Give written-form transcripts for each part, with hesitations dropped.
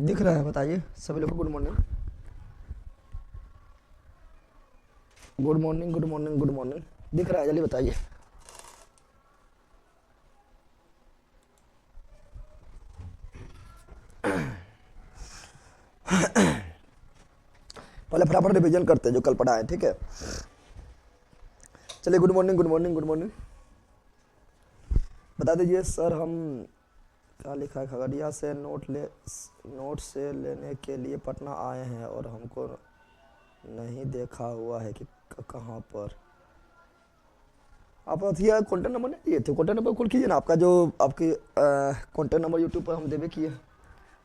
दिख रहा है? बताइए सभी लोग को good morning, good morning, good morning, good morning. दिख रहा है? जल्दी बताइए। पहले फटाफट रिवीजन करते हैं जो कल पढ़ा है, ठीक है? चलिए, good morning, good morning, good morning. बता दीजिए सर, हम क्या लिखा है? खगड़िया से नोट से लेने के लिए पटना आए हैं और हमको नहीं देखा हुआ है कि कहाँ पर। आप कॉन्टेक्ट नंबर नहीं दिए थे? कॉन्टेक्ट नंबर खोल कीजिए ना आपका, जो आपकी कॉन्टेक्ट नंबर यूट्यूब पर हम देवे किए,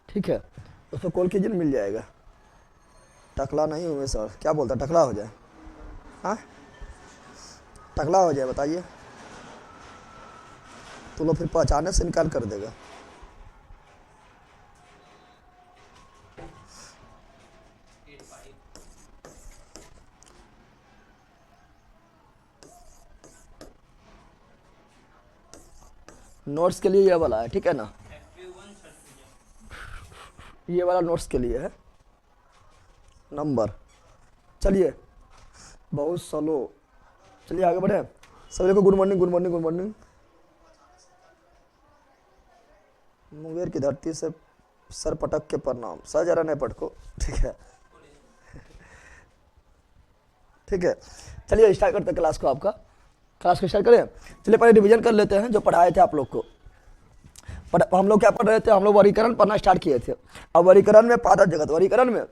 ठीक है? उसको कॉल कीजिए, मिल जाएगा। टकला नहीं हुए सर? क्या बोलता, टकला हो जाए? हाँ, टकला हो जाए, बताइए तो लोग फिर पहचाने से इनकार कर देगा। नोट्स के लिए ये वाला है, ठीक है ना? ये वाला नोट्स के लिए है नंबर। चलिए, बहुत स्लो, चलिए आगे बढ़े। सभी को good morning, good morning, good morning. Munger की धरती से सर पटक के प्रणाम। सर जरा नहीं पटको, ठीक है? ठीक है, चलिए स्टार्ट करते हैं क्लास को। आपका क्लास को स्टार्ट करें। चलिए पहले रिवीजन कर लेते हैं जो पढ़ाए थे आप लोग को। हम लोग क्या पढ़ रहे थे? हम लोग वर्गीकरण पढ़ना स्टार्ट किए थे। अब वर्गीकरण में पादप जगत, वर्गीकरण में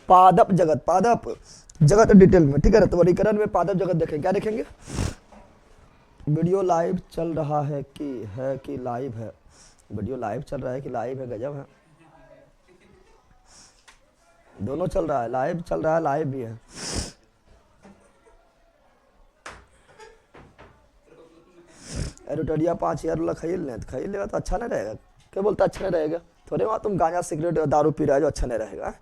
पादप जगत, पादप जगत डिटेल में, ठीक है ना? तो वर्गीकरण में पादप जगत देखेंगे। क्या देखेंगे? वीडियो लाइव चल रहा है कि लाइव है? वीडियो लाइव चल रहा है कि लाइव है? गजब है, दोनों चल रहा है, लाइव चल रहा है, लाइव भी है। एरोटेरिया 5000 वाला खरीद लें, तो खरीद लेगा तो अच्छा नहीं रहेगा? क्या बोलता अच्छा नहीं रहेगा? थोड़े वहाँ तुम गांजा सिगरेट दारू पी रहे हो जो अच्छा नहीं रहेगा।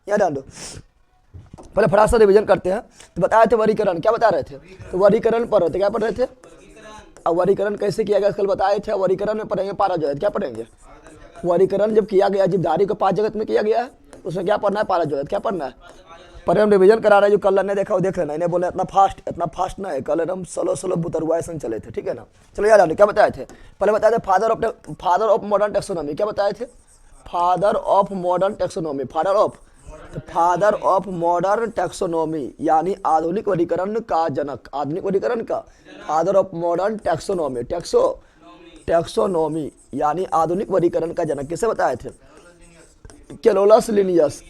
यहाँ डाल दो। पहले फटाफट से रिवीजन करते हैं। तो बताए थे वर्गीकरण, क्या बता रहे थे? तो वर्गीकरण पढ़ रहे थे, क्या पढ़ रहे थे? अब वर्गीकरण कैसे किया गया कल बताए थे। वर्गीकरण में पढ़ेंगे पारा जगत। क्या पढ़ेंगे? वर्गीकरण जब किया गया, जीवधारी को 5 जगत में किया गया है, उसमें क्या पढ़ना है? पारा जगत। क्या पढ़ना है? पर हम रिवीजन करा रहे हैं, जो कल नहीं देखा वो देख लेना। इन्हें बोले इतना फास्ट ना है, कल हम स्लो बुतरुआ ऐसा चले थे, ठीक है ना? चलो याद आने क्या बताए थे? पहले बताए थे फादर ऑफ मॉडर्न टेक्सोनॉमी। क्या बताए थे? Father of modern taxonomy, father of modern taxonomy यानी आधुनिक वर्गीकरण का जनक, आधुनिक वर्गीकरण का father of modern taxonomy, taxonomy यानी आधुनिक वर्गीकरण का जनक किसे बताए थे? Carolus Linnaeus,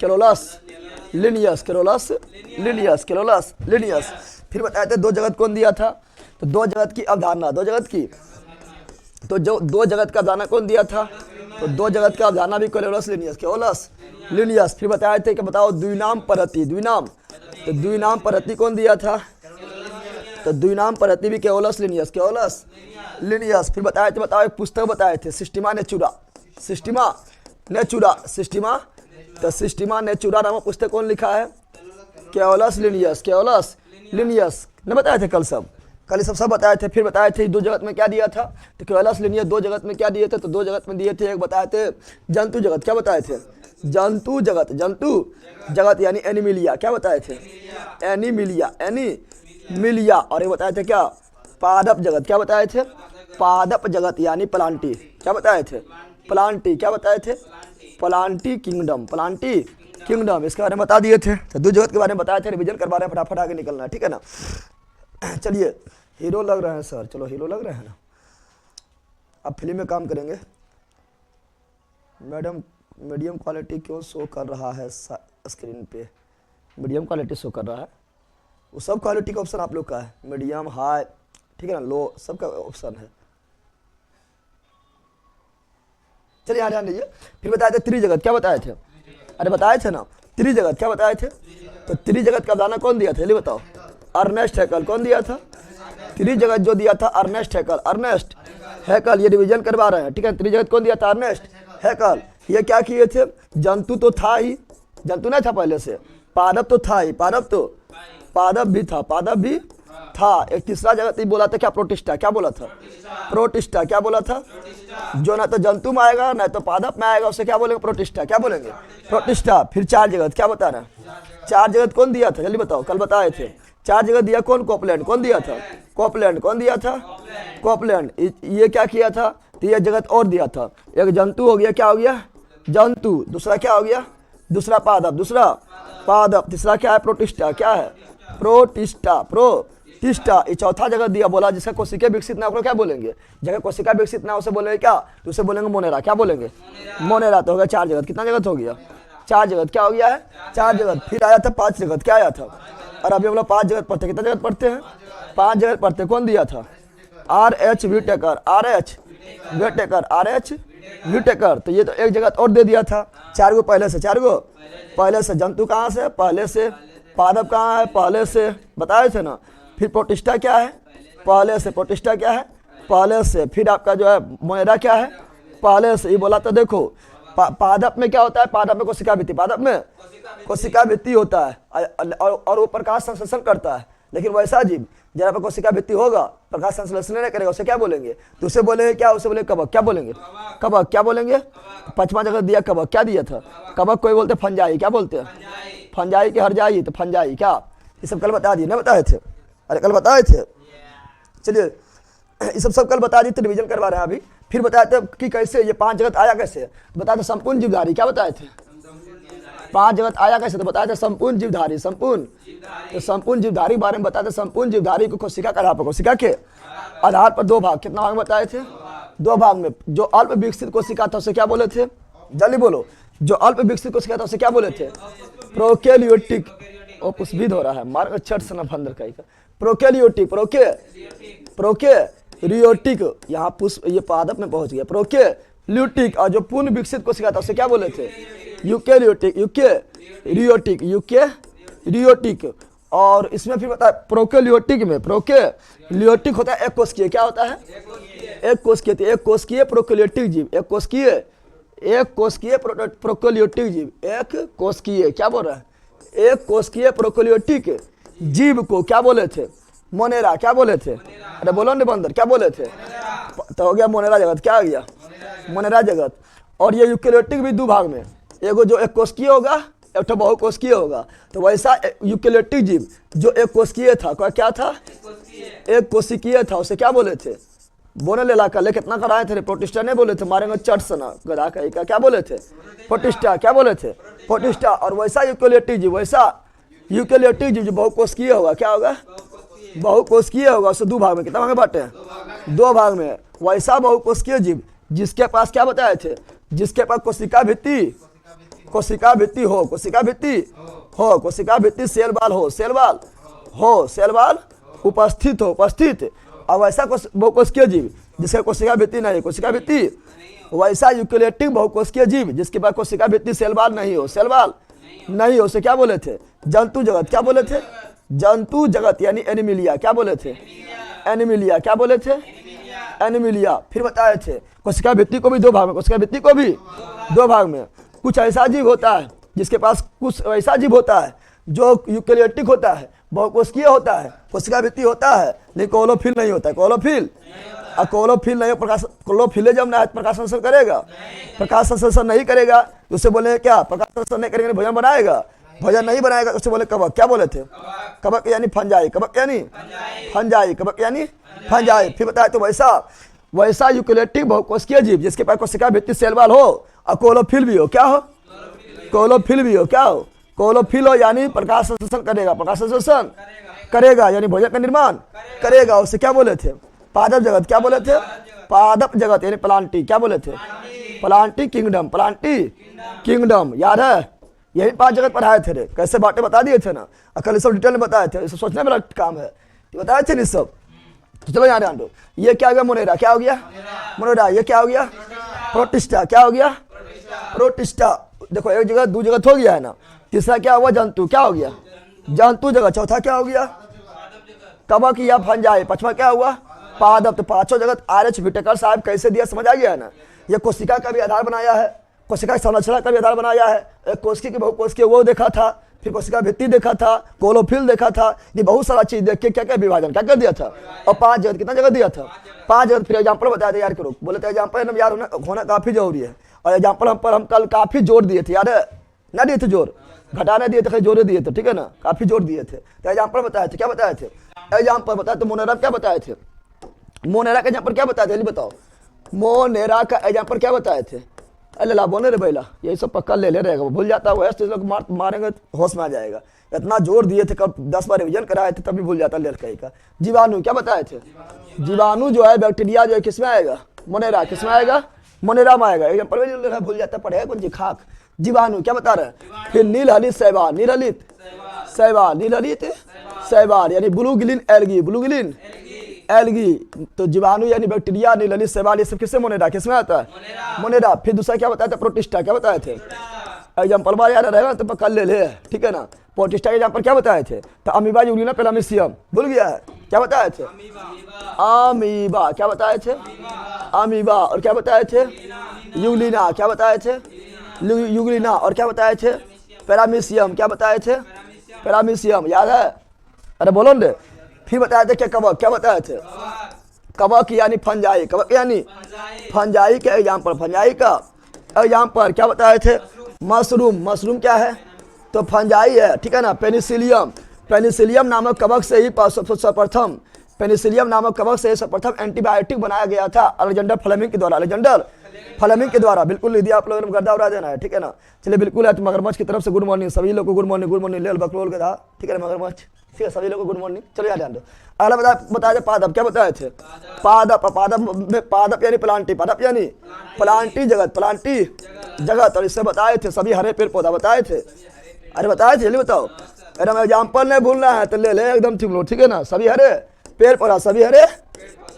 Linnaeus. फिर बताए थे दो जगत कौन दिया था? तो दो जगत की अवधारणा, दो जगत का अवधारणा कौन दिया था? तो दो जगत का अवधारणा भी कैरोलस लिनियस। फिर बताए थे कि बताओ द्विनाम परति, तो द्विनाम परति कौन दिया था? तो द्विनाम परति भी कैरोलस लिनियस। फिर बताए थे, बताओ एक पुस्तक बताए थे, सिस्टिमा नेचुरा नामक पुस्तक कौन लिखा है? कैरोलस लिनियस ने बताए थे कल सब बताए थे। फिर बताए थे दो जगत में क्या दिया था? तो कैरोलस लिनियस दो जगत में क्या दिए थे? तो दो जगत में दिए थे, एक बताए थे जंतु जगत। क्या बताए थे? जंतु जगत यानी एनिमिलिया। क्या बताए थे? एनिमिलिया। और ये बताए थे क्या? पादप जगत। क्या बताए थे? पादप जगत यानी प्लांटी। क्या बताए थे? प्लांटी। क्या बताए थे? प्लांटी किंगडम, इसके बारे में बता दिए थे। तो दो जगत के बारे में बताए थे, रिवीजन करवा रहे हैं, फटाफट आगे निकलना है, ठीक है ना? चलिए, हीरो लग रहे हैं सर, चलो हीरो लग रहे हैं ना? अब फिल्म में काम करेंगे। मैडम मीडियम क्वालिटी क्यों शो कर रहा है स्क्रीन पे? मीडियम क्वालिटी शो कर रहा है, वो सब क्वालिटी का ऑप्शन आप लोग का है, मीडियम, हाई, ठीक है ना, लो, सबका ऑप्शन है। चलिए यहाँ ध्यान दीजिए। फिर बताए थे त्रिजगत। क्या बताए थे? अरे बताए थे ना, त्रिजगत। क्या बताए थे? तो त्रिजगत का अवधारणा कौन दिया था? ये बताओ। अर्नेस्ट हैकल। कौन दिया था? त्रिजगत जो दिया था अर्नेस्ट हैकल। ये रिवीजन करवा रहे हैं, ठीक है? त्रिजगत कौन दिया था? अर्नेस्ट हैकल। ये क्या किए थे? जंतु तो था ही, जंतु नहीं था पहले से, पादप तो था ही, पादप भी था। एक तीसरा जगत ही बोला था क्या, प्रोटिस्टा। क्या बोला था, प्रोटिस्टा। क्या बोला था, जो ना तो जंतु में आएगा ना तो पादप में आएगा, उसे क्या बोलेंगे, प्रोटिस्टा। क्या बोलेंगे, प्रोटिस्टा। फिर चार जगत, क्या बता रहा है, चार जगत कौन दिया था, जल्दी बताओ, कल बताए थे। चार जगत दिया कौन, कोपलैंड। कौन दिया था, कोपलैंड। कौन दिया था, कोपलैंड। ये क्या किया था, तो ये जगत और दिया था। एक जंतु हो गया, क्या हो गया, जंतु। दूसरा क्या हो गया, दूसरा पादप, दूसरा पादप। तीसरा क्या है, प्रोटिस्टा। क्या है, प्रोटिस्टा, प्रोटिस्टा। ये चौथा जगत दिया, बोला जिसका कोशिका विकसित ना हो क्या बोलेंगे, जगह कोशिका विकसित ना हो उसे बोलेंगे क्या, तो उसे बोलेंगे मोनेरा। क्या बोलेंगे, मोनेरा। तो हो गया चार जगत। कितना जगत हो गया, चार जगत। क्या हो गया है, चार जगत। फिर आया था पांच जगत। क्या आया था, और अभी हम लोग पांच जगत पढ़ते, कितना जगत पढ़ते हैं, पांच जगत पढ़ते। कौन दिया था, R H Whittaker. R H Whittaker, R H Whittaker. तो ये तो एक जगत और दे दिया था, चार गो पहले से, चार गो पहले से। जंतु कहाँ से, पहले से। पादप कहाँ है, पहले से, बताए थे ना। फिर प्रोटिस्टा क्या है, पहले से। प्रोटिस्टा क्या है, पहले से। फिर आपका जो है मोनेरा क्या है, पहले से। ये बोला था देखो, पादप में क्या होता है, पादप में कोशिका भित्ति, पादप में कोशिका भित्ति होता है और वो प्रकाश संश्लेषण करता है। लेकिन वैसा जीव जरा पर कोशिका भित्ति होगा, प्रकाश संश्लेषण नहीं करेगा, उसे क्या बोलेंगे, तो उसे बोलेंगे क्या, उसे बोलेंगे कवक। क्या बोलेंगे, कवक। क्या बोलेंगे, पांचवा जगह दिया कवक। क्या दिया था, कवक। कोई बोलते फंजाई। क्या बोलते हैं, फंजाई के हर जाई, तो फंजाई। क्या, ये सब कल बता दिए ना, बताए थे, अरे कल बताए थे। चलिए ये सब कल बता दिए थे, रिविजन करवा रहे हैं अभी। फिर बताए थे कि कैसे ये पांच जगत आया, कैसे बताए थे, संपूर्ण जीवधारी। क्या बताए थे, पांच जगत आया कैसे, तो बताए थे संपूर्ण जीवधारी। संपूर्ण, तो संपूर्ण जीवधारी बारे में बताए थे। संपूर्ण जीवधारी को कोशिका के आधार पर, कोशिका के आधार पर दो भाग, कितना भाग बताए थे, दो भाग में। जो अल्प विकसित कोशिका था उसे क्या बोले थे, जल्दी बोलो, जो अल्प विकसित कोशिका था उसे क्या बोले थे, प्रोकैरियोटिक। वो पुष्पित हो रहा है, मार्ग छठ सना फंदर का। Prokaryotic, prokaryotic. यहाँ पुष्प, ये पादप में पहुंच गया, प्रोकैरियोटिक। और जो पूर्ण विकसित कोशिका था उसे क्या बोले थे, यूकैरियोटिक, यूकैरियोटिक, यूकैरियोटिक। और इसमें फिर बता, प्रोकैरियोटिक में, प्रोकैरियोटिक होता है एक कोशिकीय। क्या होता है, एक कोशिकीय। तो एक कोशिकीय प्रोकैरियोटिक जीव, एक कोशिकीय, एक कोशिकीय प्रोकैरियोटिक जीव, एक कोशिकीय। क्या बोल रहा है, एक कोशिकीय प्रोकैरियोटिक जीव को क्या बोले थे, मोनेरा। क्या बोले थे, अरे बोलो निबंधर, क्या बोले थे, तो हो गया मोनेरा जगत। क्या आ गया, मोनेरा जगत। और ये यूकैरियोटिक भी दो भाग में, एगो जो एक कोशिकीय होगा, एक तो बहुकोशिकीय होगा। तो वैसा यूकैरियोटिक जीव जो एक कोशिकीय था, क्या था, एक कोशिकीय था, उसे क्या बोले थे, बोने ले ला कर ले कितना कराए थे, प्रोटिस्टा नहीं बोले थे, मारेंगे चट सना गधा का। क्या बोले थे, प्रोटिस्टा। क्या बोले थे, प्रोटिस्टा। और वैसा यूकैरियोटिक जीव, वैसा यूकैरियोटिक जीव जो बहुकोशिकीय होगा, क्या होगा, बहुकोशिकीय होगा। उसे दो भाग में, कितना भाग में बांटे हैं, दो भाग में। वैसा बहुकोशिकीय जीव जिसके पास क्या बताए थे, जिसके पास कोशिका भित्ति, कोशिका भित्ति हो, कोशिका भित्ति हो, कोशिका भित्ति सेल बाल हो, सेल बाल हो, सेल बाल उपस्थित हो, उपस्थित। और वैसा बहुकोशिकीय जीव जिसका कोशिका भित्ति नहीं, कोशिका भित्ति। वैसा यूकैरियोटिक बहुकोशिकीय जीव जिसके पास कोशिका भित्ति सेल बाल नहीं हो, सेल बाल नहीं हो, उसे क्या बोले थे, जंतु जगत। क्या बोले थे, जंतु जगत यानी एनिमिलिया। क्या बोले थे, एनिमिलिया। क्या बोले थे, एनिमिलिया। फिर बताए थे कोशिका भित्ति को भी दो भाग में, कोशिका भित्ति को भी दो भाग में। कुछ ऐसा जीव होता है जिसके पास, कुछ ऐसा जीव होता है जो यूकैरियोटिक होता है, बहुकोशिकीय होता है, कोशिका भित्ति होता है, लेकिन क्लोरोफिल नहीं होता है, क्लोरोफिल। और क्लोरोफिल नहीं, प्रकाश, क्लोरोफिल जब ना प्रकाश संश्लेषण करेगा, प्रकाश संश्लेषण नहीं करेगा तो उसे बोले क्या, प्रकाश संश्लेषण नहीं करेंगे भोजन बनाएगा, भोजन नहीं बनाएगा उसे बोले कवक। क्या बोले थे, कवक यानी फंजाई, कवक यानी फंजाई, कवक यानी फंजाई। फिर बताया तो वैसा यूकैरियोटिक बहुकोशिकीय जीव जिसके पास कोशिका भित्ति सेल वाल हो और क्लोरोफिल भी हो। क्या हो, क्लोरोफिल भी हो। क्या हो, क्लोरोफिल हो यानी प्रकाश संश्लेषण करेगा, प्रकाश संश्लेषण करेगा यानी भोजन का निर्माण करेगा, उसे क्या बोले थे, पादप जगत। क्या बोले थे, पादप जगत यानी प्लांटी। क्या बोले थे, प्लांटी किंगडम, प्लांटी किंगडम। याद है, यही पांच जगत पढ़ाए थे रे, कैसे बातें बता दिए थे ना, कल सब डिटेल में बताए थे, इसे सोचने वाला काम है, बताए थे नहीं सब। तो चलो यहाँ ध्यान दो, ये क्या हो गया, मोनेरा। क्या हो गया, मोनेरा। ये क्या हो गया, प्रोटिस्टा। क्या हो गया, प्रोटिस्टा। देखो एक जगह दो जगत हो गया है ना। तीसरा क्या हुआ, जंतु। क्या हो गया, जंतु जगह। चौथा क्या हो गया, कवक या फंजाई। पांचवा क्या हुआ, पादप। तो पांचों जगत आर एच विटेकर साहब कैसे दिया, समझ आ गया है ना। ये कोशिका का भी आधार बनाया है, कोशिका की संरचना का भी आधार बनाया है। एक कोशिका की बहुकोशिकीय वो देखा था, फिर कोशिका भित्ति देखा था, क्लोरोफिल देखा था, ये बहुत सारा चीज देख के क्या क्या विभाजन क्या कर दिया था, और 5 जगत कितना जगह दिया था, 5 जगत। फिर एग्जाम्पल बताया था, यार करो, बोले थे एग्जाम्पल यार होना काफी जरूरी है, और एग्जाम्पल हम कल काफी जोर दिए थे, यार ना दिए थे जोर, घटाने दिए थे, खाली जोरे दिए थे, ठीक है ना, काफी जोर दिए थे। तो एग्जाम्पल बताए थे, क्या बताए थे, एग्जाम्पल बताए तो मोनेरा क्या बताए थे, मोनेरा का एग्जाम्पल क्या बताए थे, जल्दी बताओ, मोनेरा का एग्जाम्पल क्या बताए थे, अरे ला बोने रे भैया, यही सब पक्का ले रहे भूल जाता है, वैसे लोग मारेंगे होश में आ जाएगा, इतना जोर दिए थे, कब 10 बार रिविजन कराए थे तभी भूल जाता लेट कहीं का। जीवाणु क्या बताए थे, जीवाणु जो है बैक्टीरिया जो है किसमें आएगा, मोनेरा, किसमें आएगा, मोनेरा में आएगा, एग्जाम्पल भूल जाता पढ़ेगा कौन जी खाक। जीवाणु क्या बता रहे हैं, फिर नीलहरित शैवाल, नीलहरित शैवाल, नीलहरित शैवाल यानी ब्लूगिलिन एल्गी, ब्लूगिलिन एल्गी, तो जीवाणु यानी बैक्टीरिया, नीलहरित शैवाल, ये सब किससे मोनेरा, किसमें आता है, मोनेरा। फिर दूसरा क्या बताया था, प्रोटिस्टा, क्या बताए थे, एग्जाम्पल बार याद रहेगा तो कल ले ले, ठीक है ना। प्रोटिस्टा के एग्जाम्पल क्या बताए थे, तो अमीबा, यूग्लिना, पेलामिसियम, भूल गया है, क्या बताए थे, अमीबा, क्या बताए थे, अमीबा, और क्या बताए थे, यूग्लिना, क्या बताए थे, यूग्लिना, और क्या बताए थे, पेरामीशियम, क्या बताए थे, पेरामीशियम, याद है, अरे बोलो ना। फिर बताए थे क्या, कवक, क्या बताए थे, कवक यानी फंजाई, कवक यानी फंजाई के एग्जाम्पल, फंजाई का एग्जाम्पल क्या बताए थे, मशरूम, मशरूम क्या है, तो फंजाई है, ठीक है ना। पेनिसिलियम, पेनिसिलियम नामक कवक से ही सर्वप्रथम, पेनिसिलियम नामक कवक से सर्वप्रथम एंटीबायोटिक बनाया गया था अलेक्जेंडर फ्लेमिंग के द्वारा, अलेक्जेंडर फ्लेमिंग के द्वारा। बिल्कुल लिख दिया आप लोगों ने, गर्दा उड़ा देना है, ठीक है ना। चलिए बिल्कुल है, तो मगरमच्छ की तरफ से गुड मॉर्निंग सभी लोग को, गुड मॉर्निंग, गुड मॉर्निंग, लेल बकलोल के था, ठीक है मगरमच्छ, ठीक है सभी लोग को गुड मॉर्निंग। चलो यार ध्यान दो, अगला बताया पादप, क्या बताए थे, पादप, पादप यानी प्लांटी, पादप यानी प्लांटी जगत, प्लांटी जगत, और इससे बताए थे सभी हरे पेड़ पौधा बताए थे, अरे बताए थे, जल्दी बताओ, अरे मैं एग्जाम्पल नहीं भूलना है तो ले ले एकदम ठीक लो, ठीक है ना। सभी हरे पेड़ पौधा, सभी हरे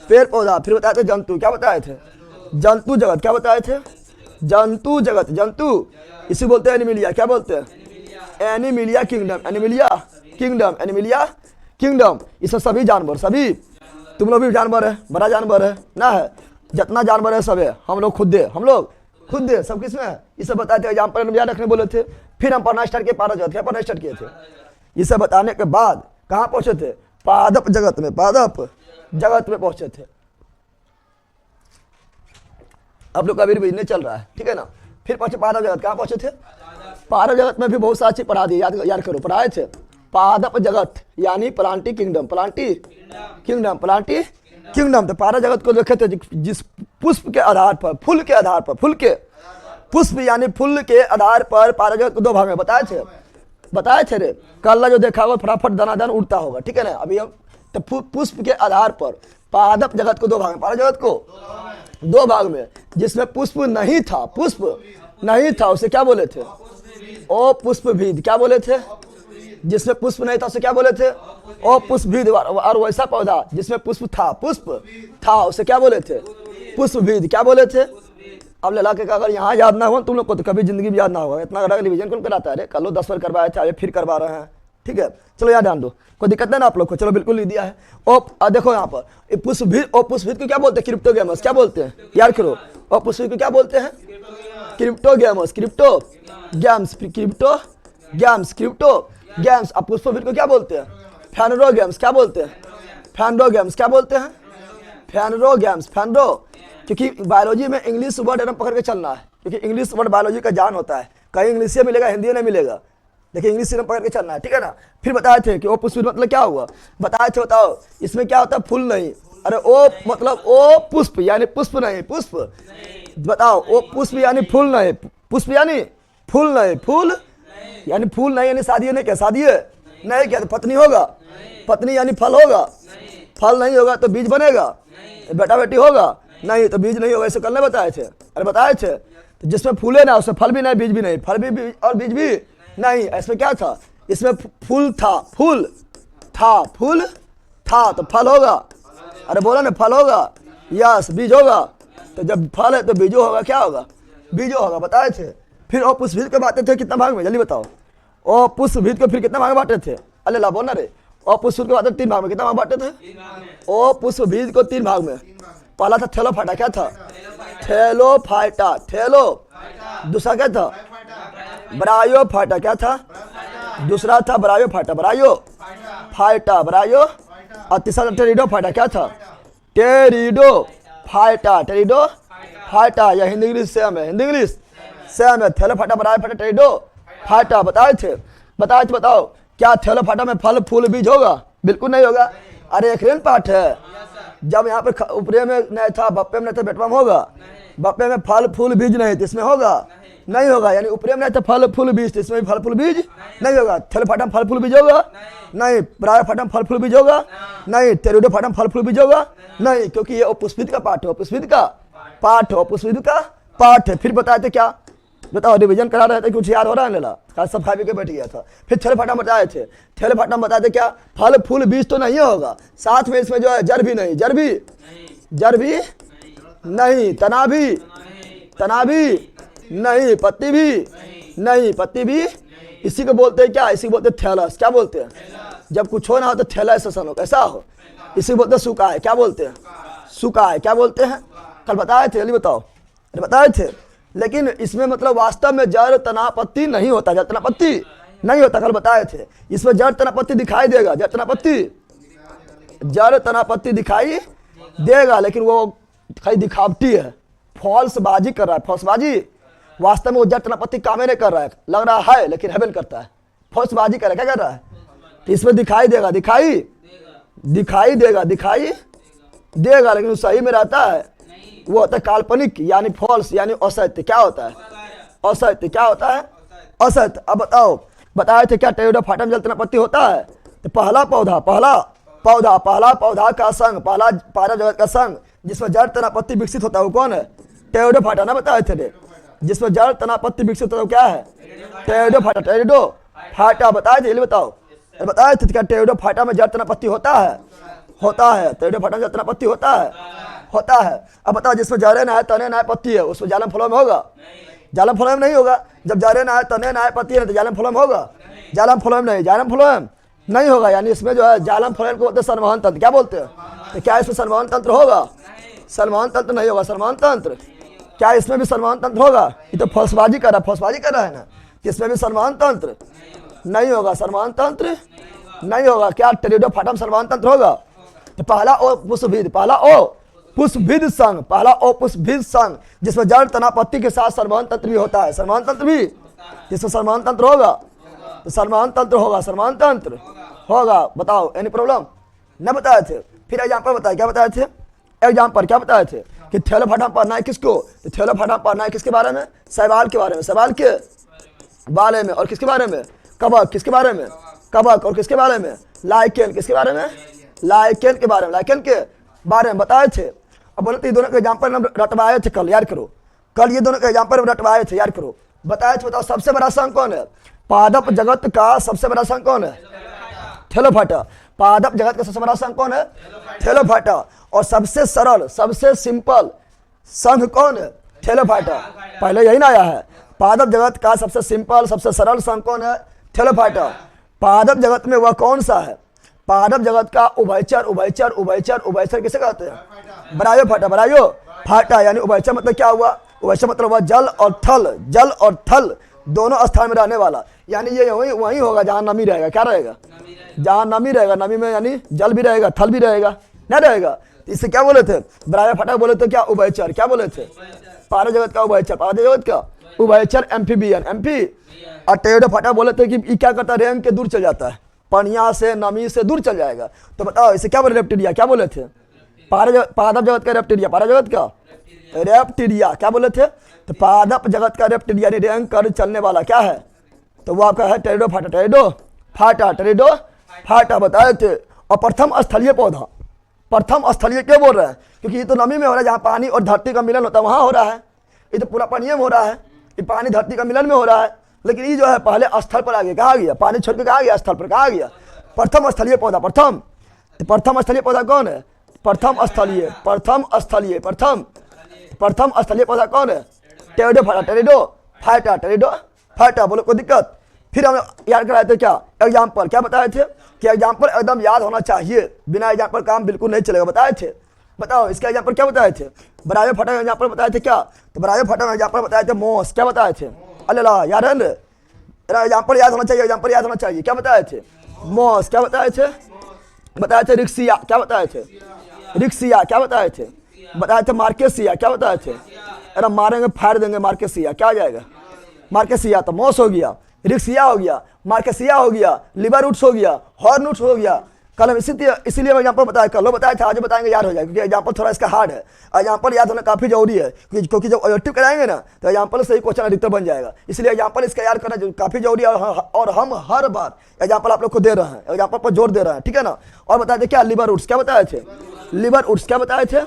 पेड़ पौधा। फिर बताए थे जंतु, क्या बताए थे, जंतु जगत, क्या बताए थे, जंतु जगत, जंतु इसी बोलते हैं एनिमिलिया, क्या बोलते हैं, Animalia kingdom, Animalia kingdom, Animalia kingdom. इसमें सभी जानवर, सभी तुम लोग भी जानवर है, बड़ा जानवर है ना, है जितना जानवर है सब है, हम लोग खुद दे, हम लोग खुद दे, सब किसमें है, इसे बताए थे एग्जाम्पल याद रखने बोले थे। फिर हम पढ़ना स्टार्ट किए, पादप जगत, क्या पढ़ना स्टार्ट किए थे, इसे बताने के बाद कहाँ पहुंचे थे, पादप जगत में, पादप जगत में पहुंचे थे। अब लोग का भी रिवीजन चल रहा है, ठीक है ना। फिर पहुंचे पादप जगत, कहाँ पहुंचे थे, पादप जगत में भी बहुत सारी चीज पढ़ा दी, याद करो, पढ़ाए थे। पादप जगत यानी Plantae kingdom, Plantae kingdom, Plantae kingdom. तो पादप जगत को देखे थे जिस पुष्प के आधार पर, फूल के आधार पर, फूल के, पुष्प यानी फूल के आधार पर पादप जगत को 2 भाग में बताए थे, बताए थे रे, कल जो देखा होगा फटाफट दनादन उड़ता होगा, ठीक है ना। अभी हम तो पुष्प के आधार पर पादप जगत को 2 भाग में, पादप जगत को 2 भाग में, जिसमें पुष्प नहीं था, पुष्प नहीं था उसे क्या बोले थे, ओ पुष्पभीद, क्या बोले थे, जिसमें पुष्प नहीं था उसे क्या बोले थे, ओ पुष्पभीद। और वैसा पौधा जिसमें पुष्प था, पुष्प था उसे क्या बोले थे, पुष्पभीद, क्या बोले थे। अब लला के अगर यहाँ याद ना हो तुम लोग को तो कभी जिंदगी में याद ना होगा, इतना बड़ा रिवीजन कौन कराता है, कल 10 बार करवाए थे, फिर करवा रहे हैं, ठीक है। चलो याद ध्यान दो, कोई दिक्कत नहीं ना आप लोग को, चलो बिल्कुल लिख दिया है। ओ देखो यहाँ पर पुष्पभीद, ओ पुष्पभीद को क्या बोलते हैं, क्रिप्टोगैमस, क्या बोलते हैं, याद करो, ओ पुष्पभीद को क्या बोलते हैं, क्रिप्टोगैमस, क्रिप्टोगैम्स, क्रिप्टोगैम्स, क्रिप्टोगैम्स। अब पुष्पभीद को क्या बोलते हैं, फैनरोगैम्स, क्या बोलते हैं, फैनरोगैम्स, क्या बोलते हैं, फैनरोगैम्स, फैनरो, क्योंकि बायोलॉजी में इंग्लिश वर्ड एकदम पकड़ के चलना है, क्योंकि इंग्लिश वर्ड बायोलॉजी का जान होता है, कहीं इंग्लिश मिलेगा हिंदी नहीं मिलेगा, देखिए इंग्लिश एकदम पकड़ के चलना है, ठीक है ना। फिर बताए थे कि ओ पुष्प मतलब क्या हुआ, बताए थे, बताओ इसमें क्या होता है, फूल नहीं, अरे ओ मतलब ओ पुष्प यानी पुष्प नहीं, पुष्प बताओ, ओ पुष्प यानी फूल नहीं, पुष्प यानी फूल नहीं, फूल यानी फूल नहीं यानी शादी नहीं, क्या शादी है नहीं, क्या तो पत्नी होगा, पत्नी यानी फल होगा, फल नहीं होगा तो बीज बनेगा, बेटा बेटी होगा नहीं तो बीज नहीं होगा, ऐसे कल बताए थे, अरे बताए थे। तो जिसमें फूले ना उसमें फल भी नहीं, बीज भी नहीं, फल भी और बीज भी नहीं, इसमें क्या था, इसमें फूल था, फूल था, फूल था तो फल होगा, अरे बोला ना फल होगा, यस बीज होगा, तो जब फल है तो बीजो होगा, क्या होगा, बीजो होगा, बताए थे। फिर ओ पुष्पभीद को बांटे थे कितना भाग में, जल्दी बताओ, ओ पुष्पभीद को फिर कितना भाग में बांटे थे, अरे ला बोल ना रे, ओ पुष्पभीद को बांटे 3 भाग में, कितना भाग बांटे थे, ओ पुष्पभीद को 3 भाग में। पहला था थैलोफाइटा, क्या था, थैलोफाइटा, थैलो, दूसरा क्या था, ब्रायोफाइटा, क्या था, दूसरा था ब्रायो फाटा, ब्रायो फाइटा, ब्रायो। और तीसरा टेरिडो फाइटा, क्या था? टेरिडो फाइटा, टेरिडो फाइटा। या हिंदी इंग्लिश सेम है, हिंदी इंग्लिश सेम है। थैलो फाटा, ब्रायो फाटा, टेरिडो फाइटा। बताए थे, बताओ क्या थैलो फाटा में फल फूल बीज होगा? बिल्कुल नहीं होगा। अरे एक रेन पाठ है, जब यहाँ पे ऊपरे में नहीं था, बप्पे में नहीं था, बेटवा में होगा। बप्पे में फल फूल बीज नहीं, तो इसमें होगा? नहीं होगा। यानी ऊपरे में नहीं था फल फूल बीज, तो इसमें भी फल फूल बीज नहीं होगा। थैलो फाटा में फल फूल बीज होगा? नहीं। ब्रायो फाटा में फल फूल बीज होगा? नहीं। टेरिडो फाटा में फल फूल बीज होगा? नहीं, क्योंकि ये पुष्पित का पाठ है, पुष्पित का पाठ हो, पुष्पित का पाठ है। फिर बताए थे क्या? बताओ, रिवीजन करा रहे थे, कुछ याद हो रहा है? लेला सब खा पी के बैठ गया था। फिर थैलो फाटा बताए थे, थैलो फाटा बताए थे क्या? फल फूल बीज तो नहीं होगा, साथ में इसमें जो है जड़ भी नहीं, जड़ भी नहीं, तना भी नहीं, पत्ती भी नहीं, पत्ती भी। इसी को बोलते हैं क्या? इसी को बोलते हैं थैलस। क्या बोलते हैं? जब कुछ हो ना हो तो थैलस हो, कैसा हो? इसी को बोलते हैं सूखा है। क्या बोलते हैं? सूखा है। क्या बोलते हैं? कल बताए थे, जल्दी बताओ। बताए थे, लेकिन इसमें मतलब वास्तव में जड़ तना पत्ती नहीं होता, जड़ तना पत्ती नहीं होता। कल बताए थे, इसमें जड़ तना पत्ती दिखाई देगा, जड़ तना पत्ती दिखाई देगा, लेकिन वो खाली दिखावटी है, फॉल्स बाजी कर रहा है, फॉल्स बाजी। वास्तव में वो जड़ तना पत्ती कामे नहीं कर रहा है, लग रहा है लेकिन हेवन करता है, फॉल्स बाजी कर रहा है। क्या कर रहा है? तो इसमें दिखाई देगा, दिखाई देगा, लेकिन वो सही में रहता है, वो होता है काल्पनिक, यानी फॉल्स, यानी असत्य। क्या होता है? असत्य। क्या होता है? असत्य। अब बताओ, बताए थे क्या? टेरिडो फाटा में जल तना पत्ती होता है? तो पहला पौधा का संग, पहला जगत का संग जिसमें जड़ तना पत्ती विकसित होता है, वो कौन है? टेरिडो फाटा ना, बताए थे। जिसमें जड़ तना पत्ती विकसित होता है वो क्या है? टेरिडो फाटा। बताए थे, बताओ। बताए थे क्या? टेरिडो फाटा में जड़ तना पत्ती होता है? टेरिडो फाटा में जड़ तना पत्ती होता है। अब बताओ, जिसमें जड़े ना है, तने ना है, पत्ती है, उसमें जालम फलों में होगा? जालम फलों में नहीं होगा। जब जड़े ना है, तने ना है, पत्ती है, तो जालम फलों में होगा? जालम फलों में नहीं होगा। यानी इसमें जो है जालम फलों को बोलते हैं संवहन तंत्र। क्या बोलते हैं? तो क्या इसमें संवहन तंत्र होगा? संवहन तंत्र नहीं होगा। संवहन तंत्र, क्या इसमें भी संवहन तंत्र होगा? ये तो फौसबाजी कर रहा है ना। इसमें भी संवहन तंत्र नहीं होगा, संवहन तंत्र नहीं होगा। क्या टेरिडो फाटा में संवहन तंत्र होगा? तो पहला ओ पुष्पविद संघ, जिसमें जड़ तना पत्ती के साथ संवहन तंत्र भी होता है। संवहन तंत्र भी, जिसमें संवहन तंत्र होगा तो संवहन तंत्र होगा। बताओ, एनी प्रॉब्लम? न बताए थे। फिर एग्जाम्पल बताए, क्या बताए थे? एग्जाम्पल क्या बताए थे? कि थैलो फाटा पढ़ना है किसको? तो थैलो फाटा पढ़ना है किसके बारे में? शैवाल के बारे में। शैवाल के बारे में। और किसके बारे में? कवक। किसके बारे में? कवक। और किसके बारे में? लाइकेन। किसके बारे में? लाइकेन के बारे में। लाइकेन के बारे में बताए थे। अब बोले तो ये दोनों के एग्जाम्पल हम रटवाए थे कल, याद करो। कल ये दोनों के एग्जाम्पल रटवाए थे, याद करो। बताए थे। बताओ, सबसे बड़ा संघ कौन है? पादप जगत का सबसे बड़ा संघ कौन है? थैलो फाटा। पादप जगत का सबसे बड़ा संघ कौन है? थैलो फाटा। और सबसे सरल, सबसे सिंपल संघ कौन है? थैलो फाटा। पहले यही ना आया है? पादप जगत का सबसे सिंपल, सबसे सरल संघ कौन है? थैलो फाटा। पादप जगत में वह कौन सा है? पादप जगत का उभयचर किसे कहते हैं? ब्रायो फाटा। यानी उभयचर मतलब क्या हुआ? उभयचर मतलब वह जल और थल दोनों स्थान में रहने वाला। यानी ये वही होगा जहाँ नमी रहेगा। क्या रहेगा? जहाँ नमी रहेगा। नमी में यानी जल भी रहेगा, थल भी रहेगा, नहीं रहेगा। इससे क्या बोले थे? ब्रायो फाटा बोले तो क्या? उभयचर। क्या बोले थे? पादप जगत का उभयचर, पादप जगत का उभयचर, एम्फीबियन, एम्फी। और टेरिडो फाटा बोले थे कि ये क्या करता है? रेंग के दूर चल जाता है, पनिया से, नमी से दूर चल जाएगा। तो बताओ, इसे क्या बोले? रेप्टिलिया। क्या बोले थे? पादप जगत का रेप्टिलिया, पादप जगत का रेप्टिलिया। क्या बोले थे? तो पादप जगत का रेप्टिलिया यानी रेंग कर चलने वाला क्या है? तो वो आपका है टेरिडो फाटा। बताए थे। और प्रथम स्थलीय पौधा, प्रथम स्थलीय क्यों बोल रहे हैं? क्योंकि ये तो नमी में हो रहा है, जहाँ पानी और धरती का मिलन होता है वहाँ हो रहा है। ये तो पूरा पानी में हो रहा है, ये पानी धरती का मिलन में हो रहा है। लेकिन ये जो है पहले स्थल पर आ गया। कहाँ गया? पानी छोड़ के कहाँ गया? स्थल पर। कहाँ गया? प्रथम स्थलीय पौधा। प्रथम स्थलीय पौधा कौन है? प्रथम स्थलीय पौधा कौन है? टेरिडो फाटा। बोलो, कोई दिक्कत? फिर हम याद कराए थे क्या? एग्जाम्पल। क्या बताए थे? कि एग्जाम्पल एकदम याद होना चाहिए, बिना एग्जाम्पल काम बिल्कुल नहीं चलेगा। बताए थे। बताओ, इसका एग्जाम्पल क्या बताए थे? ब्रायो फाटा में एग्जाम्पल बताए थे क्या? तो ब्रायो फाटा में एग्जाम्पल बताए थे मोस। क्या बताए थे? अल्लाह, याद है ना? एग्जाम्पल याद होना चाहिए, एग्जाम्पल याद होना चाहिए। क्या बताए थे? मॉस। क्या बताए थे? बताए थे रिक्सिया। क्या बताए थे? रिक्सिया। क्या बताए थे? बताए थे मार्केसिया। क्या बताए थे? अरे मारेंगे फाड़ देंगे मार्केसिया। क्या आ जाएगा? मार्केसिया। तो मॉस हो गया, रिक्सिया हो गया, मार्केसिया हो गया, लिबरूट्स हो गया, हॉर्नुट्स हो गया। कल हम इसीलिए मैं एग्जाम्पल बताया, कल बताया था, आज बताएंगे, याद हो जाएगा, क्योंकि एग्जाम्पल थोड़ा इसका हार्ड है। एग्जाम्पल याद होना काफी जरूरी है, क्योंकि जब ऑब्जेक्टिव कराएंगे ना तो एग्जाम्पल से ही क्वेश्चन अधिकतर बन जाएगा। इसलिए एग्जाम्पल इसका याद करना काफी जरूरी है, और हम हर बार एग्जाम्पल आप लोग को दे रहे हैं, एग्जाम्पल पर जोर दे रहे हैं, ठीक है ना। और बताए थे क्या? लिबरूट्स। क्या बताए थे? लिबरूट्स। क्या बताए थे?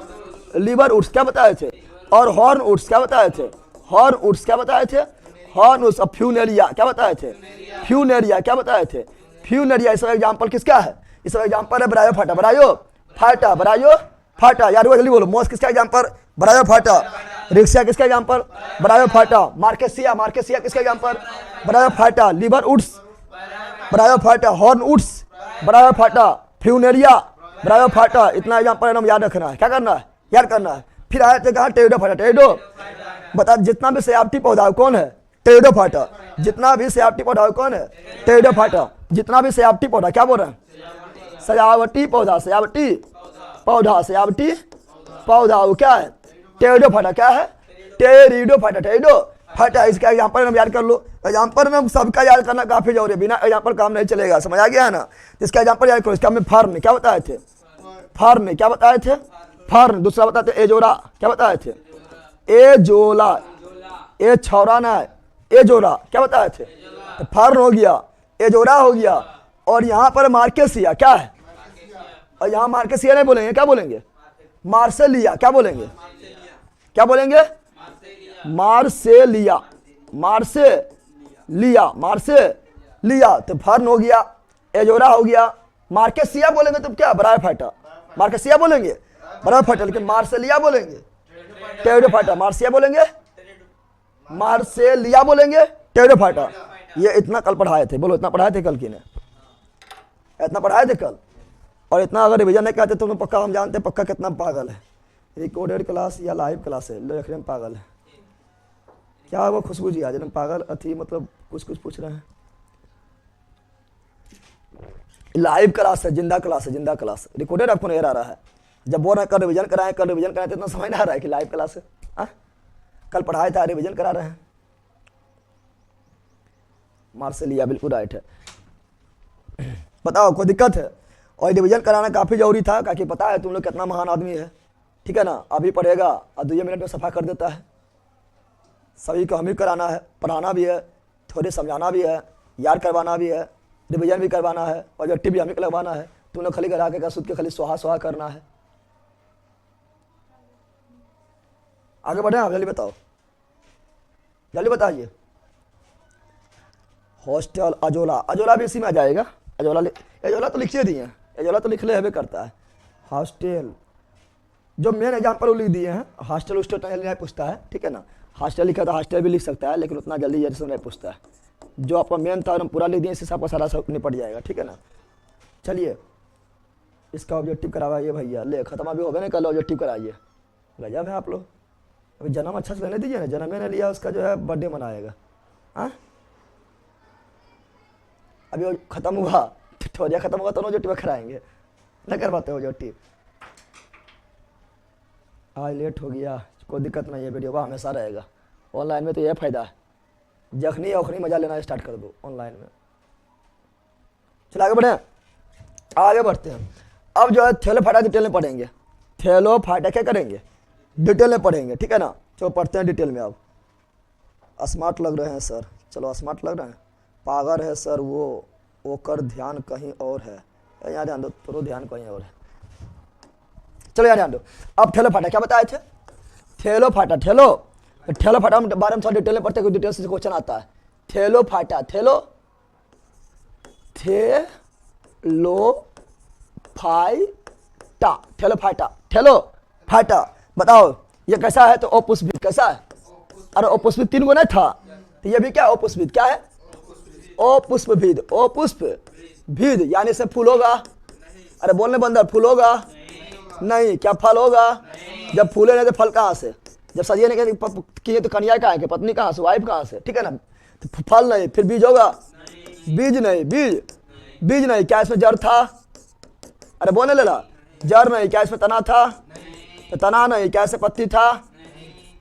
लिबरूट्स। क्या बताए थे? और हॉर्नवुड्स। क्या बताए थे? हॉर्नवुड्स। क्या बताए थे? हॉर्नवुड्स। और फ्यूनेरिया। क्या बताए थे? फ्यूनेरिया। क्या बताए थे? फ्यूनेरिया। इस एग्जाम्पल किसका है? इस एग्जाम्पल है ब्रायोफाटा। ब्रायोफाटा। ब्रायोफाटा। यार वो जल्दी बोलो। मॉस किसका एग्जाम्पल? ब्रायोफाटा। रिक्सिया किसका एग्जाम्पल? ब्रायोफाटा। मार्केसिया। मार्केसिया किसका एग्जाम्पल? ब्रायोफाटा। लिबरूट्स ब्रायोफाटा। हॉर्नवुड्स ब्रायोफाटा। फ्यूनेरिया ब्रायोफाटा। इतना एग्जाम्पल नाम याद रखना है। क्या करना है? याद करना है। फिर आया थे कहा? टेरिडोफाटा। टेरिडो बता, जितना भी सजावटी पौधा कौन है? टेरिडोफाटा। जितना भी सजावटी पौधा कौन है? टेरिडोफाटा। जितना भी सजावटी पौधा, क्या बोल रहे हैं? सजावटी पौधा। सजावटी पौधा। सजावटी पौधा वो क्या है? टेरिडोफाटा। क्या है? टेरिडोफाटा। टेरिडोफाटा। इसका एग्जाम्पल हम याद कर लो। एग्जाम्पल में सबका याद करना काफी जरूरी है, बिना एग्जाम्पल काम नहीं चलेगा। समझ आ गया है ना? इसका एग्जाम्पल याद करो। इसका हमने फार्म। क्या बताए थे? फार्म। क्या बताए थे? फार्म। दूसरा बताते एजोरा। क्या बताए थे? एजोला। ए छौरा ना है, एजोरा। क्या बताए थे? तो फार्म हो गया, एजोरा हो गया, और यहाँ पर मार्केसिया। क्या है? और यहाँ मार्केसिया नहीं बोलेंगे, क्या बोलेंगे? मार्सेलिया। क्या बोलेंगे? क्या बोलेंगे? मार्सेलिया। मार्सेलिया। मार्सेलिया। तो फार्म हो गया, एजोरा हो गया, मार्केसिया बोलेंगे तो क्या? ब्रायोफाटा। मार्केसिया बोलेंगे, ब्रायोफाटा। लेकिन मार्सेलिया बोलेंगे, टेरिडोफाटा। मार्सिया बोलेंगे, मार्सेलिया बोलेंगे, टेरिडोफाटा। ये इतना कल पढ़ाए थे। बोलो इतना पढ़ाए थे कल? की ने इतना पढ़ाए थे कल? और इतना अगर रिविजन नहीं करते तो पक्का हम जानते पक्का कितना पागल है। रिकॉर्डेड क्लास या लाइव क्लास है, देखने में पागल है। क्या वो खुशबू जी आज एकदम पागल अथी, मतलब कुछ पूछ रहे हैं। लाइव क्लास है, जिंदा क्लास है, जिंदा क्लास। रिकॉर्डेड आपको नहीं आ रहा है। जब बोल रहे हैं कल रिविजन कराएं, कल रिविजन कराएं, तो इतना समझ नहीं आ रहा है कि लाइव क्लास है। कल पढ़ाया था, रिविजन करा रहे हैं। मार्सेलिया बिल्कुल राइट है। बताओ कोई दिक्कत है? और रिविजन कराना काफी जरूरी था, क्योंकि पता है तुम लोग कितना महान आदमी है, ठीक है ना। अभी पढ़ेगा और 2 मिनट में सफा कर देता है। सभी को हम ही कराना है, पढ़ाना भी है, थोड़े समझाना भी है, याद करवाना भी है, रिविजन भी करवाना है, ऑब्जेक्टिव भी हम ही को लगवाना है। तुम लोग खाली करा के सूद के खाली सुहा करना है। आगे बढ़े आप, जल्दी बताओ, जल्दी बताइए। Hostel azolla. अजोला भी इसी में आ जाएगा। अजोला तो लिखे दिए हैं, अजोला तो लिखले हमें करता है। हॉस्टल जो मेन एग्जाम्पल लिख दिए हैं, हॉस्टल उस्टल नहीं पूछता है, ठीक है ना। हॉस्टल लिखा था, हॉस्टल भी लिख सकता है, लेकिन उतना जल्दी जैसे नहीं पूछता है। जो आपका मेन था हम पूरा लिख दिए, इस हिसाब का सारा सब निपट जाएगा, ठीक है ना। चलिए इसका ऑब्जेक्टिव करावाइए भैया। ले खत्म अभी हो गया, नहीं कल ऑब्जेक्टिव कराइए। गजब है आप लोग। अभी जन्म अच्छा से लेने दीजिए ना, जन्म मैंने लिया उसका जो है बर्थडे मनाएगा। हाँ अभी वो खत्म हुआ, ठोरिया खत्म हुआ तो ऑब्जेक्टिव कराएंगे, नहीं करवाते ऑब्जेक्टिव। आज लेट हो गया, कोई दिक्कत नहीं है, वीडियो का हमेशा रहेगा। ऑनलाइन में तो यह फायदा है, जखनी ओखनी मजा लेना स्टार्ट कर दो ऑनलाइन में। चलो आगे बढ़े, आगे बढ़ते हैं। अब जो है थैलो फाटा डिटेल में पढ़ेंगे। थैलो फाटा क्या करेंगे? डिटेल में पढ़ेंगे, ठीक है ना। चलो पढ़ते हैं डिटेल में। अब स्मार्ट लग रहे हैं सर, चलो स्मार्ट लग रहे हैं। पागल है सर वो कर ध्यान कहीं और है। यहाँ ध्यान दो, थोड़ा ध्यान कहीं और है। चलो यहाँ ध्यान दो। अब थैलो फाटा क्या बताए थे? थैलो फाटा, थैलो फाटा बारे में थोड़ा डिटेल में पढ़ते हैं, डिटेल से क्वेश्चन आता है। थैलो फाटा, थैलो फाटा। बताओ ये कैसा है? तो अपुष्पित। कैसा है? अरे अपुष्पित 3 गो नहीं था, तो ये भी क्या अपुष्पित? क्या है? अपुष्पविद। अपुष्पविद यानी से फूल होगा। अरे बोलने बंदर, फूल होगा नहीं, क्या फल होगा? जब फूले नहीं तो फल कहाँ से? जब सजिए नहीं किए तो कन्या कहाँ है, पत्नी कहाँ से, वाइफ कहाँ से, ठीक है ना। तो फल नहीं, फिर बीज होगा, बीज नहीं, बीज नहीं, क्या इसमें जड़ था? अरे बोलने लेला, जड़ नहीं, क्या इसमें तना था? तो तना नहीं, क्या इसमें पत्ती था?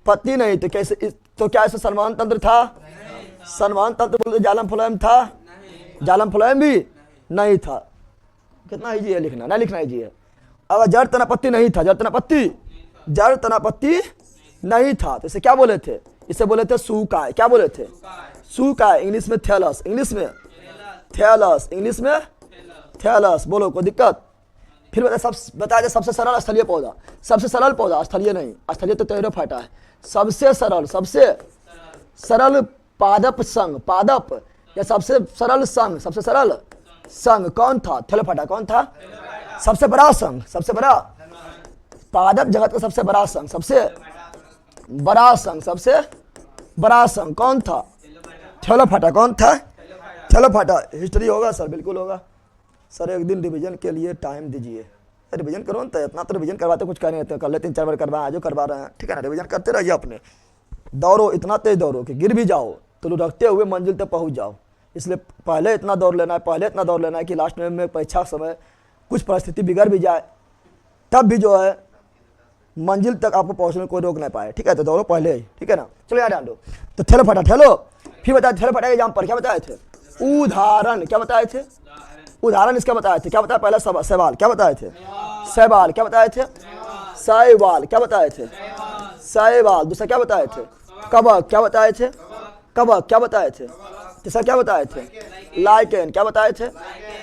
पत्ती नहीं, तो कैसे तो क्या इसमें सन्मान तंत्र था? सन्मान तंत्र बोलते जालम फलोयम था? जालम फलोयम भी नहीं था। कितना ईजी है लिखना, नहीं लिखना ईजी है। अगर जड़ तना पत्ती नहीं था, जड़ तना पत्ती नहीं था, तो इसे क्या बोले थे? इसे बोले थे सूकाय। क्या बोले थे? सूकाय। इंग्लिश में थैलस, इंग्लिश में थैलस, इंग्लिश में थैलस। बोलो कोई दिक्कत? फिर बताया जाए सबसे सरल स्थलीय पौधा, सबसे सरल पौधा, स्थलीय नहीं, स्थलीय तो टेरिडोफाइटा है। सबसे सरल पादप संघ, पादप या सबसे सरल संघ कौन था? थैलोफाइटा। कौन था? सबसे बड़ा संघ, सबसे बड़ा पादप जगत का सबसे बड़ा संघ, सबसे बड़ा संघ कौन था? थैलोफाइटा। कौन था? थैलोफाइटा। हिस्ट्री होगा सर? बिल्कुल होगा सर। एक दिन रिवीजन के लिए टाइम दीजिए, रिवीजन करो ना। इतना तो रिवीजन करवाते कुछ कर नहीं रहते, कर ले 3-4 बार करवाए, आज करवा रहे हैं, ठीक है ना। रिवीजन करते रहिए अपने, दौड़ो, इतना तेज दौड़ो कि गिर भी जाओ तो रखते हुए मंजिल तक पहुंच जाओ। इसलिए पहले इतना दौड़ लेना है, कि लास्ट में परीक्षा समय कुछ परिस्थिति बिगड़ भी जाए, तब भी जो है मंजिल तक आपको पहुंचने में कोई रोक नहीं पाए, ठीक है। तो दौड़ो पहले ही, ठीक है ना। चलो यार डालो। तो थैलोफाइटा, फिर बताया थैलोफाइटा के एग्जाम पर क्या बताए थे? उदाहरण। क्या बताए थे? उदाहरण इसका बताए थे। क्या बताया? पहला सवाल क्या बताए थे? सवाल। क्या बताए थे? सवाल। क्या बताए थे? सवाल। दूसरा क्या बताए थे? कवक। क्या बताए थे? कवक। क्या बताए थे? तीसरा क्या बताए थे? लाइकेन। क्या बताए थे?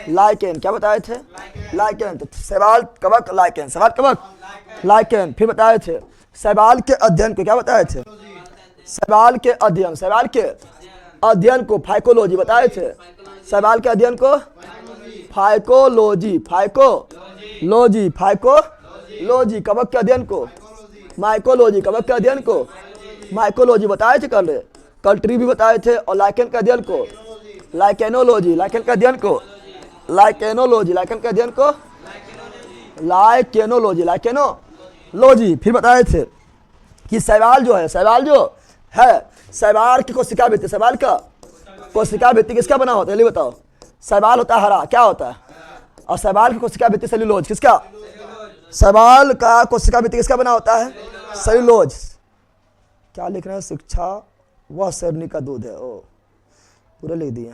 लाइकेन। क्या बताए थे? लाइकेन। तो सवाल, कवक, लाइकेन, सवाल, कवक, लाइकेन। फिर बताए थे सवाल के अध्ययन को। क्या बताए थे? सवाल के अध्ययन को फाइकोलॉजी बताए थे। सवाल के अध्ययन को फाइकोलॉजी, फाइकोलॉजी। कवक के अध्ययन को माइकोलॉजी, कवक के अध्ययन को माइकोलॉजी बताए थे कल ट्री भी बताए थे। और लाइकेन के अध्ययन को लाइकेनोलॉजी, लाइकेन के अध्ययन को लाइकेनोलॉजी, लाइकेन के अध्ययन को लाइकेनोलॉजी। फिर बताए थे कि सवाल जो है, सवाल की कोशिका भित्ति, सवाल का कोशिका भित्ति किसका बना होता है? ये बताओ। सवाल होता है हरा, क्या होता है? और सवाल की कोशिका भित्ति सेल्यूलोज, किसका? सवाल का कोशिका भित्ति किसका बना होता है? सेल्यूलोज। क्या लिख रहे हैं? शिक्षा वह शेरनी का दूध है। ओ पूरे लिख दिए।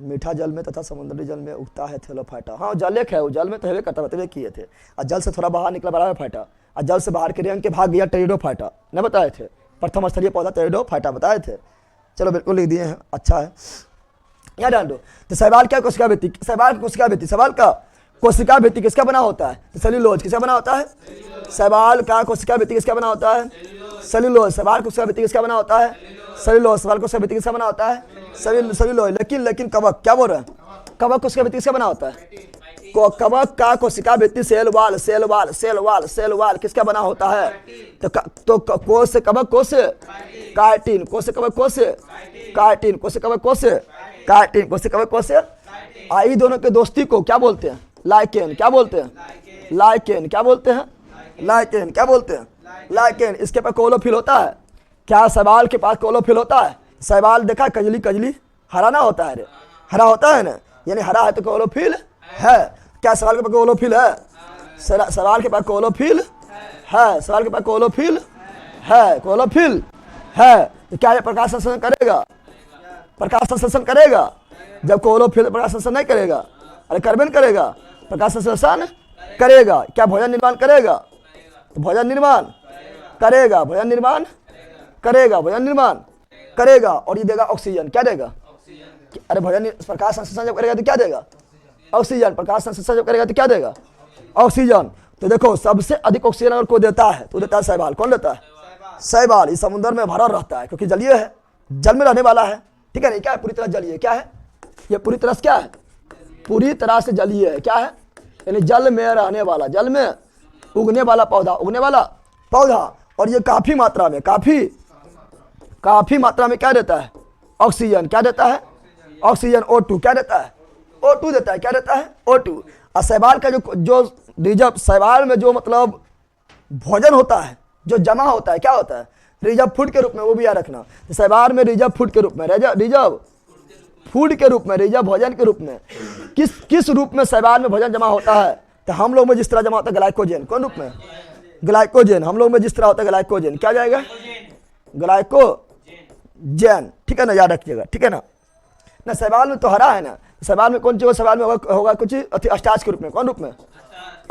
मीठा जल में तथा समुद्री जल में उगता है थैलोफाइटा। हाँ जल एक है, वो जल में तो हेवे करता बतावे किए थे। और जल से थोड़ा बाहर निकला बराफाइटा, और जल से बाहर के रेंग के भाग गया टेरिडोफाइटा। नहीं बताए थे? प्रथम स्थलीय पौधा टेरिडोफाइटा बताए थे। चलो बिल्कुल लिख दिए हैं, अच्छा है। यहाँ डाल दो। तो सवाल क्या? कोशिका भित्ति। सवाल की कोशिका भित्ति, सवाल का कोशिका भित्ति किसका बना होता है? तो सेल्यूलोज। किसका बना होता है? सवाल का कोशिका भित्ति किसका बना होता है? सेल्यूलोज। सवाल कोशिका भित्ति किसका बना होता है? सेल्यूलोज। सवाल कोशिका भित्ति किसका बना होता है? सेल्यूलोज। लेकिन कवक, क्या बोल रहे हैं? कवक कोशिका भित्ति किसका बना होता है? कवक का कोशिका भित्ति सेल वाल किसका बना होता है? तो कोश से कवक, कोश से काइटिन, कोश से कवक, कोश से काइटिन, कोश से कवक, कोश से काइटिन, कोश से कवक, कोश से। आई दोनों के दोस्ती को क्या बोलते हैं? लाइकेन। क्या बोलते हैं? लाइकेन। क्या बोलते हैं? लाइकेन। क्या बोलते हैं? लाइकेन। इसके पास क्लोरोफिल होता है? क्या सवाल के पास क्लोरोफिल होता है? सवाल देखा कजली हरा ना होता है रे, हरा होता है ना, यानी हरा है तो क्लोरोफिल है। क्या सवाल के पास क्लोरोफिल है? सवाल के पास क्लोरोफिल है, सवाल के पास क्लोरोफिल है। तो क्या ये प्रकाश संश्लेषण करेगा? प्रकाश संश्लेषण करेगा। जब क्लोरोफिल प्रकाश संश्लेषण नहीं करेगा, अरे कार्बन करेगा, प्रकाश संश्लेषण करेगा। क्या भोजन निर्माण करेगा? तो भोजन निर्माण करेगा, भोजन निर्माण करेगा। और ये देगा ऑक्सीजन। क्या देगा? अरे भोजन प्रकाश संश्लेषण जब करेगा तो क्या देगा? ऑक्सीजन। प्रकाश संश्लेषण जब करेगा तो क्या देगा? ऑक्सीजन। तो देखो सबसे अधिक ऑक्सीजन अगर कोई देता है तो देता है शैवाल। कौन देता है? शैवाल। इस समुद्र में भरा रहता है क्योंकि जलीय है, जल में रहने वाला है, ठीक है नहीं? क्या है? पूरी तरह जलीय। क्या है? ये पूरी तरह से क्या है? पूरी तरह से जलीय है। क्या है? यानी जल में रहने वाला, जल में उगने वाला पौधा। और ये काफी मात्रा में क्या देता है? ऑक्सीजन। क्या देता है? ऑक्सीजन। O2 क्या देता है? O2 देता है। क्या देता है? O2। और शैवाल का जो रिजर्व, शैवाल में जो मतलब भोजन होता है, जो जमा होता है, क्या होता है? रिजर्व फूड के रूप में, वो भी याद रखना। तो शैवाल में रिजर्व फूड के रूप में, रिजर्व फूड के रूप में, रिजर्व भोजन के रूप में किस रूप में शैवाल में भोजन जमा होता है? तो हम लोग में जिस तरह जमा होता है ग्लाइकोजन। कौन रूप में? ग्लाइकोजन। हम लोग में जिस तरह होता है ग्लाइकोजन, क्या जाएगा? ग्लाइकोजन। ठीक है ना, याद रखिएगा। ठीक है ना। ना शैवाल में तो हरा है ना, शैवाल में कौन चीज शैवाल में होगा कुछ स्टार्च के रूप में। कौन रूप में?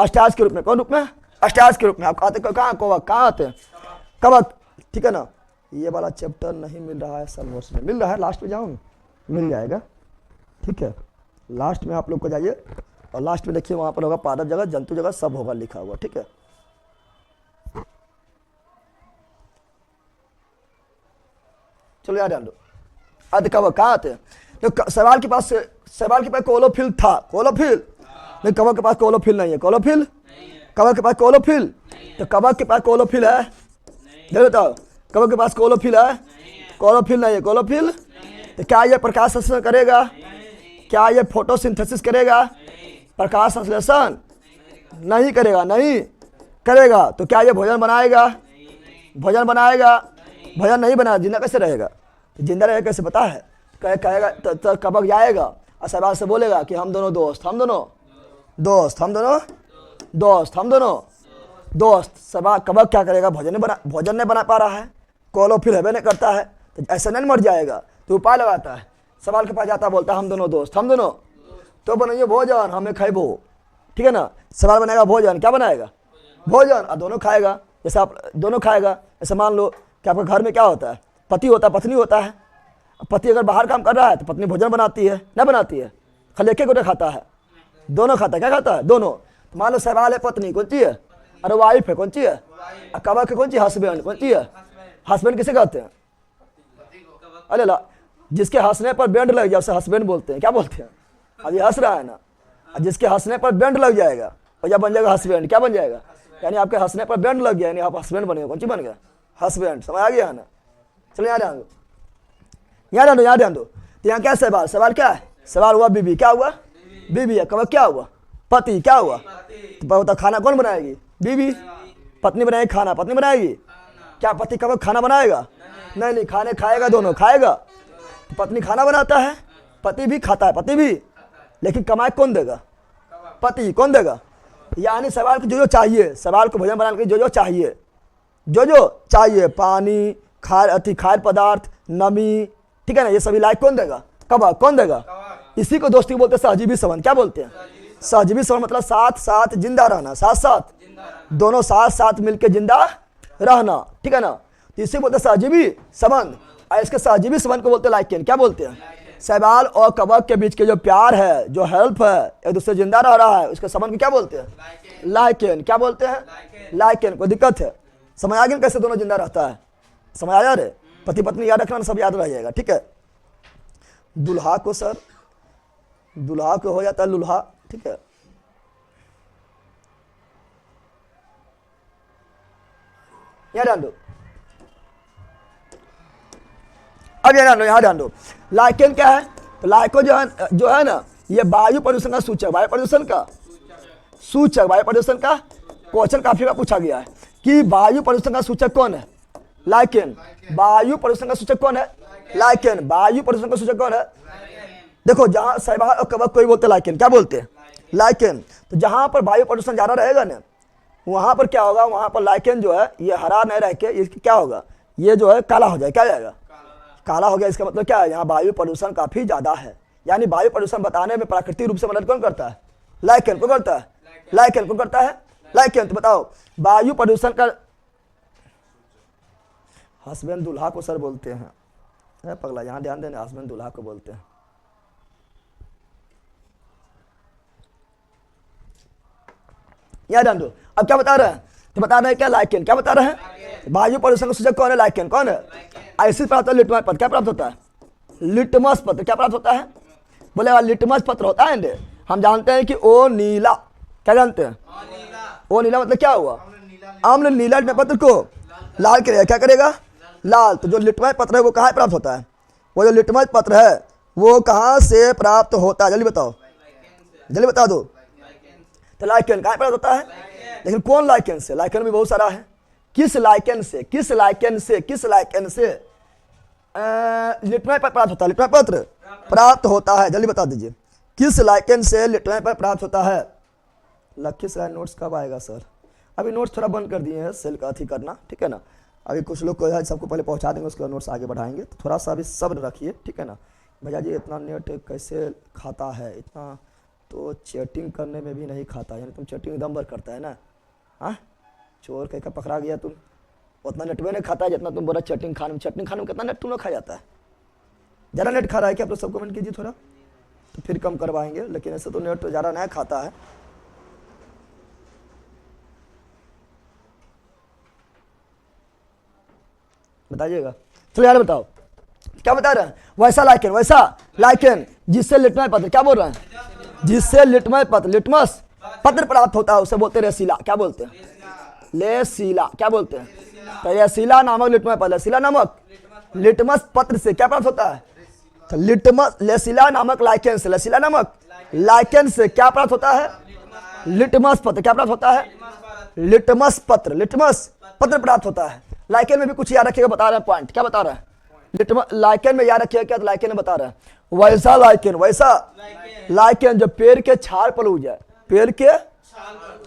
स्टार्च के रूप में। कौन रूप में? स्टार्च के रूप में। आप आते कहाँ कहाँ आते हैं? कवक। ठीक है ना। ये वाला चैप्टर नहीं मिल रहा है सर, नोट्स में मिल रहा है, लास्ट में जाऊँ मिल जाएगा। ठीक है, लास्ट में आप लोग को जाइए और लास्ट में देखिए वहाँ पर होगा पादप जगत, जंतु जगत, सब होगा लिखा हुआ। ठीक है, चलो यार ध्यान दो। आते कवक कहाँ आते हैं? तो सवाल के पास कोलोफिल था, कोलोफिल नहीं, कवक के पास कोलोफिल नहीं है। कोलोफिल, कवक के पास कोलोफिल, तो कवक के पास कोलोफिल है? नहीं बताओ, कवक के पास कोलोफिल है? कोलोफिल नहीं है। कोलोफिल तो क्या ये प्रकाश संश्लेषण करेगा? क्या ये फोटोसिंथेसिस करेगा? प्रकाश संश्लेषण नहीं करेगा, नहीं करेगा। तो क्या ये भोजन बनाएगा? भोजन बनाएगा? भोजन नहीं बनाएगा। जिंदा कैसे रहेगा? तो जिंदा रहेगा कैसे पता है? कहेगा तो कवक जाएगा और शैवाल से बोलेगा कि हम दोनों दोस्त, हम दोनों दोस्त, हम दोनों दोस्त, हम दोनों दोस्त। शैवाल कवक क्या करेगा? भोजन नहीं बना पा रहा है, कोलोफिल है नहीं करता है, तो ऐसे नहीं मर जाएगा। तो उपाय लगाता है, सवाल के पास जाता, बोलता है हम दोनों दोस्त, हम दोनों तो बनाइए भोजन, हमें खाइबो। ठीक है ना। सवाल बनाएगा भोजन, क्या बनाएगा? भोजन, और दोनों खाएगा। जैसे आप दोनों खाएगा, जैसे मान लो कि आपके घर में क्या होता है? पति होता है, पत्नी होता है। पति अगर बाहर काम कर रहा है तो पत्नी भोजन बनाती है, नहीं बनाती है? खाली एक गोटे खाता है? दोनों खाता है। क्या खाता है? दोनों। तो मान लो सवाल है पत्नी, कौन सी है? अरे वाइफ है, कौन सी है? कवक है, कौन सी? हस्बैंड, कौन सी है? हस्बैंड किसे कहते हैं? अरे ला, जिसके हंसने पर बैंड लग जाए उसे हस्बैंड बोलते हैं। क्या बोलते हैं? अभी हंस रहा है ना, जिसके हंसने पर बैंड लग जाएगा और या बन जाएगा हस्बैंड। क्या बन जाएगा? यानी आपके हंसने पर बैंड लग गया, यानी आप हस्बैंड बनेगा। कौन सी बन गया? हस्बैंड। समझ आ गया ना? चलो यहाँ ध्यान दो, यहाँ ध्यान दो, यहाँ ध्यान दो। तो यहाँ क्या सवाल? सवाल क्या है? सवाल हुआ बीबी। क्या हुआ? बीबी है। कवक क्या हुआ? पति। क्या हुआ? तो खाना कौन बनाएगी? बीबी। पत्नी बनाएगी खाना, पत्नी बनाएगी। क्या पति कवक खाना बनाएगा? नहीं नहीं, खाने खाएगा, दोनों खाएगा। तो पत्नी खाना बनाता है, पति भी खाता है, पति भी, लेकिन कमाई कौन देगा? पति। कौन देगा? यानी सवाल को जो जो चाहिए, सवाल को भोजन बनाने के जो जो चाहिए, जो जो चाहिए, पानी, खाद्य पदार्थ, नमी, ठीक है ना, ये सभी लायक कौन देगा? कवक। कौन देगा? इसी को दोस्ती बोलते हैं सहजीवी संबंध। क्या बोलते हैं? सहजीवी संबंध मतलब साथ साथ जिंदा रहना, साथ साथ दोनों साथ साथ मिलकर जिंदा रहना। ठीक है ना। तो इसी बोलते हैं सहजीवी संबंध। और इसके सहजीवी संबंध को बोलते हैं लाइकेन। क्या बोलते हैं? शैवाल और कवक के बीच के जो प्यार है, जो हेल्प है, एक दूसरे जिंदा रह रहा है, उसके संबंध को क्या बोलते हैं? लाइकेन। क्या बोलते हैं? लाइकेन। कोई दिक्कत है? समझ आ गया कैसे दोनों जिंदा रहता है? समझ आया रे? पति पत्नी याद रखना, सब याद रह जाएगा। ठीक है। दुल्हा को सर, दुल्हा को हो जाता है लुल्हा। ठीक है। यहाँ ध्यान दो, अब यहाँ ध्यान दो। लाइकेन क्या है? तो लाइको जो है ना, ये वायु प्रदूषण का सूचक, वायु प्रदूषण का सूचक, वायु प्रदूषण का क्वेश्चन काफी बार पूछा गया है कि वायु प्रदूषण का सूचक कौन है? लाइकेन। वायु प्रदूषण का सूचक कौन है? लाइकेन। वायु प्रदूषण का सूचक कौन है? देखो, जहां शैवाल और कवक कोई बोलते लाइकेन। क्या बोलते हैं? लाइकेन। तो जहां पर वायु प्रदूषण ज्यादा रहेगा ना, वहां पर क्या होगा? वहां पर लाइकेन जो है ये हरा नहीं रह के इसकी क्या होगा? ये जो है काला हो जाए। क्या जाएगा? काला हो गया। इसका मतलब क्या है? यहाँ वायु प्रदूषण काफी ज्यादा है। यानी वायु प्रदूषण बताने में प्राकृतिक रूप से मदद कौन करता है? लाइकेन। कौन करता है? लाइकेन। कौन करता है? लाइकेन। तो बताओ, वायु प्रदूषण का हस्बैंड दूल्हा को सर बोलते हैं। पगला, यहाँ ध्यान देना, हस्बैंड दूल्हा को बोलते हैं। यहाँ ध्यान दो। अब क्या बता रहे हैं? तो बता रहे हैं क्या? लाइकेन। क्या बता रहे हैं? वायु प्रदूषण का सूचक कौन है? लाइकेन। कौन है? ऐसे प्राप्त होता है लिटमस पत्र। क्या प्राप्त होता है? लिटमस पत्र। क्या प्राप्त होता है? बोले लिटमस पत्र होता है। हम जानते हैं कि ओ नीला। क्या जानते हैं? ओ नीला मतलब क्या हुआ? अम्ल नीला पत्र को लाल करेगा। क्या करेगा? लाल। तो जो लिटमस पत्र है वो कहाँ प्राप्त होता है? वो जो लिटमस पत्र है वो कहाँ से प्राप्त होता है? जल्दी बताओ, जल्दी बता दो। तो लाइकेन कहाँ प्राप्त होता है? लेकिन कौन लाइकेन से? लाइकेन भी बहुत सारा है। किस लाइकेन से, किस लाइकेन से, किस लाइकेन से लिटमस पेपर प्राप्त होता है, लिटमस पत्र प्राप्त होता है, जल्दी बता दीजिए, किस लाइकेन से लिटमस पेपर प्राप्त होता है। लखीसराय नोट्स कब आएगा सर? अभी नोट्स थोड़ा बंद कर दिए हैं, सेल का अथी करना, ठीक है ना। अभी कुछ लोग को सबको पहले पहुंचा देंगे, उसके बाद नोट्स आगे बढ़ाएंगे, तो थोड़ा सा अभी सब्र रखिए, ठीक है ना। भैया जी इतना नेट कैसे खाता है, इतना तो चैटिंग करने में भी नहीं खाता, यानी तुम चैटिंग एकदम भर करता है ना। हाँ, चोर कह पकड़ा गया तुम, उतना नेट में नहीं खाता है जितना तुम बोला चैटिंग खाने में। चैटिंग खाने में कितना नेट तुम लोग खा जाता है? ज़्यादा नेट खा रहा है क्या? आप लोग सब कमेंट कीजिए थोड़ा, तो फिर कम करवाएंगे, लेकिन ऐसे तो नेट तो ज़्यादा नहीं खाता है। बताइएगा, चलो यार बताओ क्या बता रहे हैं। वैसा लाइकेन, वैसा लाइकेन जिससे लिटमस पत्र, क्या बोल रहे हैं, जिससे लिटमस पत्र, लिटमस पत्र प्राप्त होता है, उसे बोलते हैं रेसीला। क्या बोलते हैं? लेसीला। क्या बोलते हैं? तो रेसीला नामक लिटमस पत्र, लेसीला नामक लिटमस पत्र से क्या प्राप्त होता है? तो लिटमस लेसीला नामक लाइकेन से, लेसीला नामक लाइकेन से क्या प्राप्त होता है? लिटमस पत्र। क्या प्राप्त होता है? लिटमस पत्र, लिटमस पत्र प्राप्त होता है। लाइकेन में भी कुछ याद रखिएगा, बता रहे हैं पॉइंट, क्या बता रहे हैं? लिटमस लाइकेन में याद रखिएगा क्या? तो लाइकेन में बता रहे हैं वैसा लाइकेन, वैसा लाइकेन जो पेड़ के छाल पर उग जाए, पेड़ के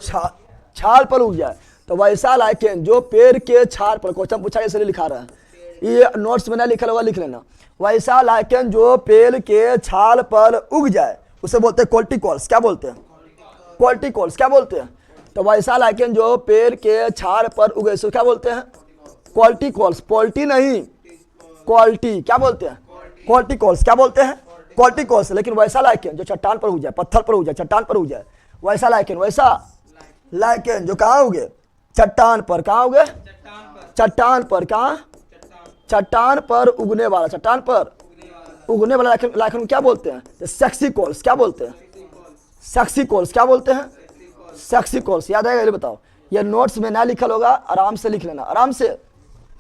छाल पर उग जाए, तो वैसा लाइकेन जो पेड़ के छाल पर, क्वेश्चन पूछा इसलिए लिखा रहा है, ये नोट्स में ना लिखा होगा, लिख लेना। वैसा लाइकेन जो पेड़ के छाल पर उग जाए उसे बोलते हैं कोल्टिकॉल्स। क्या बोलते हैं? कोल्टिकॉल्स। क्या बोलते हैं? तो वैसा लाइकेन जो पेड़ के छाल पर उगे सो क्या बोलते हैं? कोल्टिकॉल्स। पोल्टी नहीं, क्वालिटी। क्या बोलते हैं? कोल्टिकॉल्स। क्या बोलते हैं? कोल्टिकॉल्स। लेकिन वैसा लाइकेन जो चट्टान पर उग जाए, पत्थर पर उग जाए, चट्टान पर उग जाए, वैसा लाइकेन, वैसा लाइकेन जो कहाँ उगे? चट्टान पर। कहाँ उगे? चट्टान पर। कहाँ? चट्टान पर उगने वाला, चट्टान पर उगने वाला लाइकेन क्या बोलते हैं? सेक्सिकॉल्स। क्या बोलते हैं? सेक्सिकॉल्स। क्या बोलते हैं? सेक्सिकॉल्स। याद आएगा? ये बताओ, ये नोट्स में ना लिखल होगा, आराम से लिख लेना, आराम से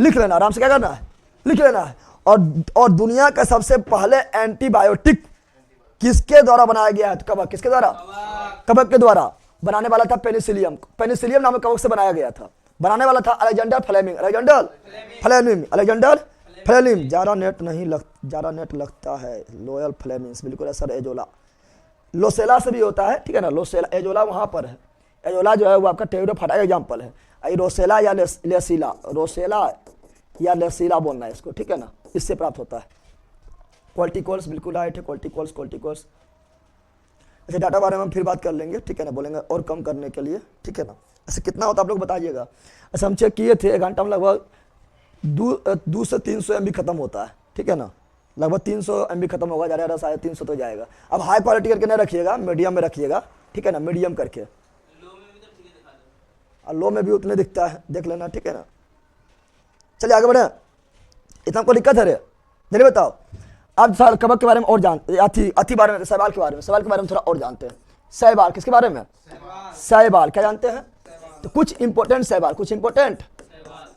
लिख लेना, आराम से क्या करना है? लिख लेना है। और दुनिया का सबसे पहले एंटीबायोटिक किसके द्वारा बनाया गया है? तो कवक। किसके द्वारा? कवक के द्वारा। बनाने वाला था पेनिसिलियम, पेनिसिलियम नामक कवक से बनाया गया था। बनाने वाला था Alexander Fleming, Alexander Fleming, Alexander Fleming. ज़्यादा नेट लगता है। लोयल फ्लेमिंग्स, बिल्कुल असर एजोला, लोसेला से भी होता है, ठीक है ना। लोसेला, एजोला वहाँ पर है, एजोला जो है वो आपका टेरिडोफाइटा का एग्जाम्पल है। रोसेला या लेसीला, रोसेला या लेसीला बोलना है इसको, ठीक है ना, इससे प्राप्त होता है। कोल्टिकॉल्स बिल्कुल राइट है, कोल्टिकॉल्स, कोल्टिकॉल्स। ऐसे डाटा बारे में हम फिर बात कर लेंगे, ठीक है ना, बोलेंगे और कम करने के लिए, ठीक है ना। ऐसे कितना होता है आप लोग बताइएगा। ऐसे हम चेक किए थे, 1 घंटा में लगभग 2 से 300 MB खत्म होता है, ठीक है ना। लगभग 300 MB खत्म होगा, जा रहा है 350 तो जाएगा। अब हाई क्वालिटी करके नहीं रखिएगा, मीडियम में रखिएगा, ठीक है ना, मीडियम करके। लो में भी उतने दिखता है, देख लेना, ठीक है ना। चलिए आगे बढ़े, इतना कोई दिक्कत है रे? जल्दी बताओ। अब सर कवक के बारे में और जानते, अति बारे में, शैवाल के बारे में, शैवाल के बारे में थोड़ा और जानते हैं। शैवाल किसके बारे में? शैवाल। क्या जानते हैं? तो कुछ इंपॉर्टेंट शैवाल, कुछ इंपॉर्टेंट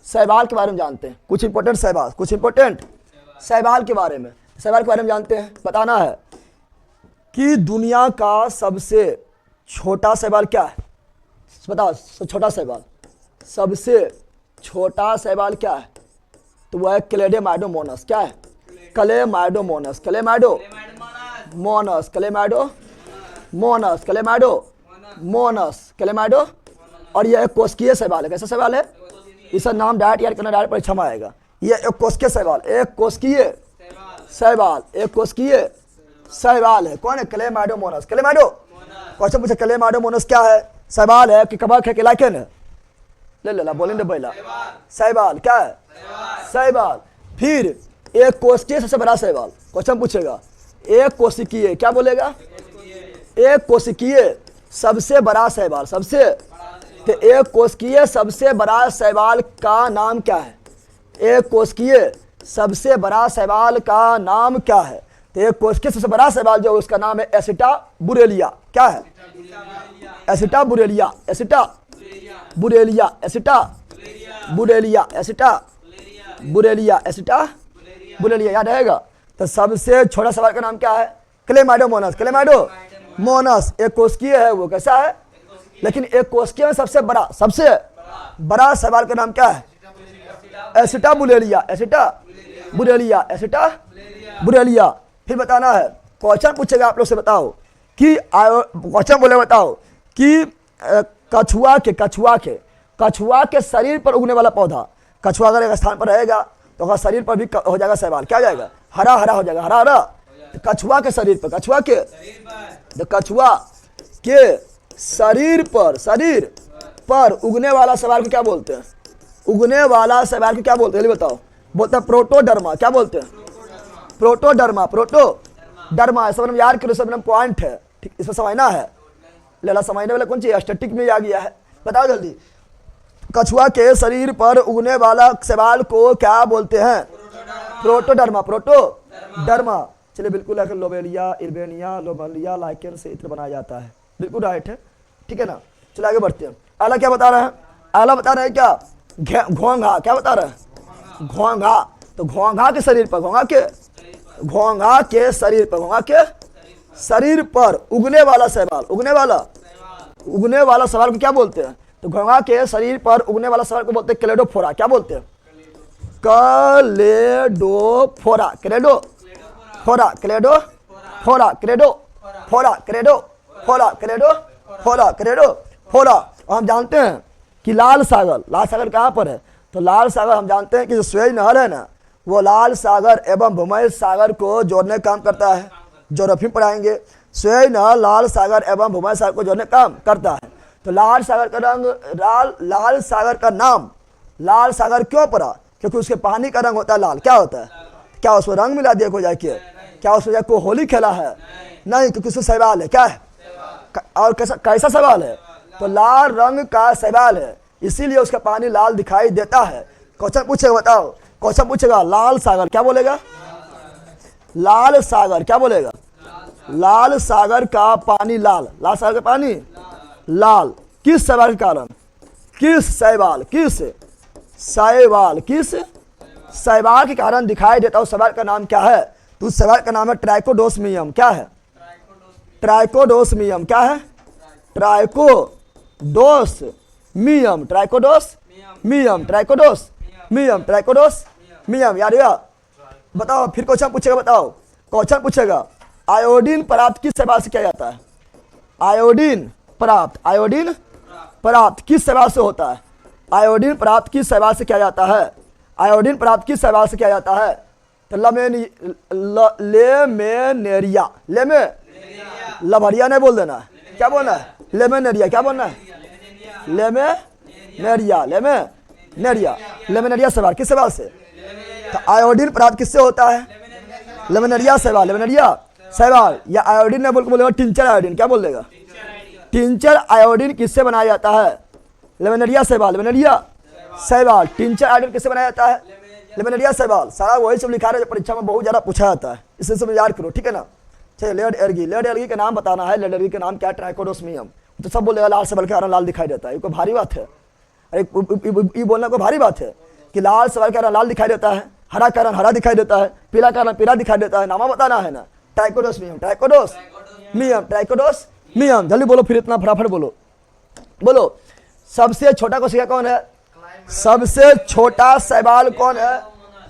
शैवाल के बारे में जानते हैं, कुछ इंपॉर्टेंट शैवाल, कुछ इंपॉर्टेंट शैवाल के बारे में, शैवाल के बारे में जानते हैं। बताना है कि दुनिया का सबसे छोटा शैवाल क्या है? बताओ, छोटा शैवाल, सबसे छोटा शैवाल क्या है? तो वह है क्लेमाइडोमोनास। क्या है? क्लेमाइडोमोनास, क्लेमाइडोमोनास, क्लेमाइडोमोनास, क्लेमाइडोमोनास, क्लेमाइडो। और यह एक कोशिकीय शैवाल है। कैसा शैवाल है? इसका नाम डायरेक्ट याद करना, डायरेक्ट परीक्षा में आएगा। यह एक कोशिकीय शैवाल, एक कोशिकीय शैवाल, एक कोशिकीय शैवाल है। कौन है? क्लेमाइडोमोनास। क्लेमाइडो क्वेश्चन पूछे, क्लेमाइडोमोनास क्या है? शैवाल है कि कवक है कि लाइकेन है? ले ला, बोलेंगे पहला शैवाल। क्या है? शैवाल। फिर एक कोशिकीय सबसे बड़ा शैवाल, क्वेश्चन पूछेगा। एक कोशिकीय, क्या बोलेगा? एक कोशिकीय सबसे बड़ा शैवाल, सबसे, तो एक कोशिकीय सबसे बड़ा शैवाल का नाम क्या है? एक कोशिकीय सबसे बड़ा शैवाल का नाम क्या है? तो एक कोशिकीय सबसे बड़ा शैवाल जो उसका नाम है एसिटाबुरेलिया। क्या है? एसिटाबुरेलिया, एसिटाबुरेलिया, एसिटाबुरेलिया, एसिटाबुरेलिया, एसिटाबुरेलिया। याद रहेगा। तो सबसे छोटा शैवाल का नाम क्या है? Chlamydomonas, Chlamydomonas. एक कोशिकीय है, वो कैसा है? लेकिन एक कोशिकीय में सबसे बड़ा, सबसे बड़ा शैवाल का नाम क्या है? एसिटाबुलेरिया, एसिटाबुलेरिया, एसिटाबुलेरिया। फिर बताना है, क्वेश्चन पूछेगा आप लोग से, बताओ कि क्वेश्चन बोले बताओ कि कछुआ के शरीर पर उगने वाला पौधा, कछुआ अगर एक स्थान पर रहेगा तो उसका शरीर पर भी हो जाएगा शैवाल, क्या हो जाएगा? हरा हरा हो जाएगा, हरा हरा। कछुआ के शरीर पर, कछुआ के शरीर पर उगने वाला शैवाल को क्या बोलते हैं? उगने वाला शैवाल को क्या बोलते हैं? बताओ। बोलते हैं प्रोटोडर्मा। क्या बोलते हैं? प्रोटोडर्मा। सब यार के सब पॉइंट है, ठीक, इसमें समझना है। लेला समझने वाला कौन चीज? स्टैटिक में आ गया है, बताओ जल्दी। कछुआ के शरीर पर उगने वाला शैवाल को क्या बोलते हैं? प्रोटोडर्मा। चलिए बिल्कुल है, लोबेलिया, इर्बेनिया, लोबेलिया लाइकेन से इत्र बनाया जाता है, बिल्कुल राइट है, ठीक है ना। चलो आगे बढ़ते हैं। अगला क्या बता रहे हैं? अगला बता रहे हैं क्या? घोंघा। क्या बता रहे हैं? घोंघा। तो घोंघा के शरीर पर, घोंघा के शरीर पर उगने वाला शैवाल, उगने वाला शैवाल को क्या बोलते हैं? तो घोंघा के शरीर पर उगने वाला शैवाल को बोलते हैं क्लेडोफोरा। क्या बोलते हैं? क्लेडोफोरा। और हम जानते हैं कि लाल सागर कहाँ पर है? तो लाल सागर हम जानते हैं कि जो सुएज नहर है ना, वो लाल सागर एवं भूमध्य सागर को जोड़ने का काम करता है। ज्योग्राफी पढ़ाएंगे, सुएज नहर लाल सागर एवं भूमध्य सागर को जोड़ने का काम करता है। तो लाल सागर का रंग, लाल सागर का नाम लाल सागर क्यों पड़ा? क्योंकि उसके पानी का रंग होता है लाल। क्या होता है? क्या उसमें रंग मिला दिया को जाके? क्या उसमें जाके होली खेला है? नहीं, क्योंकि उसमें शैवाल है। क्या है? और कैसा शैवाल है? तो लाल रंग का शैवाल है, इसीलिए उसका पानी लाल दिखाई देता है। क्वेश्चन पूछेगा, बताओ। क्वेश्चन पूछेगा लाल सागर, क्या बोलेगा? लाल सागर क्या बोलेगा? लाल सागर का पानी लाल, लाल सागर का पानी लाल किस शैवाल के कारण? किस शैवाल के कारण दिखाई देता है। शैवाल का नाम क्या है? तो उस शैवाल का नाम है ट्राइकोडोसमियम। क्या है? ट्राइकोडोसमियम। क्या है? ट्राइकोडोसमियम। यार बताओ। फिर क्वेश्चन पूछेगा, बताओ। क्वेश्चन पूछेगा आयोडीन प्राप्त किस शैवाल से किया जाता है? आयोडीन प्राप्त किस शैवाल से होता है? आयोडीन प्राप्त किस शैवाल से किया जाता है? आयोडीन प्राप्त किस शैवाल से किया जाता है? तो लेमेनेरिया। लभरिया नहीं बोल देना, क्या बोलना है? लेमेनेरिया। क्या बोलना है? लेमेनेरिया शैवाल किस शैवाल से? तो आयोडीन प्राप्त किससे होता है? लेमेनेरिया शैवाल। या आयोडीन नहीं बोल के बोलेगा टिंचर आयोडीन। क्या बोल देगा? टिंचर आयोडीन किससे बनाया जाता है? लेमेनेरिया शैवाल। टिंचर आयोडीन किससे बनाया जाता है? लेमेनेरिया शैवाल। सारा वही सब लिखा रहा है, परीक्षा में बहुत ज्यादा पूछा जाता है, इसे सब याद करो, ठीक है ना। चलिए लेड एर्गी का नाम बताना है। लेड एर्गी का नाम क्या है? ट्राइकोडोसमियम। तो सब बोलेगा लाल शैवाल के कारण लाल दिखाई देता है। ये कोई भारी बात है? अरे ये बोलना कोई भारी बात है कि लाल शैवाल के कारण लाल दिखाई देता है, हरा कारण हरा दिखाई देता है, पीला कारण पीला दिखाई देता है? नामा बताना है ना। ट्राइकोडोसमियम। जल्दी बोलो, फिर इतना फटाफट बोलो। सबसे छोटा कोशिका कौन है? सबसे छोटा शैवाल कौन है?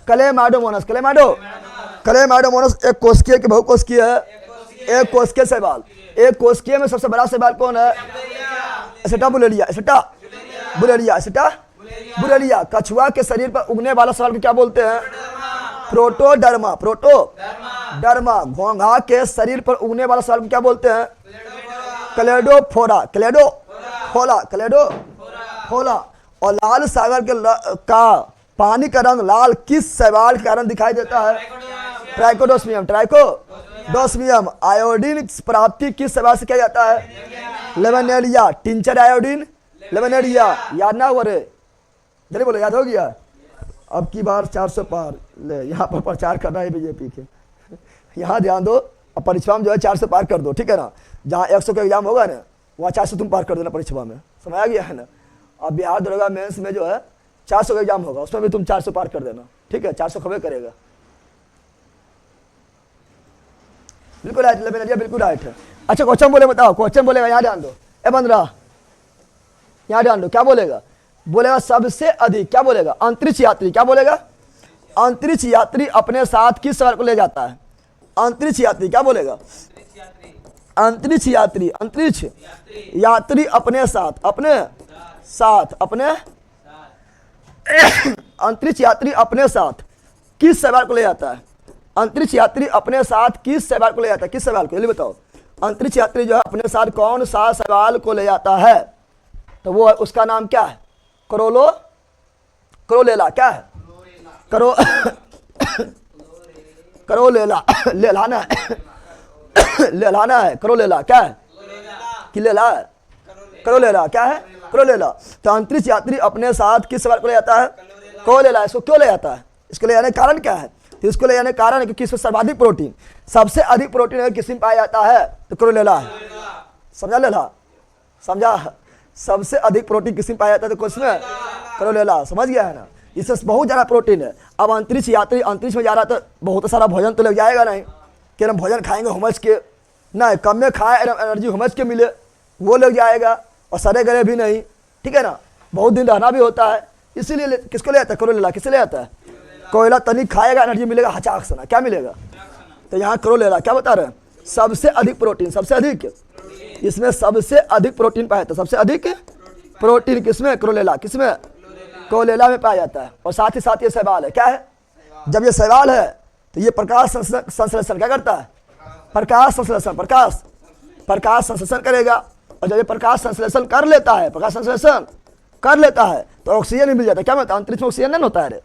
क्लेमाइडोमोनास। क्लेमाइडोमोनास एक कोशिकीय की बहुकोशिकीय है, एक कोशिकीय शैवाल। एक कोशिकीय में सबसे बड़ा शैवाल कौन है? एसिटाबुलेरिया। कछुआ के शरीर पर उगने वाला शैवाल को क्या बोलते हैं? प्रोटोडर्मा। घोंघा के शरीर पर उगने वाला शैवाल को क्या बोलते हैं? क्लेडोफोरा। और लाल सागर का पानी का रंग लाल किस शैवाल के कारण दिखाई देता है? ट्राइकोडोसमियम। आयोडीन प्राप्ति किस शैवाल से किया जाता है? लेमेनेरिया। Tincture iodine, Laminaria. याद ना हुआ रे? जल्दी बोलो, याद हो गया? अब की बार 400 पार ले, यहाँ पर प्रचार करना है बीजेपी के। यहाँ ध्यान दो, अब परीक्षा में जो है 400 पार कर दो, ठीक है ना। जहाँ 100 का एग्जाम होगा ना, वहाँ 400 तुम पार कर देना परीक्षा में, समझ आ गया है ना। अब बिहार दरोगा मेंस में जो है 400 का एग्जाम होगा, उसमें भी तुम 400 पार कर देना, ठीक है। 400 खबे करेगा। बिल्कुल राइट, लेमेनेरिया बिल्कुल राइट है। अच्छा क्वेश्चन बोले, बताओ। क्वेश्चन बोलेगा, यहाँ ध्यान दो, ए बंदरा यहाँ ध्यान दो, क्या बोलेगा? बोलेगा सबसे अधिक, क्या बोलेगा? अंतरिक्ष यात्री। क्या बोलेगा? अंतरिक्ष यात्री अपने साथ किस सवाल को ले जाता है? अंतरिक्ष यात्री। क्या बोलेगा? अंतरिक्ष यात्री। अंतरिक्ष यात्री अपने साथ, अपने साथ, अपने अंतरिक्ष यात्री अपने साथ किस सवाल को ले जाता है? अंतरिक्ष यात्री अपने साथ किस सवाल को ले जाता है? किस सवाल को, ये बताओ। अंतरिक्ष यात्री जो है अपने साथ कौन सा सवाल को ले जाता है? तो वो उसका नाम क्या है? करोलेला। क्या है? करोलेला। लेलाना है। लेलाना है। करोलेला क्या है? कि लेला है? करोलेला क्या है? करोलेला। तो अंतरिक्ष यात्री अपने साथ किस सवाल को ले जाता है? करोलेला। इसको क्यों ले जाता है? इसको ले जाने का कारण क्या है? तो इसको ले जाने का कारण है क्योंकि इसमें सर्वाधिक प्रोटीन, सबसे अधिक प्रोटीन अगर किसी में पाया जाता है तो करोलेला है। समझा? लेला समझा? सबसे अधिक प्रोटीन किसी में पाया जाता है तो किसमें? करोलेला। समझ गया है ना? इससे बहुत ज़्यादा प्रोटीन है। अब अंतरिक्ष यात्री अंतरिक्ष में जा रहा तो बहुत सारा भोजन तो लग जाएगा नहीं कि हम भोजन खाएंगे हुमस के, नहीं, कम में खाए एनर्जी हुमस के मिले, वो लग जाएगा और सड़े गले भी नहीं, ठीक है ना? बहुत दिन रहना भी होता है, इसीलिए किसको ले आता है? करोलेला। किससे ले आता है? कोयला तनिक खाएगा एनर्जी मिलेगा, हचाक सना, क्या मिलेगा? तो यहाँ करोलेला क्या बता रहे हैं? सबसे अधिक प्रोटीन, सबसे अधिक, इसमें सबसे अधिक प्रोटीन पाया जाता है। सबसे अधिक प्रोटीन किसमें? करोलेला। किसमें? करोलेला में पाया जाता है। और साथ ही साथ ये सवाल है, क्या है? जब ये सवाल है तो ये प्रकाश संश्लेषण क्या करता है? प्रकाश संश्लेषण, प्रकाश संश्लेषण करेगा। और जब ये प्रकाश संश्लेषण कर लेता है, प्रकाश संश्लेषण कर लेता है तो ऑक्सीजन भी मिल जाता है। क्या मिलता है? अंतरिक्ष में ऑक्सीजन नहीं होता है रे,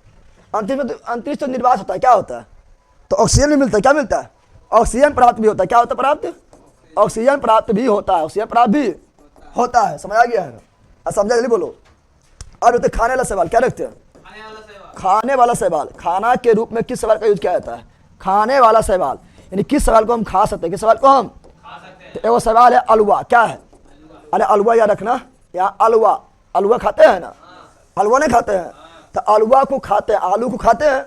अंतरिक्ष तो निर्वात होता है, क्या होता है? तो ऑक्सीजन भी मिलता है। क्या मिलता है? ऑक्सीजन प्राप्त भी होता है। क्या होता है? प्राप्त, ऑक्सीजन प्राप्त भी होता है। ऑक्सीजन प्राप्त भी होता है। समझ आ गया है? समझा? जल्दी बोलो। और तो खाने वाला सवाल क्या रखते हैं? खाने वाला सवाल। खाना के रूप में किस सवाल का यूज किया जाता है? खाने वाला सवाल, यानी किस सवाल को हम खा सकते हैं, किस सवाल को हम तो एगो सवाल है अलवा। क्या है? अरे अलवा याद रखना, यहाँ अलवा, अलवा खाते हैं ना? अलवा नहीं खाते हैं तो अलवा को खाते हैं, आलू को खाते हैं,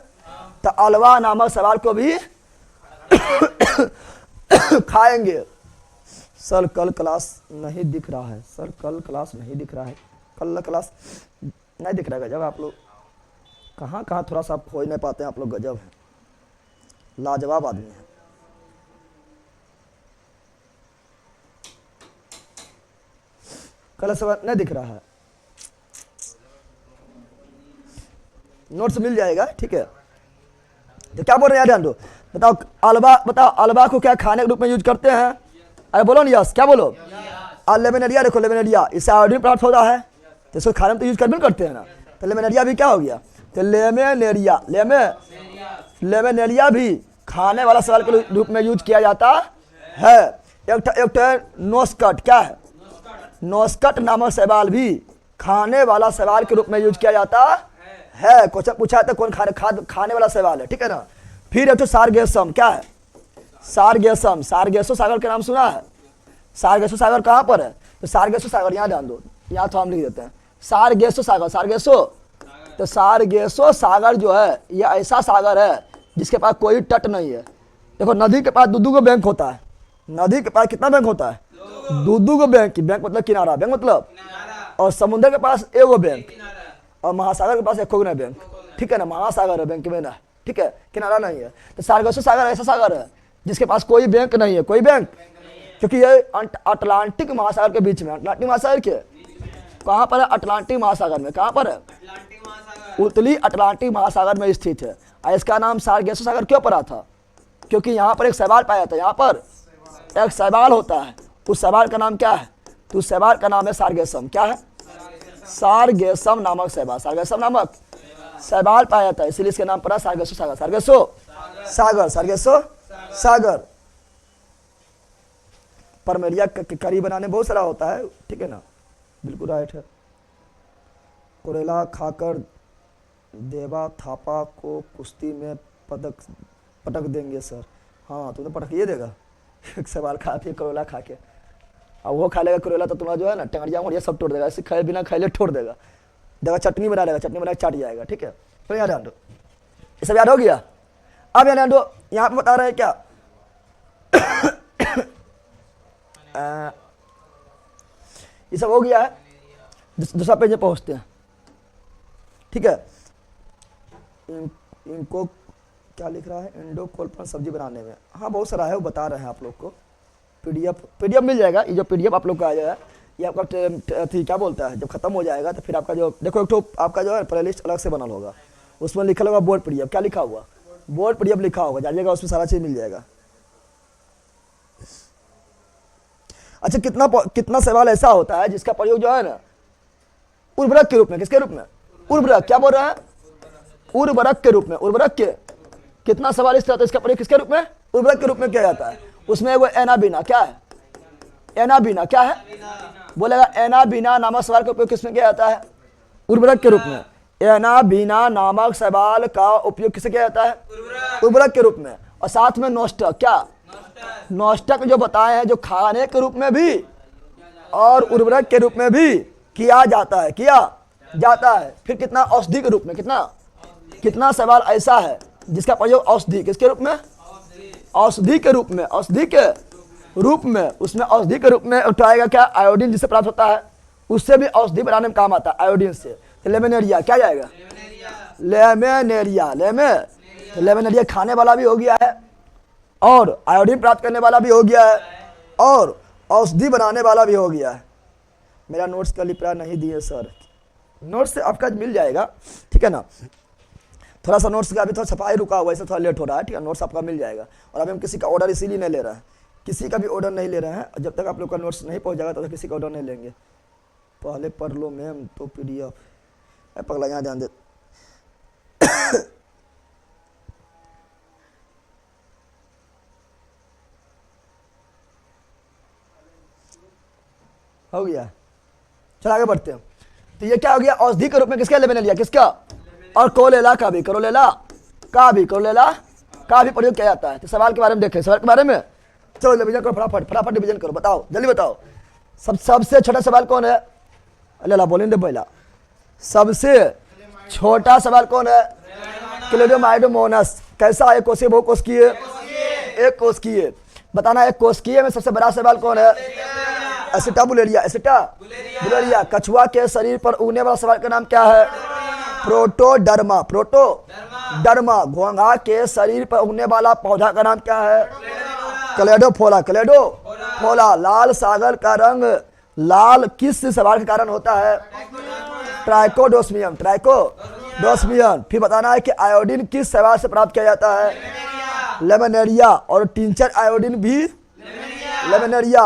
तो अलवा नामक सवाल को भी खाएंगे। सर कल क्लास नहीं दिख रहा है, सर कल क्लास नहीं दिख रहा है, कल क्लास नहीं दिख रहा है। गजब आप लोग, कहाँ कहाँ थोड़ा सा खोज नहीं पाते हैं आप लोग, गजब है, लाजवाब आदमी है। कल सवाल नहीं दिख रहा है, नोट्स मिल जाएगा, ठीक है? तो क्या बोल रहे हैं ध्यान दो, बताओ अलवा, बताओ अलवा को क्या खाने के रूप में यूज करते हैं? अरे बोलो ना यस, क्या बोलो? लेमिनेरिया देखो, लेमिनेरिया इससे आयोडीन प्राप्त होता है तो इसको खाने में तो यूज करते हैं ना। तो लेमिनेरिया भी क्या हो गया? तो लेमिनेरिया, लेमिनेरिया भी खाने वाला सवाल के रूप में यूज किया जाता है। एक नोस्कट, क्या है? नोस्कट नामक सवाल भी खाने वाला सवाल के रूप में यूज किया जाता है। क्वेश्चन पूछा है तो कौन खाने वाला सवाल है, ठीक है ना? फिर एक तो सारगेसम, क्या है? सारगेसम, सारगेसो सागर के नाम सुना है? सारगेसो सागर कहाँ पर है? तो सारगेसो सागर यहाँ ध्यान दो, यहाँ तो हम लिख देते हैं सारगेसो सागर। सारगेसो, तो सारगेसो सागर जो है ये ऐसा सागर है जिसके पास कोई तट नहीं है। देखो नदी के पास दो को बैंक होता है, नदी के पास कितना बैंक होता है? दो को बैंक, बैंक मतलब किनारा, बैंक मतलब, और समुद्र के पास एगो बैंक, और महासागर के पास एक बैंक, ठीक है ना? महासागर है, बैंक में ना, ठीक है, किनारा नहीं है। तो सारगेसो सागर ऐसा सागर है जिसके पास कोई बैंक नहीं है, कोई बैंक, क्योंकि ये अटलांटिक महासागर के बीच में, अटलांटिक महासागर के कहाँ पर है? अटलांटिक महासागर में। कहाँ पर है? उत्तरी अटलांटिक महासागर में स्थित है। और इसका नाम सारगेसो सागर क्यों पड़ा था? क्योंकि यहाँ पर एक सवाल पाया था, यहाँ पर एक सवाल होता है, उस सवाल का नाम क्या है? तो उस सवाल का नाम है सारगेसम। क्या है? सारगेसम नामक सवाल, सारगेसम नामक सवाल पाया था, इसलिए इसके नाम पड़ा सारगेसो सागर। सारगेसो सागर, सारगेसो सागर। परमेलिया करी बनाने बहुत सारा होता है, ठीक है ना? बिल्कुल राइट है। कोरेला खाकर देवा थापा को कुश्ती में पटक देंगे सर। हाँ तुम्हें पटक ये देगा एक सवाल खा के, करेला खा के, और वो खा लेगा करेला तो तुम्हारा जो है ना टेंगड़िया ये सब तोड़ देगा, ऐसे खाए बिना खाए छोड़ देगा, देगा चटनी बना लेगा, चटनी बना के चाट जाएगा, ठीक है? तो याद आंडो, ये सब याद हो गया। अब याद आंडो यहाँ पे बता रहे हैं क्या ये सब हो गया है। दूसरा पेज में पहुंचते हैं। ठीक है। इनको क्या लिख रहा है, इंडोकोल्पन सब्जी बनाने में, हाँ बहुत सारा है, वो बता रहे हैं आप लोग को। पीडीएफ मिल जाएगा, ये जो पीडीएफ आप लोग का आ जाएगा, ये आपका क्या बोलता है, जब खत्म हो जाएगा तो फिर आपका जो देखो एक तो आपका जो है प्ले लिस्ट अलग से बनल होगा, उसमें लिखा होगा बोर्ड पीडीएफ, क्या लिखा हुआ, बोर्ड पीडीएफ लिखा होगा, जाइएगा उसमें सारा चीज मिल जाएगा। अच्छा, कितना सवाल ऐसा होता है जिसका प्रयोग जो है ना उर्वरक के रूप में, किसके रूप में, उर्वरक, क्या बोल रहा है, उर्वरक के रूप में, उर्वरक के कितना सवाल इस तरह होता है, इसका प्रयोग किसके रूप में, उर्वरक के रूप में किया जाता है। उसमें वो एनाबीना क्या है, एनाबीना क्या है, बोलेगा एनाबीना नामक सवाल का उपयोग किसमें किया जाता है, उर्वरक के रूप में। एनाबीना नामक सवाल का उपयोग किसे किया जाता है, उर्वरक के रूप में। और साथ में नोस्टक, क्या नोस्टक जो बताए हैं, जो खाने के रूप में भी और उर्वरक के रूप में भी किया जाता है, किया जाता है। फिर कितना औषधि के रूप में, कितना सवाल ऐसा है जिसका प्रयोग औषधि किसके रूप में, औषधि के रूप में, औषधि के रूप में, उसमें औषधि के रूप में उठाएगा क्या, आयोडीन जिससे प्राप्त होता है, उससे भी औषधि बनाने में काम आता है आयोडीन से। तो लेमिनेरिया क्या जाएगा, लेमिनेरिया, लेमिनेरिया खाने वाला भी हो गया है और आयोडीन प्राप्त करने वाला भी हो गया है और औषधि बनाने वाला भी हो गया है। मेरा नोट्स का लिपरा नहीं दिए सर, नोट्स से आपका मिल जाएगा, ठीक है ना। थोड़ा सा नोट्स का अभी थोड़ा छपाई रुका हुआ, ऐसे थोड़ा लेट हो रहा है, ठीक है। नोट्स आपका मिल जाएगा। और अभी हम किसी का ऑर्डर इसीलिए नहीं ले रहे हैं, किसी का भी ऑर्डर नहीं ले रहे हैं, जब तक आप लोग का नोट्स नहीं पहुंच जाएगा तब तक किसी का ऑर्डर नहीं लेंगे। पहले पढ़ लो मैम तो पीडीएफ, पगला यहाँ ध्यान दे। हो गया, चल आगे बढ़ते हैं। तो ये क्या हो गया, औषधि के रूप में किसका लेमिनेरिया, किसका, और कोलेला का भी, कोलेला का भी प्रयोग किया जाता है। तो सवाल के बारे में देखें, सवाल के बारे में चलो डिवीजन करो, फटाफट डिवीजन करो, बताओ जल्दी बताओ। सबसे छोटा सवाल कौन है, लेला बोलेंगे पहला, सबसे छोटा सवाल कौन है, क्लेडोमाइडोमोनास। कैसा है, कोशिकीय बहुकोशिकीय, एक कोशिकीय। बताना एक कोशिकीय में सबसे बड़ा सवाल कौन है, एसिटाबुलेरिया, एसिटाबुलेरिया। कछुआ के शरीर पर उगने वाला सवाल का नाम क्या है, प्रोटोडर्मा, प्रोटोडर्मा। घोंघा के शरीर पर उगने वाला पौधा का नाम क्या है, क्लेडोफोरा, क्लेडोफोरा। लाल सागर का रंग लाल किस सवाल के कारण होता है, ट्राइकोडोस्मियम, ट्राइकोडोस्मियम। फिर बताना है कि आयोडीन किस सवाल से प्राप्त किया जाता है, लेमिनेरिया। और टिंचर आयोडीन भी लेमिनेरिया।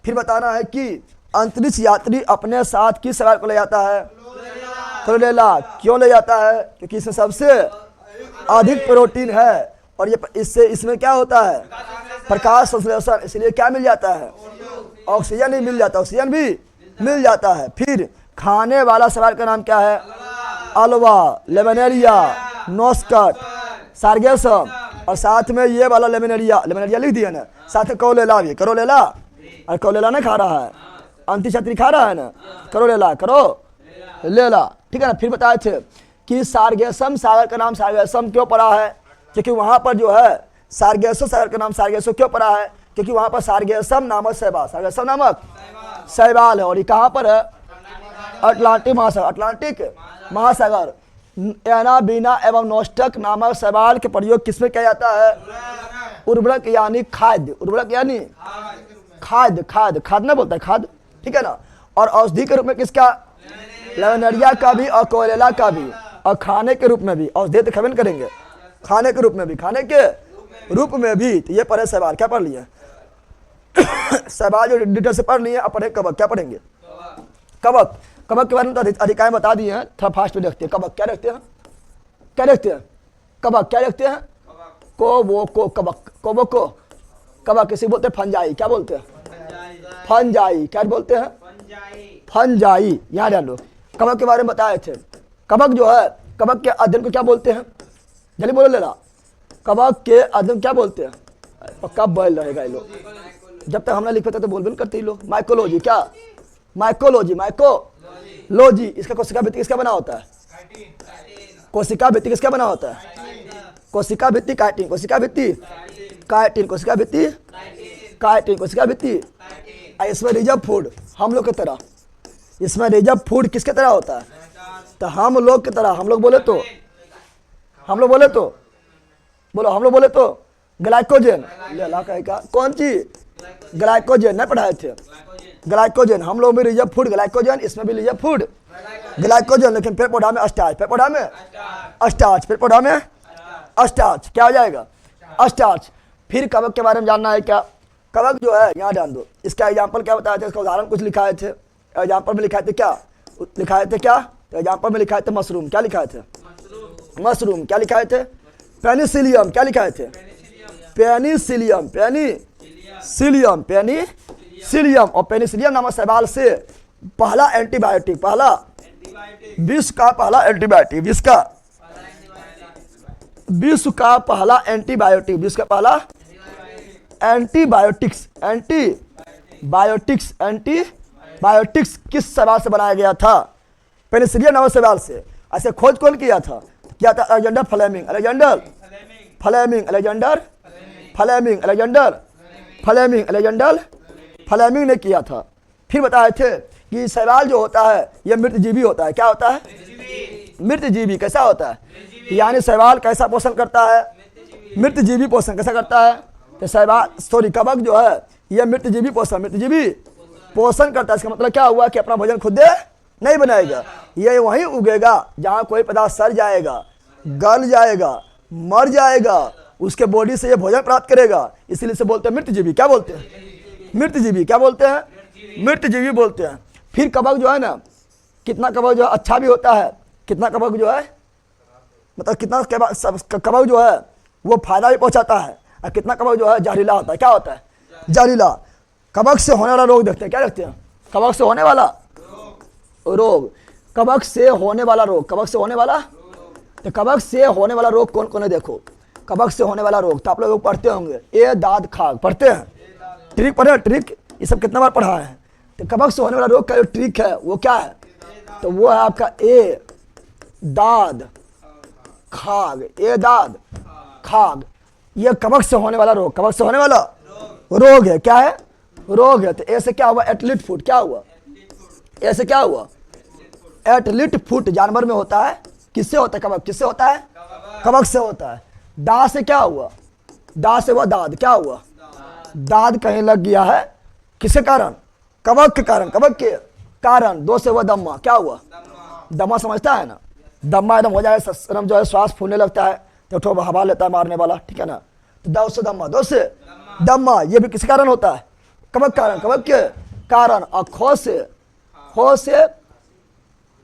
फिर बताना है कि अंतरिक्ष यात्री अपने साथ किस सवाल को ले जाता है, क्लोरेला। क्यों ले जाता है, क्योंकि इसमें सबसे अधिक प्रोटीन है और ये इसमें क्या होता है, प्रकाश संश्लेषण, इसलिए क्या मिल जाता है, ऑक्सीजन ही मिल जाता है, ऑक्सीजन भी मिल जाता है। फिर खाने वाला सवाल का नाम क्या है, अलवा, लेमिनेरिया, नोस्कट, सार्गेसम। और साथ में ये वाला लेमिनेरिया लिख दिया ना, साथ में कोलेला भी, करोलेला। और कोलेला नहीं खा रहा है, अंतिछत्री खा रहा है ना, करोलेला, करो लेला, ठीक है ना। फिर बताए थे कि सार्गेसम सागर का नाम सार्गेसम क्यों पड़ा है, क्योंकि वहां पर जो है सार्गेसो सागर का नाम सार्गेसो क्यों पड़ा है, क्योंकि वहां पर सार्गेसम नामक शैवाल, सार्गेसम नामक शैवाल है। और ये कहाँ पर है, अटलांटिक महासागर, अटलांटिक महासागर। एनाबीना एवं नोस्टक नामक शैवाल के प्रयोग किसमें किया जाता है, उर्वरक यानी खाद्य, उर्वरक यानी खाद ना बोलता है, खाद, ठीक है ना। और औषधि के रूप में किसका, लेमिनेरिया का भी और कोलेला का भी। और खाने के रूप में भी, औषधि तो खबन करेंगे, खाने के रूप में भी, खाने के रूप में भी। तो ये पढ़े सवाल, क्या पढ़ लिए सवाल जो डिटेल से पढ़ लिए। अब पढ़े कबक, क्या पढ़ेंगे, कबक। कबक के बारे में तो अधिकाएं बता दिए हैं, थोड़ा फास्ट में देखते हैं। कबक क्या देखते हैं, क्या देखते हैं, कबक क्या देखते हैं, को कबक, कोबोको कबक। किसी बोलते हैं फंजाई, क्या बोलते हैं, फंजाई, क्या बोलते हैं, फंजाई। यहाँ ध्यान लो, कबक के बारे में बताए थे। कबक जो है, कबक के अध्ययन को क्या बोलते हैं, जल्दी बोलो लेला, कबक के अध्ययन क्या बोलते हैं, पक्का बैल रहेगा ये लोग, जब तक हमने लिखते तो बोल भी करते ही लोग। माइकोलॉजी, क्या माइकोलॉजी, माइकोलॉजी। इसका कोशिका भित्ति किसका बना होता है, कोशिका भित्ति किसका बना होता है, कोशिका भित्ति काइटिन, कोशिका भित्ति काइटिन, कोशिका भित्ति काइटिन, कोशिका भित्ति। इसमें रिजर्व फूड हम लोग की तरह, इसमें रिजर्व फूड किसके तरह होता है, तो हम लोग की तरह, हम लोग बोले तो बोलो, हम लोग बोले तो ग्लाइकोजन, कौन चीज? ग्लाइकोजन नहीं पढ़ाए थे? ग्लाइकोजन, हम लोग में रिजर्व फूड ग्लाइकोजन, इसमें भी रिजर्व फूड ग्लाइकोजन। लेकिन पेड़ पौधा में स्टार्च, पेड़ पौधा में स्टार्च, पेड़ पौधा में स्टार्च, क्या हो जाएगा? स्टार्च। फिर कवक के बारे में जानना है क्या? कवक जो है, यहाँ ध्यान दो, इसका एग्जाम्पल क्या बताए थे, इसका उदाहरण कुछ लिखाए थे एग्जाम्पल में, लिखाए थे क्या? लिखाए थे क्या? एग्जाम्पल में लिखाए थे मशरूम, क्या लिखाए थे? मशरूम। क्या लिखाए थे? पेनिसिलियम। क्या लिखाए थे? Penicillium, Penicillium, Penicillium. और पेनिसिलियम नामक शैवाल से पहला एंटीबायोटिक, पहला विश्व का पहला एंटीबायोटिक, विश्व का पहला एंटीबायोटिक, विश्व का पहला एंटीबायोटिक्स, एंटीबायोटिक्स किस शैवाल से बनाया गया था? पेनिसिलियम नामक शैवाल से। ऐसे खोज कौन किया था? क्या था? Alexander Fleming, Alexander Fleming, Alexander Fleming, Alexander Fleming, Alexander Fleming ने किया था। फिर बताए थे कि शैवाल जो होता है यह मृतजीवी होता है। क्या होता है? मृतजीवी। कैसा होता है? यानी शैवाल कैसा पोषण करता है? मृतजीवी पोषण। कैसा करता है? तो शैवाल, सॉरी, कवक जो है यह मृतजीवी पोषण करता है। इसका मतलब क्या हुआ कि अपना भोजन खुद नहीं बनाएगा, ये वहीं उगेगा जहाँ कोई पदार्थ सड़ जाएगा, गल जाएगा, मर जाएगा, उसके बॉडी से ये भोजन प्राप्त करेगा। इसीलिए से बोलते हैं मृतजीवी। क्या बोलते हैं? मृतजीवी। क्या बोलते हैं? मृतजीवी बोलते हैं। फिर कवक जो है ना, कितना कवक जो है अच्छा भी होता है, कितना कवक जो है, मतलब कितना कवक जो है वो फायदा भी पहुंचाता है, और कितना कवक जो है जहरीला होता है। क्या होता है? जहरीला। कवक से होने वाला रोग देखते हैं, क्या देखते हैं? कवक से होने वाला रोग, कवक से होने वाला रोग, कवक से होने वाला, तो कवक से होने वाला रोग कौन कौन है? देखो, कवक से होने वाला रोग तो आप लोग पढ़ते होंगे, ए दाद खाग पढ़ते हैं, ट्रिक पढ़े, ट्रिक, ये सब कितना बार पढ़ा है? तो कवक से होने वाला रोग का जो ट्रिक है वो क्या है? तो वो है आपका ए दाद खाग, ए दाद खाग, ये कवक से होने वाला रोग, कवक से होने वाला रोग है। क्या है? रोग है। तो ए से क्या हुआ? Athlete foot. क्या हुआ? ए से क्या हुआ? एथलीट फुट जानवर में होता है। किससे होता है? कवक। किससे होता है? कवक से होता है। दा से क्या हुआ? दा से हुआ दाद। क्या हुआ? दाद कहीं लग गया है, किसके कारण? कवक के कारण, कवक के कारण। दो से हुआ दम्मा। क्या हुआ? दम्मा समझता है ना? दम्मा एकदम हो जाए, एकदम जो है श्वास फूलने लगता है, तो ठो हवा लेता है मारने वाला, ठीक है ना? तो दो से दम्मा, दो से दम्मा, ये भी किस कारण होता है? कवक कारण, कवक के कारण। और खो से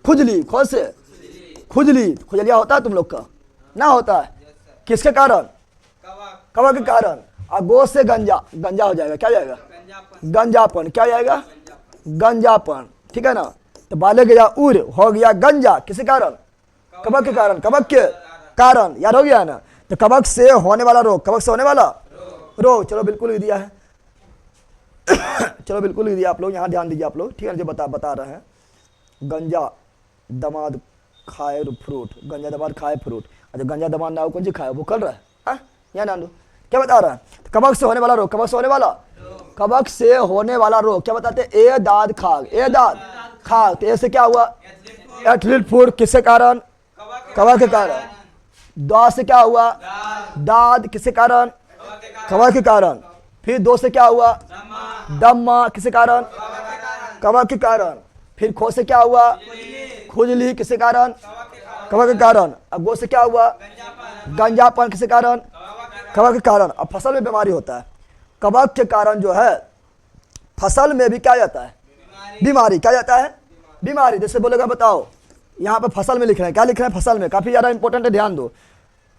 खुजली, खो से खुजली, खुजलिया होता है तुम लोग का? ना होता है। किसके कारण? कवक के कारण। और गो से गंजा, गंजा हो जाएगा। क्या जाएगा? गंजापन। क्या जाएगा? गंजापन, ठीक है ना? तो बाले गया उर, हो गया गंजा, किसके कारण? कवक के कारण, कवक के कारण। याद हो गया ना? तो कवक से होने वाला रोग, कवक से होने वाला रोग, चलो बिल्कुल ही दिया है चलो बिल्कुल ही दिया। आप लोग यहाँ ध्यान दीजिए, आप लोग, ठीक है? जो बता रहे हैं, गंजा दमाद खाए फ्रूट, गंजा दमाद खाए फ्रूट। अच्छा, गंजा दमाद ना कौन सी खाए? वो कर रहा है, यहाँ ना दो, क्या बता रहा है? तो कवक से होने वाला रोग, कवक से होने वाला, कवक से होने वाला रोग क्या बताते हैं? ए दाद खाग, ए दाद खाग। तो ए से क्या हुआ? एथलीट फूड, किसके कारण? कवक के कारण। दा से क्या हुआ? दाद, किसके कारण? कवक के कारण। फिर दो से क्या हुआ? दम्मा, किसके कारण? कवक के कारण। फिर खो से क्या हुआ? खुजली, किसके कारण? कवक के कारण। अब गो से क्या हुआ? गंजापन, किसके कारण? कवक के कारण। अब फसल में बीमारी होता है, कवक के कारण जो है फसल में भी क्या जाता है? बीमारी। क्या जाता है? बीमारी। जैसे बोलेगा, बताओ, यहाँ पे फसल में लिख रहे हैं, क्या लिख रहे हैं? फसल में, काफी ज्यादा इंपॉर्टेंट है, ध्यान दो।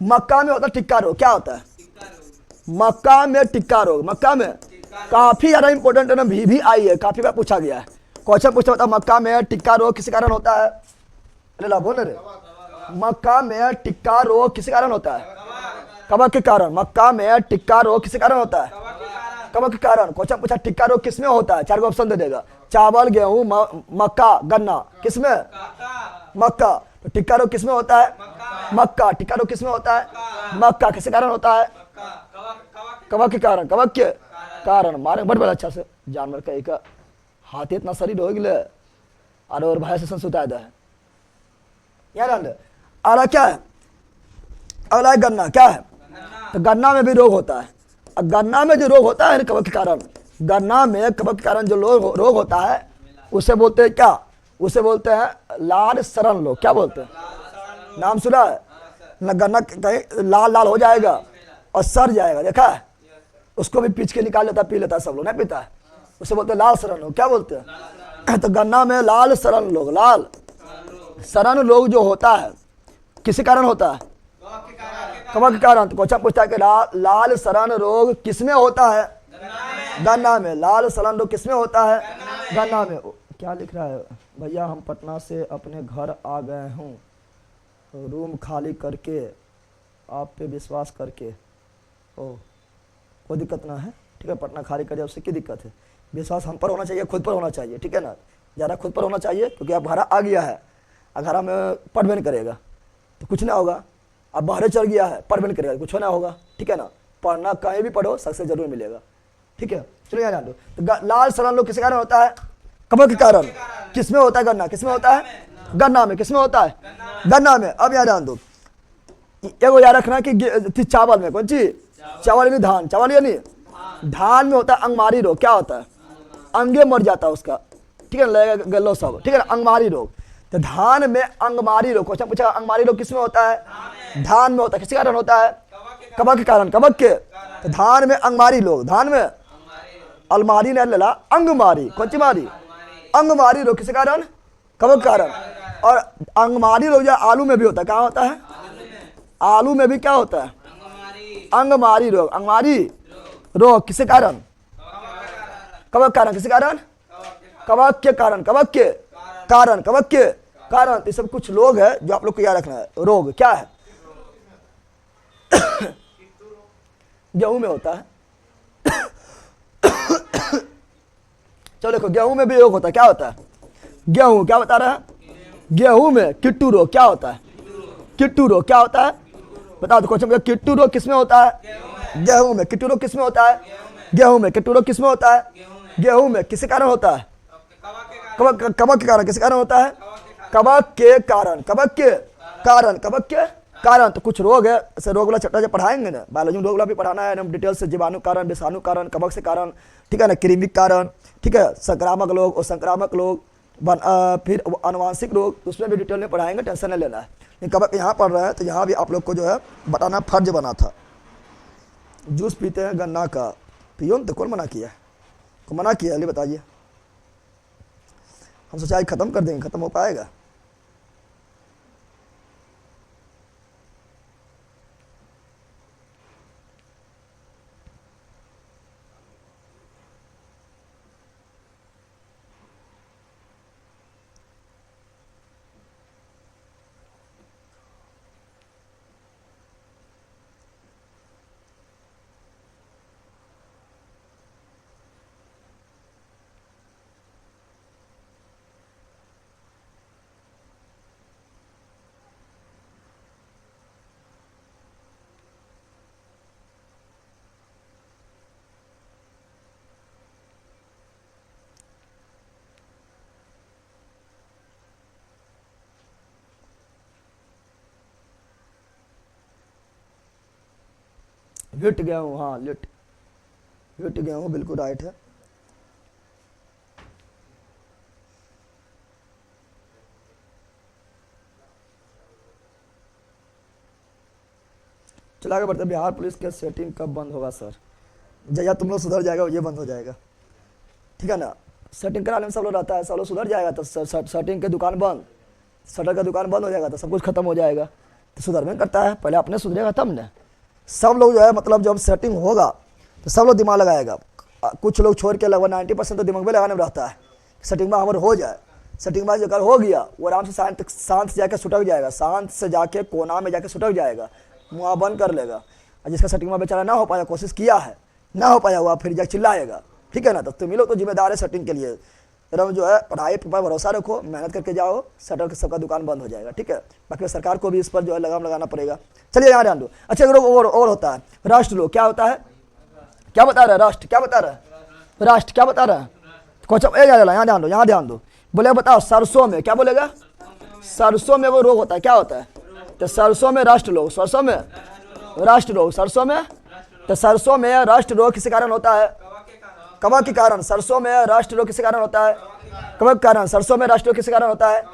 मक्का में होता है टिक्का रोग। क्या होता है? मक्का में टिक्का रोग, मक्का में काफी ज्यादा इंपॉर्टेंट है ना, भी आई है, काफी बार पूछा गया है, क्वेश्चन पूछा होता है, मक्का में टिक्का रोग किस कारण होता है? अरे ला बोल रे, मक्का में टिक्का रोग किस कारण होता है? कवक के कारण। मक्का में टिक्का रोग किस कारण होता है? कवक के कारण। क्वेश्चन पूछा टिक्का रोग किसमें होता है? 4 ऑप्शन दे देगा, चावल, गेहूं, मक्का, गन्ना। किसमें? मक्का। तो टिक्का रोग किसमें होता है? मक्का। टिक्का रोग किसमें होता है? मक्का। किस कारण होता है? कवक के कारण, कवक के कारण। मारे बड़ बड़ा अच्छा से जानवर का एक हाथी इतना शरीर हो गए और भाई से सुताए है यहाँ ध्यान दो। अगला क्या है? अगला है गन्ना। क्या है? तो गन्ना में भी रोग होता है। अब गन्ना में जो रोग होता है कवक के कारण, गन्ना में कवक के कारण जो रोग होता है उसे बोलते हैं क्या? उसे बोलते हैं लाल सड़न रोग। क्या बोलते हैं? नाम सुना है ना? गन्ना कहीं लाल लाल हो जाएगा और सड़ जाएगा, देखा है? उसको भी पीच के निकाल लेता, पी लेता, सब लोग नहीं पीता है, उसे बोलते हैं लाल सड़न रोग। क्या बोलते हैं? तो गन्ना में लाल सड़न रोग, लाल सड़न रोग जो होता है किसी कारण होता है? कवक के कारण। तो क्वेश्चन पूछता है कि लाल सड़न रोग किसमें होता है? गन्ना में। लाल सड़न रोग किसमें होता है? गन्ना में। क्या लिख रहा है भैया? हम पटना से अपने घर आ गए हूँ, रूम खाली करके, आप पे विश्वास करके। ओ, कोई दिक्कत ना है, ठीक है, पटना खाली कर दिया, उससे क्या दिक्कत है? विश्वास हम पर होना चाहिए, खुद पर होना चाहिए, ठीक है ना? ज़्यादा खुद पर होना चाहिए, क्योंकि अब घर आ गया है, घर में पढ़ भी नहीं करेगा तो कुछ ना होगा। अब बाहर चल गया है, पढ़ भी नहीं करेगा, कुछ ना होगा, ठीक है ना? पढ़ना कहीं भी पढ़ो, सक्सेस जरूर मिलेगा, ठीक है? चलो यहाँ जान दो। तो लाल सड़न रोग किस कारण होता है? कवक के कारण। किसमें होता है? गन्ना। किसमें होता है? गन्ना में। किसमें होता है? गन्ना में। अब यहाँ जान दो, एगो याद रखना कि चावल में, कौन चीज? चावल में धान, चावल या नहीं, धान में होता है अंगमारी रोग। क्या होता है? अंगे मर जाता है उसका, ठीक है, लगेगा गलो सब, ठीक है ना? अंगमारी रोग। तो धान में अंगमारी रोग, क्वेश्चन पूछा अंगमारी रोग किसमें होता है? धान में होता है। किसके कारण होता है? कवक के कारण। कवक के। तो धान में अंगमारी रोग, धान में अलमारी ने लेला अंगमारी, कौन सी मारी? अंगमारी रोग किसके कारण? कवक के कारण। और अंगमारी रोग जो आलू में भी होता है, कहाँ होता है? आलू में भी क्या होता है? अंगमारी रोग। अंगमारी रोग किसके कारण? कवक कारण। किसके कारण? कवक के कारण। कवक के कारण। कवक के कारण। ये सब कुछ रोग है जो आप लोग को याद रखना है। रोग क्या है? गेहूं में होता है। चलो देखो, गेहूं में भी रोग होता है। क्या होता है? गेहूं क्या बता रहा है? गेहूं में किट्टू रोग। क्या होता है? किट्टू रोग क्या होता है? बता दो क्वेश्चन। किट्टू रोग किसमें होता है? गेहूं में। किट्टू रोग किसमें होता है? गेहूं में। किट्टू रोग किसमें होता है? गेहूं में। किसके कारण होता है? कवक के कारण। किसके कारण होता है? कवक के कारण। कवक के कारण। कवक के कारण। तो कुछ रोग है, ऐसे रोग वाला चैप्टर जब पढ़ाएंगे ना, बायोलॉजी में रोग वाला भी पढ़ाना है एकदम डिटेल से, जीवाणु कारण, विषाणु कारण, कवक से कारण, ठीक है ना, कृमि कारण, ठीक है, संक्रामक रोग और संक्रामक रोग, फिर अनुवांशिक रोग, उसमें भी डिटेल में पढ़ाएंगे, टेंशन नहीं लेना है। लेकिन कवक यहाँ पढ़ रहे हैं तो यहाँ भी आप लोग को जो है बताना फर्ज बना था। जूस पीते हैं गन्ना का, पियो तो कौन मना किया? कौन मना किया? अली बताइए। हम सोचा खत्म कर देंगे, खत्म हो पाएगा? लिट गया हूँ, हाँ लिट गया हूँ, बिल्कुल राइट है। चला आगे बढ़ते। बिहार पुलिस के सेटिंग कब बंद होगा सर? जया तुम लोग सुधर जाएगा ये बंद हो जाएगा, ठीक है ना? सेटिंग कराने में सब लोग रहता है, सब लोग सुधर जाएगा तो सेटिंग की दुकान बंद, शटर का दुकान बंद हो जाएगा तो सब कुछ खत्म हो जाएगा। तो सुधर में करता है, पहले अपने सुधरेगा तब ना। सब लोग जो है मतलब जब सेटिंग होगा तो सब लोग दिमाग लगाएगा। कुछ लोग छोड़ के लगभग 90% तो दिमाग में लगाने में रहता है, सेटिंग में हमारे हो जाए। सेटिंग में अगर हो गया वो आराम से शांत से जाकर सुटक जाएगा, शांत से जाके कोना में जाके सुटक जाएगा, मुँह बंद कर लेगा। और जिसका सेटिंग में बेचारा ना हो पाया, कोशिश किया है ना हो पाया हुआ, फिर जाके चिल्लाएगा, ठीक है ना? तो तुम लोग तो जिम्मेदार है सेटिंग के लिए। एकदम जो है पढ़ाई पर भरोसा रखो, मेहनत करके जाओ, शटर सबका दुकान बंद हो जाएगा, ठीक है? बाकी सरकार को भी इस पर जो है लगाम लगाना पड़ेगा। चलिए यहाँ ध्यान दो। अच्छा एक रोग और होता है, राष्ट्र रोग। क्या होता है? क्या बता रहा है? राष्ट्र क्या बता रहा है? राष्ट्र क्या बता रहा है? कुछ यहाँ ध्यान दो, यहाँ ध्यान दो। बोले बताओ सरसों में, क्या बोलेगा? सरसों में वो रोग होता है, क्या होता है? तो सरसों में रस्ट रोग, सरसों में रस्ट रोग, सरसों में, तो सरसों में रस्ट रोग किस कारण होता है? कवक के कारण। सरसों में रस्ट रोग किस कारण होता है? कवक के कारण। सरसों में रस्ट रोग किस कारण होता है?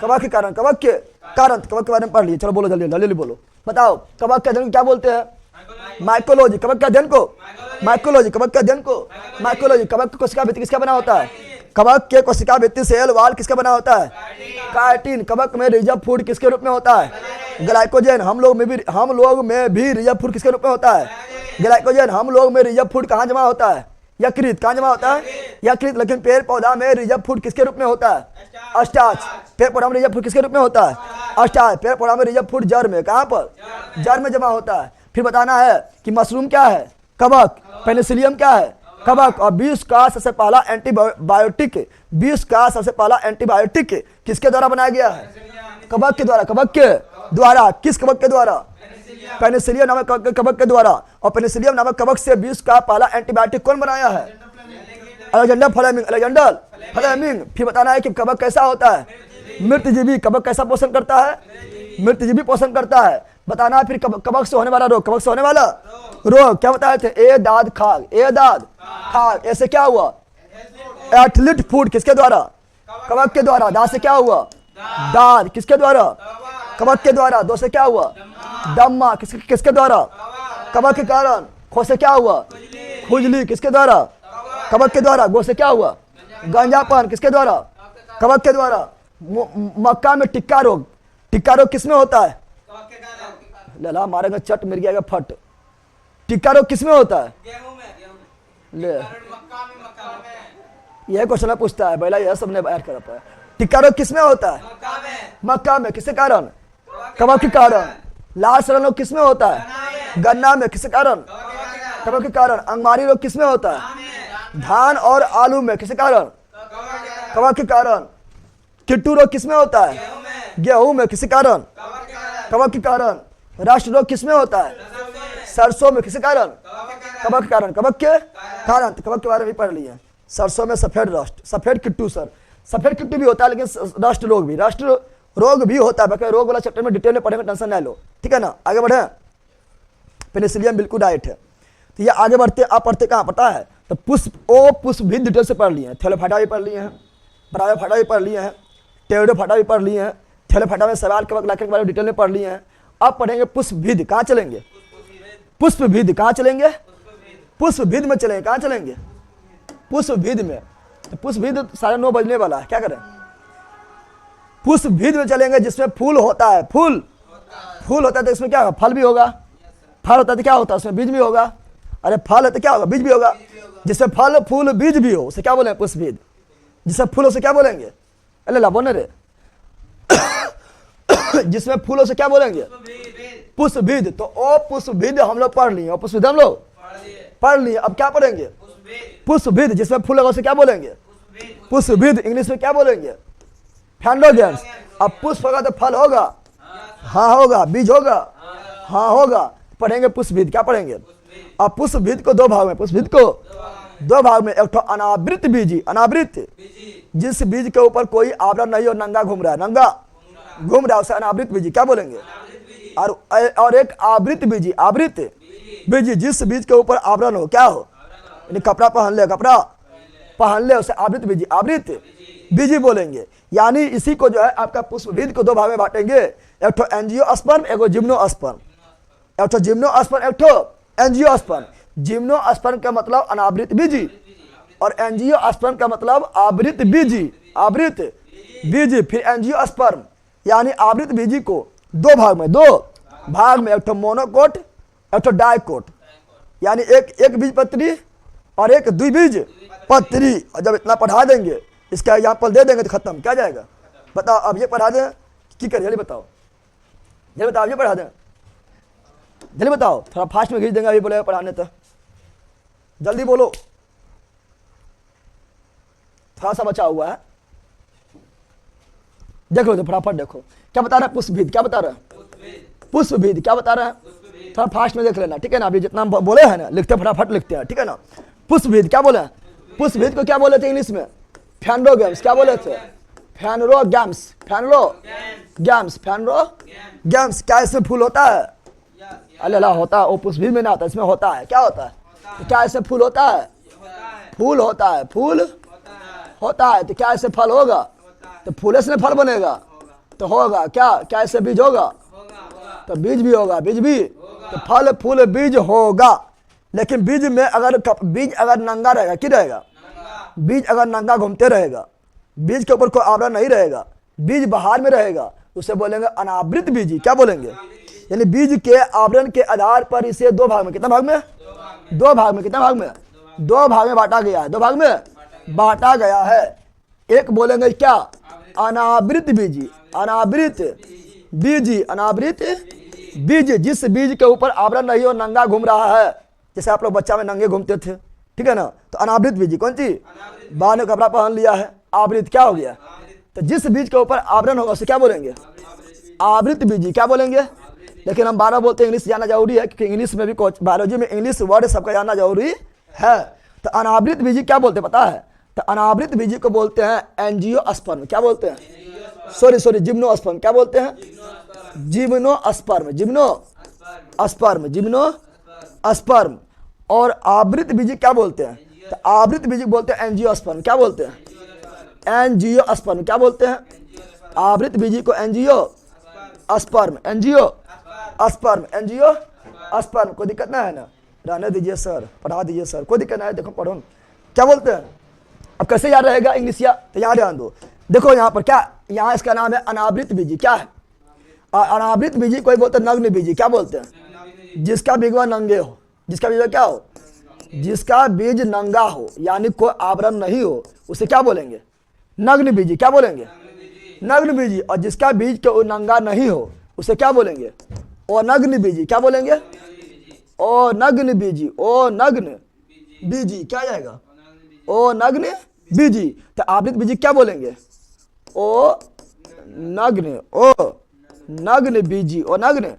कवक के कारण। कवक के कारण, कवक के बारे में पढ़ लिए, चलो बोलो जल्दी जल्दी बोलो, बताओ कवक के अध्ययन को क्या बोलते हैं? माइकोलॉजी। कवक के अध्ययन को माइकोलॉजी, कवक के अध्ययन को माइकोलॉजी। कवक की कोशिका भित्ति किसका बना होता है? कवक के कोशिका भित्ति सेल वाल किसका बना होता है? काइटिन। कवक में रिजर्व फूड किसके रूप में होता है? ग्लाइकोजन। हम लोग में भी रिजर्व फूड किसके रूप में होता है? ग्लाइकोजन। हम लोग में रिजर्व फूड कहाँ जमा होता है? यकृत। कहाँ जमा होता है? यकृत। लेकिन पेड़ पौधा में रिजर्व फूड किसके रूप में होता है? स्टार्च। पेड़ पौधा में रिजर्व फूड किसके रूप में होता है? स्टार्च। पेड़ पौधा में रिजर्व फूड जड़ में, कहाँ पर? जड़ में जमा होता है। फिर बताना है कि मशरूम क्या है? कवक। पेनिसिलियम क्या है? कवक। और विश्व का सबसे पहला एंटीबायोटिक, विश्व का सबसे पहला एंटीबायोटिक किसके द्वारा बनाया गया है? कवक के द्वारा। कवक के द्वारा। किस कवक के द्वारा? पेनिसिलियम नामक कवक के द्वारा। और पेनिसिलियम नामक कवक से विश्व का पहला एंटीबायोटिक कौन बनाया है? Alexander Fleming. Alexander Fleming. फिर बताना है कि कवक कैसा होता है? मृतजीवी। कवक कैसा पोषण करता है? मृतजीवी पोषण करता है। बताना है फिर कवक से होने वाला रोग, कवक से होने वाला रोग क्या बताए थे? ए दाद खाग। ए दाद खाग। ऐसे क्या हुआ? एथलीट फूड किसके द्वारा? कवक के द्वारा। दाद से क्या हुआ? दाद किसके द्वारा? कवक के द्वारा। दो से क्या हुआ? दम्मा किसके द्वारा? कवक के कारण। खो से क्या हुआ? खुजली किसके द्वारा? कवक के द्वारा। गो से क्या हुआ? गंजापन किसके द्वारा? कवक के द्वारा। मक्का में टिक्का रोग, टिक्का रोग किसमें होता है? लला मारेगा चट मिल गया फट। टिक्का रोग किसमें होता है? ले यह क्वेश्चन पूछता है पहला, यह सबने ऐड कर पाया। टिक्का रोग किसमें होता है? मक्का में। किसके कारण? कवक के कारण। लाल सड़न रोग किसमें होता है? गन्ना में। किसके कारण? कवक के कारण। अंगमारी रोग किसमें होता है? धान और आलू में। किसके कारण? कवक के कारण। किट्टू रोग किसमें होता है? गेहूं में। किसके कारण? कवक के कारण। रस्ट रोग किसमें होता है? सरसों में। किसके कारण? कवक के कारण। कवक के कारण। कवक के बारे में पढ़ लिए। सरसों में सफेद रस्ट, सफेद किट्टू। सर सफेद किट्टू भी होता है, लेकिन रस्ट रोग भी, रस्ट रोग भी होता है। बाकी रोग वाला चैप्टर में डिटेल में पढ़ेंगे, टेंशन ना लो, ठीक है ना। आगे बढ़े। पेनिसिलियम बिल्कुल राइट है। तो ये आगे बढ़ते, आप पढ़ते कहाँ पता है? तो पुष्प भी डिटेल से पढ़ लिए हैं। थैलेफाटा भी पढ़ लिए हैं, ब्रायोफाटा भी पढ़ लिए हैं, टेरिडोफाटा भी पढ़ लिए हैं। थैलेफाटा में सवाल कवक लाके के बारे में डिटेल में पढ़ लिए हैं। अब पढ़ेंगे पुष्पभिद। कहाँ चलेंगे? पुष्पभिद। कहाँ चलेंगे? पुष्पभिद में चलेंगे। कहाँ चलेंगे? पुष्पभिद में। तो पुष्पभिद 9:30 बजने वाला है, क्या करें? पुष्पभिद में चलेंगे, जिसमें फूल होता है। फूल होता है तो इसमें क्या होगा? फल भी होगा। फल होता है तो क्या होता है? उसमें बीज भी होगा। अरे फल है तो क्या होगा? बीज भी होगा। जिसमें फल फूल बीज भी हो उसे क्या बोलेंगे? पुष्पभिद। जिसमें फूल उसे क्या बोलेंगे? अरे ला बोने रे जिसमें फूलों से क्या बोलेंगे? पुष्पभिद। तो ओ पुष्पभिद हम लोग पढ़ लिए। पुष्पभिद हम लोग पढ़ लिए। अब क्या पढ़ेंगे? पुष्पभिद। जिसमें फूल होगा उसे क्या बोलेंगे? पुष्पभिद। इंग्लिश में क्या बोलेंगे? फैंडोजेंस। अब पुष्प होगा तो फल होगा? हाँ होगा। बीज होगा? हाँ होगा। पढ़ेंगे पुष्पभिद। क्या पढ़ेंगे? अब पुष्पभिद को दो भाग में, पुष्पभिद को दो भाग में। एक तो अनावृत बीजी, अनावृत जिस बीज के ऊपर कोई आवरण नहीं और नंगा घूम रहा है, नंगा घूम रहा है, उसे अनावृत बीजी क्या बोलेंगे? और एक आवृत बीजी, आवृत बीजी जिस बीज के ऊपर आवरण हो, क्या हो? यानी कपड़ा पहन ले, कपड़ा पहन ले, उसे आवृत बीजी, आवृत बीजी बोलेंगे। यानी इसी को जो है आपका पुष्पभिद को दो भाग में बांटेंगे। एक तो एंजियोस्पर्म, एक जिम्नोस्पर्म। एक तो जिम्नोस्पर्म, एक तो एंजियोस्पर्म। जिम्नोस्पर्म का मतलब अनावृत बीजी और एंजियोस्पर्म का मतलब आवृत बीजी, आवृत बीजी। फिर एंजियोस्पर्म यानी आवृत बीजी को दो भाग में, एक तो मोनोकोट, एक तो डाइकोट। यानी एक बीज पत्री और एक द्विबीज पत्री। और जब इतना पढ़ा देंगे, इसका एग्जाम्पल दे देंगे तो खत्म। क्या जाएगा? बताओ। अब ये पढ़ा दें कि करिए? जल्दी बताओ, जल्दी बताओ। ये पढ़ा दें, जल्दी बताओ। थोड़ा फास्ट में खींच देंगे अभी बोलेगा पढ़ाने तो। जल्दी बोलो, थोड़ा सा बचा हुआ है। देख लो तो फटाफट देखो क्या बता रहा है पुष्पभिद। क्या बता रहा है? पुष्पभिद क्या बता रहा है? थोड़ा फास्ट में देख लेना, ठीक है ना। अभी जितना बोले हैं ना, लिखते फटाफट लिखते हैं, ठीक है ना। पुष्पभिद क्या बोले? पुष्पभिद को क्या बोले थे इंग्लिश में? फैंडोगेम्स। क्या बोले थे? फैनरो गैम्स, फैनरो गैम्स, फैनरो गैम्स। क्या इसमें फूल होता है? अल्लाह होता है। ओपुस भी में ना होता, इसमें होता है। क्या होता है? तो क्या इसमें फूल होता है? फूल होता है। फूल होता है। तो क्या इससे फल होगा? तो फूल से फल बनेगा तो होगा क्या? क्या इससे बीज होगा? तो बीज भी होगा, बीज भी। तो फल फूल बीज होगा। लेकिन बीज में अगर बीज अगर नंगा रहेगा, क्या रहेगा? बीज अगर नंगा घूमते रहेगा, बीज के ऊपर कोई आवरण नहीं रहेगा, बीज बाहर में रहेगा, उसे बोलेंगे अनावृत बीजी। क्या बोलेंगे? यानी बीज के आवरण के आधार पर इसे दो भाग में, कितना भाग में? दो भाग में। कितना भाग में? दो भाग में बांटा गया है। दो भाग में बांटा गया है। एक बोलेंगे क्या? अनावृत बीजी, अनावृत बीजी, अनावृत बीज। जिस बीज के ऊपर आवरण नहीं हो, नंगा घूम रहा है, जैसे आप लोग बच्चा में नंगे घूमते थे, ठीक है ना? तो अनावृत बीजी कौन सी? बाहर ने कपड़ा पहन लिया है, आवृत क्या हो गया? तो जिस बीज के ऊपर आवरण होगा उसे क्या बोलेंगे? आवृत बीजी। क्या बोलेंगे? लेकिन हम 12 बोलते हैं, इंग्लिश जाना जरूरी है, क्योंकि इंग्लिश में भी बायोलॉजी में इंग्लिश वर्ड सबका जानना जरूरी है। तो अनावृत बीजी क्या बोलते हैं पता है? तो अनावृत बीजी को बोलते हैं एंजियोस्पर्म। क्या बोलते हैं? Sorry gymnosperm. क्या बोलते हैं? Gymnosperm, gymnosperm, gymnosperm. और आवृत बीजी क्या बोलते हैं? तो आवृत बीजी बोलते हैं एंजियोस्पर्म। क्या बोलते हैं? एंजियोस्पर्म। क्या बोलते हैं? आवृत बीजी को एंजियोस्पर्म, एंजियोस्पर्म, एंजियोस्पर्म। कोई दिक्कत ना है ना? रहने दीजिए सर, पढ़ा दीजिए सर, कोई दिक्कत ना है। देखो पढ़ो क्या बोलते हैं। अब कैसे याद रहेगा इंग्लिशिया? तो याद ध्यान दो। देखो यहाँ पर क्या, यहाँ इसका नाम है अनावृत बीजी। क्या है? अनावृत बीजी कोई बोलते हैं नग्न बीजी। क्या बोलते हैं? जिसका बीजवा नंगे हो, जिसका बीज क्या हो? जिसका बीज नंगा हो, यानी कोई आवरण नहीं हो, उसे क्या बोलेंगे? नग्न बीजी। क्या बोलेंगे? नग्न बीजी। और जिसका बीज के नंगा नहीं हो उसे क्या बोलेंगे? ओ नग्न बीजी। क्या बोलेंगे? ओ नग्न बीजी, ओ नग्न बीजी। क्या जाएगा? ओ नग्न बीजी। तो आवृत बीजी क्या बोलेंगे? ओ नग्न, ओ नग्न बीजी, ओ नग्न।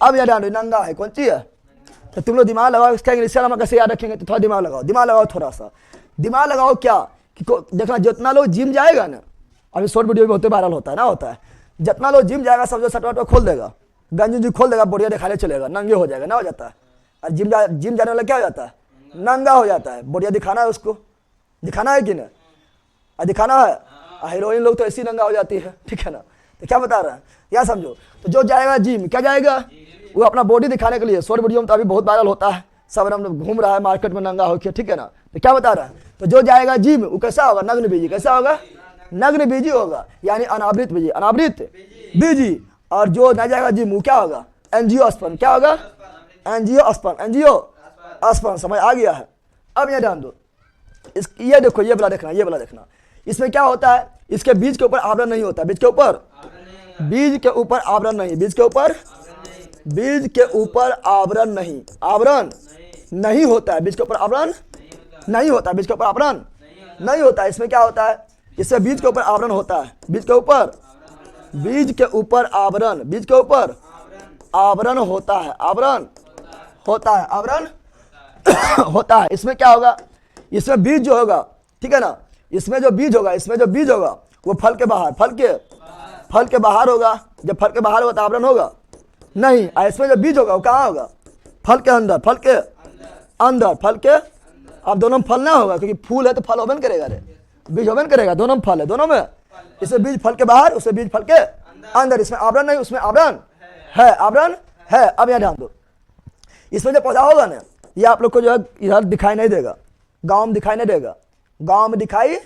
अब याद आना नंगा है कौन सी है? तो तुम लोग दिमाग लगाओ, इसका इंग्लिश हम कैसे याद रखेंगे? तो थोड़ा दिमाग लगाओ, दिमाग लगाओ, थोड़ा सा दिमाग लगाओ। क्या कि देखना, जितना लोग जिम जाएगा ना, अभी शॉर्ट वीडियो भी होते वायरल होता है ना, होता है, जितना लोग जिम जाएगा समझो शर्ट खोल देगा, गंजी खोल देगा, बढ़िया दिखाने चलेगा, नंगे हो जाएगा ना, हो जाता है। और जिम जाने वाला क्या हो जाता है? नंगा हो जाता है। बढ़िया दिखाना है उसको, दिखाना है कि नहीं? दिखाना है। हीरोइन लोग तो ऐसी नंगा हो जाती है, ठीक है ना? तो क्या बता रहा है या समझो। तो जो जाएगा जिम, क्या जाएगा? वो अपना बॉडी दिखाने के लिए। शॉर्ट वीडियो में तो अभी बहुत वायरल होता है, सब हम घूम रहा है मार्केट में नंगा होकर, ठीक है ना? तो क्या बता रहा है? तो जो जाएगा जिम वो कैसा होगा? नग्न बीजी। कैसा होगा? नग्न बीजी होगा, यानी अनावृत बीजी, अनावृत बीजी। और जो न जाएगा जिम वो क्या होगा? एंजियोस्पर्म। क्या होगा? Angiosperm, angiosperm. समझ आ गया है? अब ये ध्यान दो, ये देखो, ये वाला देखना, ये वाला देखना। इसमें क्या होता है? इसके बीज के ऊपर आवरण नहीं होता। बीज के ऊपर, बीज के ऊपर आवरण नहीं, बीज के ऊपर, बीज के ऊपर आवरण नहीं, आवरण नहीं होता है। बीज के ऊपर आवरण नहीं होता, बीज के ऊपर आवरण नहीं होता है। इसमें क्या होता है? इससे बीज के ऊपर आवरण होता है। बीज के ऊपर, बीज के ऊपर आवरण, बीज के ऊपर आवरण होता है, आवरण होता है, आवरण होता है। इसमें क्या होगा? इसमें बीज जो होगा, ठीक है ना, इसमें जो बीज होगा, इसमें जो बीज होगा वो फल के बाहर, फल के बाहर होगा। जब फल के बाहर होगा तो आवरण होगा नहीं। और इसमें जो बीज होगा वो कहाँ होगा? फल के अंदर, फल के अंदर, फल के। अब दोनों में फल ना होगा, क्योंकि फूल है तो फल होबन करेगा रे, बीज होबन करेगा। दोनों में फल है, दोनों में। इसमें बीज फल के बाहर, उसमें बीज फल के अंदर। इसमें आवरण नहीं, उसमें आवरण है, आवरण है। अब यहाँ ध्यान दो, इसमें जो पौधा होगा ना, ये आप लोग को जो है इधर दिखाई नहीं देगा, गाँव में दिखाई नहीं देगा, गाँव में दिखाई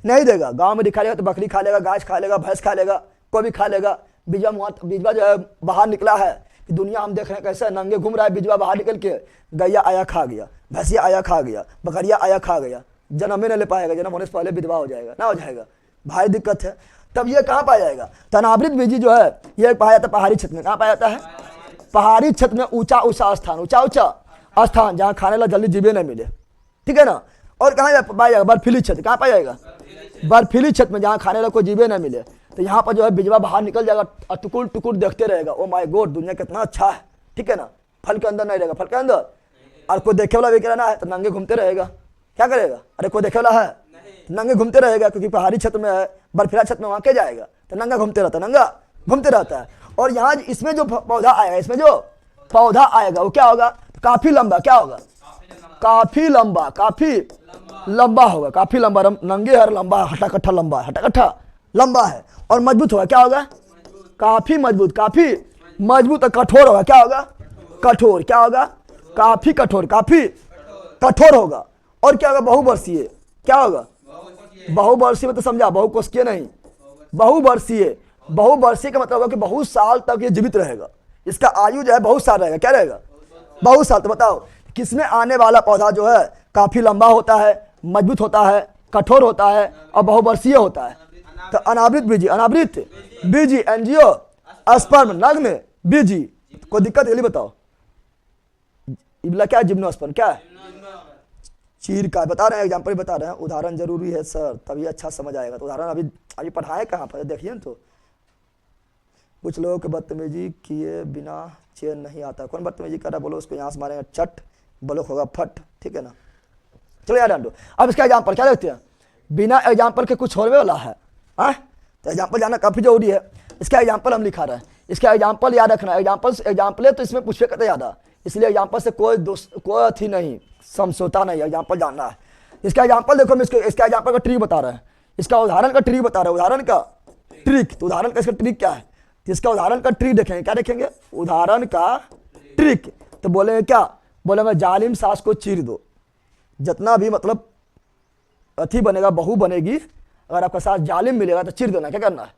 नहीं देगा। गाँव में दिखाई देगा तो बकरी खा लेगा, गाय खा लेगा, भैंस खा लेगा, कोई भी खा लेगा। बीजवा जो है बाहर निकला है कि दुनिया हम देख रहे हैं कैसे नंगे घूम रहा है। बीजवा बाहर निकल के गैया आया खा गया, भैंसिया आया खा गया, बकरिया आया खा गया, जन्म ही नहीं ले पाएगा, जन्म होने से पहले विधवा हो जाएगा, ना हो जाएगा, भारी दिक्कत है। तब ये कहाँ पाया जाएगा? तो अनावृत बीजी जो है ये पाया जाता है पहाड़ी क्षेत्र में। कहाँ पाया जाता है? पहाड़ी क्षेत्र में, ऊंचा ऊंचा स्थान, ऊंचा ऊंचा स्थान जहाँ खाने ला जल्दी जीवे नहीं मिले, ठीक है ना? और कहाँ पाया जाएगा? बर्फीली क्षेत्र। कहाँ पाया जाएगा? बर्फीली क्षेत्र में, जहाँ खाने ला कोई जीवे नहीं मिले। तो यहाँ पर जो है बिजवा बाहर निकल जाएगा और टुकुर टुकुर देखते रहेगा, ओ माय गॉड दुनिया कितना अच्छा है, ठीक है ना? फल के अंदर नहीं रहेगा, फल के अंदर। और कोई देखे वाला भी रहना है तो नंगे घूमते रहेगा। क्या करेगा? अरे कोई देखे वाला है नंगे घूमते रहेगा, क्योंकि पहाड़ी क्षेत्र में है, बर्फीला छत में वहां क्या जाएगा, तो नंगा घूमते रहता है, नंगा घूमते रहता है। और यहाँ इसमें जो पौधा आएगा, इसमें जो पौधा आएगा वो क्या होगा, काफी लंबा, क्या होगा, काफी लंबा, काफी लंबा होगा, काफी लंबा, नंगे हर लंबा, हटा कट्ठा लंबा, हटा कट्ठा लंबा है, और मजबूत होगा, क्या होगा, काफी मजबूत, काफी मजबूत, और कठोर होगा, क्या होगा, कठोर, क्या होगा, काफी कठोर, काफी कठोर होगा। और क्या होगा, बहुवर्षीय, क्या होगा, बहुवर्षीय में तो समझा, बहुकोष्ठीय नहीं, बहुवर्षीय। बहुवर्षीय का मतलब होगा कि बहुत साल तक ये जीवित रहेगा, इसका आयु जो है बहुत साल रहेगा, क्या रहेगा, बहुत साल। तो बताओ किसमें आने वाला पौधा जो है काफी लंबा होता है, मजबूत होता है, कठोर होता है और बहुवर्षीय होता है, तो अनावृत बीजी, अनावृत बीजी, एंजियो स्पर्म, नग्न बीजी। कोई दिक्कत है बताओ, इबला क्या है, जिम्नोस्पर्म क्या है, चीर का बता रहे हैं, एग्जाम्पल बता रहे हैं, उदाहरण जरूरी है सर तभी अच्छा समझ आएगा। तो उदाहरण अभी अभी पढ़ाए कहाँ पर, देखिए ना। तो कुछ लोगों के बदतमीजी किए बिना चैन नहीं आता, कौन बदतमीजी कर रहा है बोलो, उसको यहाँ से मारेंगे चट, ब्लॉक होगा फट, ठीक है ना। चलो यार डांडो, अब इसका एग्जाम्पल क्या देखते हैं, बिना एग्जाम्पल के कुछ होने वाला है, तो एग्जाम्पल जाना काफी जरूरी है। इसका एग्जाम्पल हम लिखा रहे हैं, इसका एग्जाम्पल याद रखना, एग्जाम्पल है तो इसमें पूछे करते याद, इसलिए एग्जाम्पल से कोई अथी नहीं, समझौता नहीं, एग्जाम्पल जानना है। इसका एग्जाम्पल देखो, मैं इसका एग्जाम्पल का ट्रिक बता रहे हैं, इसका उदाहरण का ट्रिक बता रहे हैं, उदाहरण का ट्रिक। तो उदाहरण का इसका ट्रिक क्या है, तो इसका उदाहरण का ट्रिक देखेंगे, क्या देखेंगे, उदाहरण का ट्रिक। तो बोलेंगे क्या, बोलेंगे जालिम सास को चीर दो, जितना भी मतलब अथी बनेगा, बहू बनेगी, अगर आपका सास जालिम मिलेगा तो चीर देना, क्या करना है,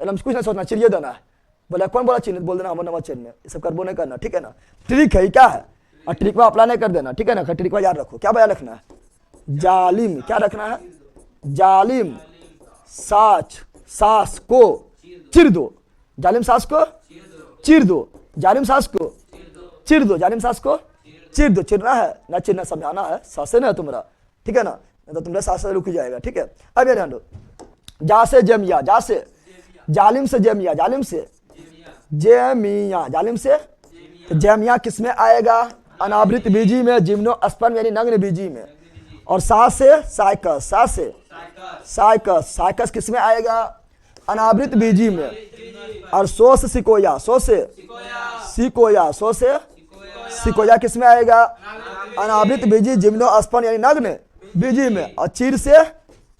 कुछ नहीं सोचना, चिड़िए देना है। बोले कौन बोला चीर, बोल देना हमारे नमक चीरने, ये सब करबो नहीं करना, ठीक है ना। ट्रिक है, क्या है, और ट्रिक में अप्लाई नहीं कर देना, ठीक है ना। ट्रिक में याद रखो, क्या याद रखना है, जालिम, क्या रखना है, जालिम सास को चीर दो, जालिम सास को चीर दो, जालिम सास को चीर दो, जालिम सास को चीर दो, चिरना है ना, चिरना समझाना है, सासे ना तुम्हारा, ठीक है ना, तो तुम्हारा सास से रुक जाएगा, ठीक है। अब ये ध्यान दो, जा से जमिया, जा से जालिम से जमिया, जालिम से जेमिया, जालिम से, तो जेमिया किस में आएगा, अनावृत बीजी में, जिम्नोस्पर्म यानी नग्न बीजी में। और सास से साइकस, सास से साइकस, साइकस किस में आएगा, अनावृत बीजी में। और सो से सिकोया, सो से सिकोया, सो से सिकोया किस में आएगा, अनावृत बीजी, जिम्नोस्पर्म यानी नग्न बीजी में। और चीर से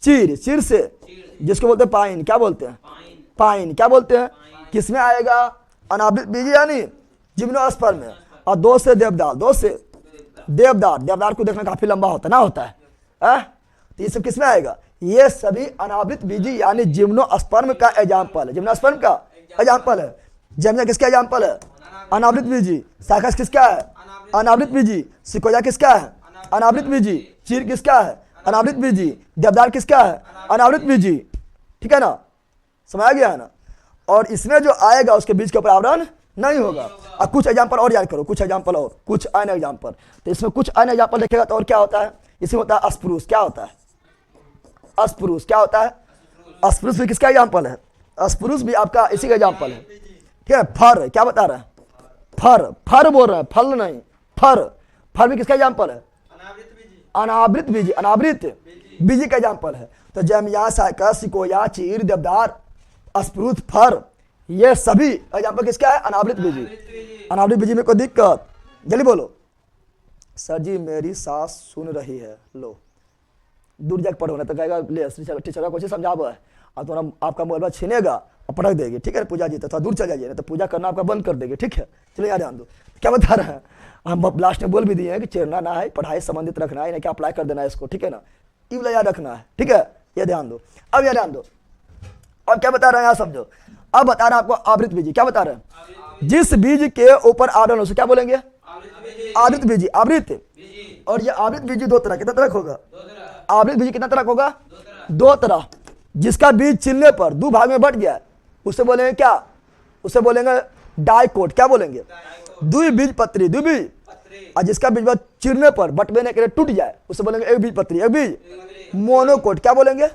चीर से जिसको बोलते हैं पाइन, क्या बोलते हैं, पाइन, क्या बोलते हैं, किस में आएगा, अनावृत बीजी यानी जिम्नोस्पर्म में। और दो से देवदार, दो से देवदार, देवदार को देखना काफी लंबा होता है ना, होता है, तो ये सब किस में आएगा, ये सभी अनावृत बीजी यानी जिम्नोस्पर्म का एग्जाम्पल है, जिम्नोस्पर्म का एग्जाम्पल है। जमिया किसका एग्जाम्पल है, अनावृत बीजी। साइकस किसका है, अनावृत बीजी। सिकोया किसका है, अनावृत बीजी। चीर किसका है, अनावृत बीजी। देवदार किसका है, अनावृत बीजी, ठीक है ना, समझ आ गया है ना। और इसमें जो आएगा उसके बीच के ऊपर आवरण नहीं होगा। और कुछ एग्जाम्पल और याद करो, कुछ एग्जाम्पल और, कुछ अन्य एग्जाम्पल। तो इसमें कुछ अन्य एग्जाम्पल देखेगा तो और क्या होता है, इसमें होता है अस्पृश्य, क्या होता है, अस्पृश्य, क्या होता है, अस्पृश्य भी किसका एग्जाम्पल है, अस्पृश्य भी आपका इसी का एग्जाम्पल है, ठीक है। फर, क्या बता रहे हैं, फर, फर बोल रहे हैं, फल नहीं, फर, फर भी किसका एग्जाम्पल है, अनावृत बीजी, अनावृत बीजी का एग्जाम्पल है। तो जेमिया, साइकस, सिकोया, चीर, देवदार, अस्पृश्य, फर, ये सभी एग्जाम्पल किसका है, अनावृत बीजी। अनावृत बीजी में कोई दिक्कत, जल्दी बोलो। सर जी मेरी सास सुन रही है, लो दूर जाकर पढ़ो ना, तो कहेगा ले टीचर का कुछ समझाबो है, और तुम्हारा आपका मोबाइल छीनेगा और पटक देगी, ठीक है पूजा जी, तो थोड़ा दूर चल जाइए ना, तो पूजा करना आपका बंद कर देगी, ठीक है। चलिए यार ध्यान दो, क्या बता रहे हैं हम, लास्ट में बोल भी दिए हैं कि चेरना ना है, पढ़ाई संबंधित रखना है, क्या अप्लाई कर देना है इसको, ठीक है ना, ये वाला याद रखना है, ठीक है, ये ध्यान दो। अब यह ध्यान दो, अब क्या बता रहे हैं यहाँ समझो। अब बता रहे हैं आपको आवृत बीजी, क्या बता रहे हैं, जिस बीज के ऊपर आवरण, उसे क्या बोलेंगे, आवृत बीजी, आवृत। और ये आवृत बीजी दो तरह, कितना तरह होगा, आवृत बीजी कितना तरह होगा, दो तरह। जिसका बीज छिलने पर दो भाग में बट गया उसे बोलेंगे क्या, उसे बोलेंगे डाइकोट, क्या बोलेंगे, द्विबीज पत्री, द्विबीज। और जिसका बीज चिरने पर बटने के लिए टूट जाए उसे बोलेंगे एक बीज पत्री, एक बीज मोनोकोट, क्या बोलेंगे,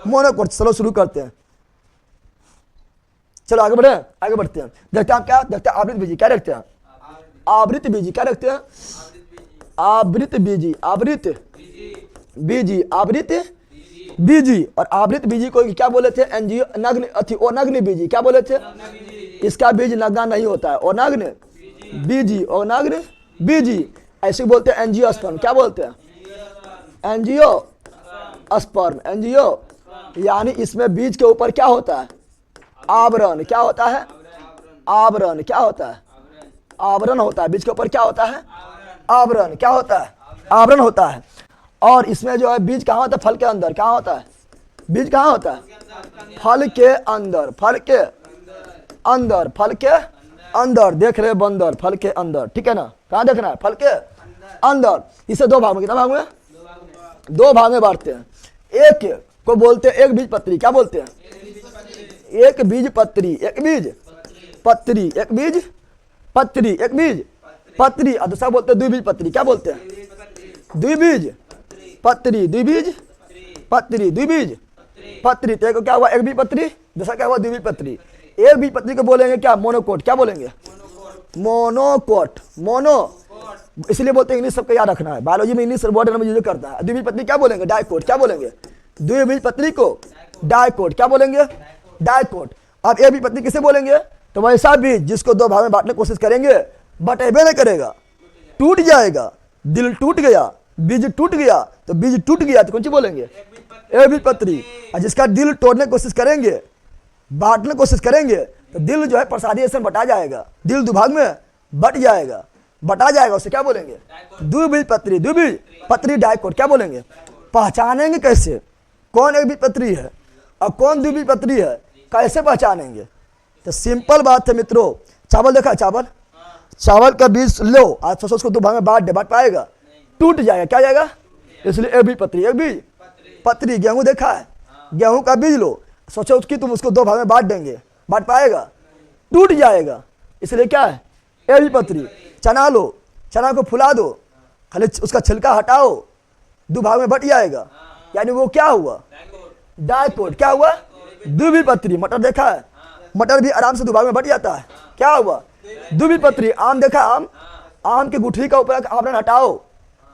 मोनोकोट। चलो शुरू करते हैं, चलो आगे बढ़े, आगे बढ़ते हैं। देखते हैं क्या, देखते हैं आवृत बीजी क्या रखते हैं, आवृत बीजी क्या रखते हैं, आवृत बीजी, आवृत बीजी, आवृत बीजी। और आवृत बीजी को क्या बोले थे? एंजियो नग्न अथी अनग्न बीजी। क्या बोले थे? इसका बीज नग्न नहीं होता है, अनग्न बीजी, अनग्न बीजी। ऐसे बोलते हैं एंजियोस्पर्म। क्या बोलते हैं? Angiosperm, angio. यानी इसमें बीज के ऊपर क्या होता है? आवरण। क्या होता है? आवरण। क्या होता है? आवरण होता है। बीज के ऊपर क्या होता है? आवरण। क्या होता है? आवरण होता है। और इसमें जो है बीज कहाँ होता है? फल के अंदर। कहाँ होता है? बीज कहाँ होता है? फल के अंदर, फल के अंदर, फल के अंदर। देख रहे बंदर, फल के अंदर, ठीक है ना? कहाँ देखना है? फल के अंदर। इसे दो भाग में, कितना भाग में? दो भाग में बांटते हैं। एक को बोलते हैं एक बीज पत्री। क्या बोलते हैं? एक बीज पत्री, एक बीज पत्री, एक बीज पत्री, एक बीज पत्री। और दूसरा बोलते हैं द्विबीज पत्री। क्या बोलते हैं? द्विबीज पत्री, द्विबीज पत्री, द्विबीज पत्री। तो एक क्या हुआ? एक बीज पत्री। दूसरा क्या हुआ? द्विबीज पत्री। एक बीज पत्री को बोलेंगे क्या? मोनोकोट। क्या बोलेंगे? Monocot, mono. इसलिए बोलते हैं इंग्लिश सबको याद रखना है, बायोलॉजी में इंग्लिश वर्ड हम यूज करता है। द्विबीज पत्री क्या बोलेंगे? डाइकोट। क्या बोलेंगे? द्विबीज पत्री को डाइकोट। क्या बोलेंगे? डाइकोट। अब एक बीज पत्री किसे बोलेंगे? तो वैसा बीज जिसको दो भाग में बांटने की कोशिश करेंगे, बटेबे नहीं करेगा, टूट जाएगा। दिल टूट गया, बीज टूट गया, तो बीज टूट गया तो कौन सी बोलेंगे? एक बीज पत्री। और जिसका दिल तोड़ने की कोशिश करेंगे, बांटने की कोशिश करेंगे, तो दिल जो है प्रसादी ऐसे बटा जाएगा, दिल दो भाग में बट जाएगा, बटा जाएगा। उसे क्या बोलेंगे? द्विबीज पत्री, द्विबीज पत्री डाइकोट। क्या बोलेंगे? पहचानेंगे कैसे कौन एक बीज पत्री है और कौन द्विबीज पत्री है? कैसे पहचानेंगे? तो सिंपल बात है मित्रों। चावल देखा? चावल, चावल का बीज लो, आज सोचो उसको दो भाग में बांट दे, बांट पाएगा? टूट जाएगा। क्या जाएगा? इसलिए एक बीज पत्री, एक बीज पत्री। गेहूं देखा है? गेहूं का बीज लो, सोचो उसकी तुम उसको दो भाग में बांट देंगे, बांट पाएगा? टूट जाएगा। इसलिए क्या है? एक बीज पत्री। चना लो, चना को फुला दो, खाली उसका छिलका हटाओ, दो भाग में बट जाएगा। यानी वो क्या हुआ? डाइकोट। क्या हुआ? द्विबीज पत्री। मटर देखा है? मटर भी आराम से दो भाग में बट जाता है। क्या हुआ? द्विबीज पत्री। आम देखा? आम, आम की गुठली का ऊपर आवरण हटाओ,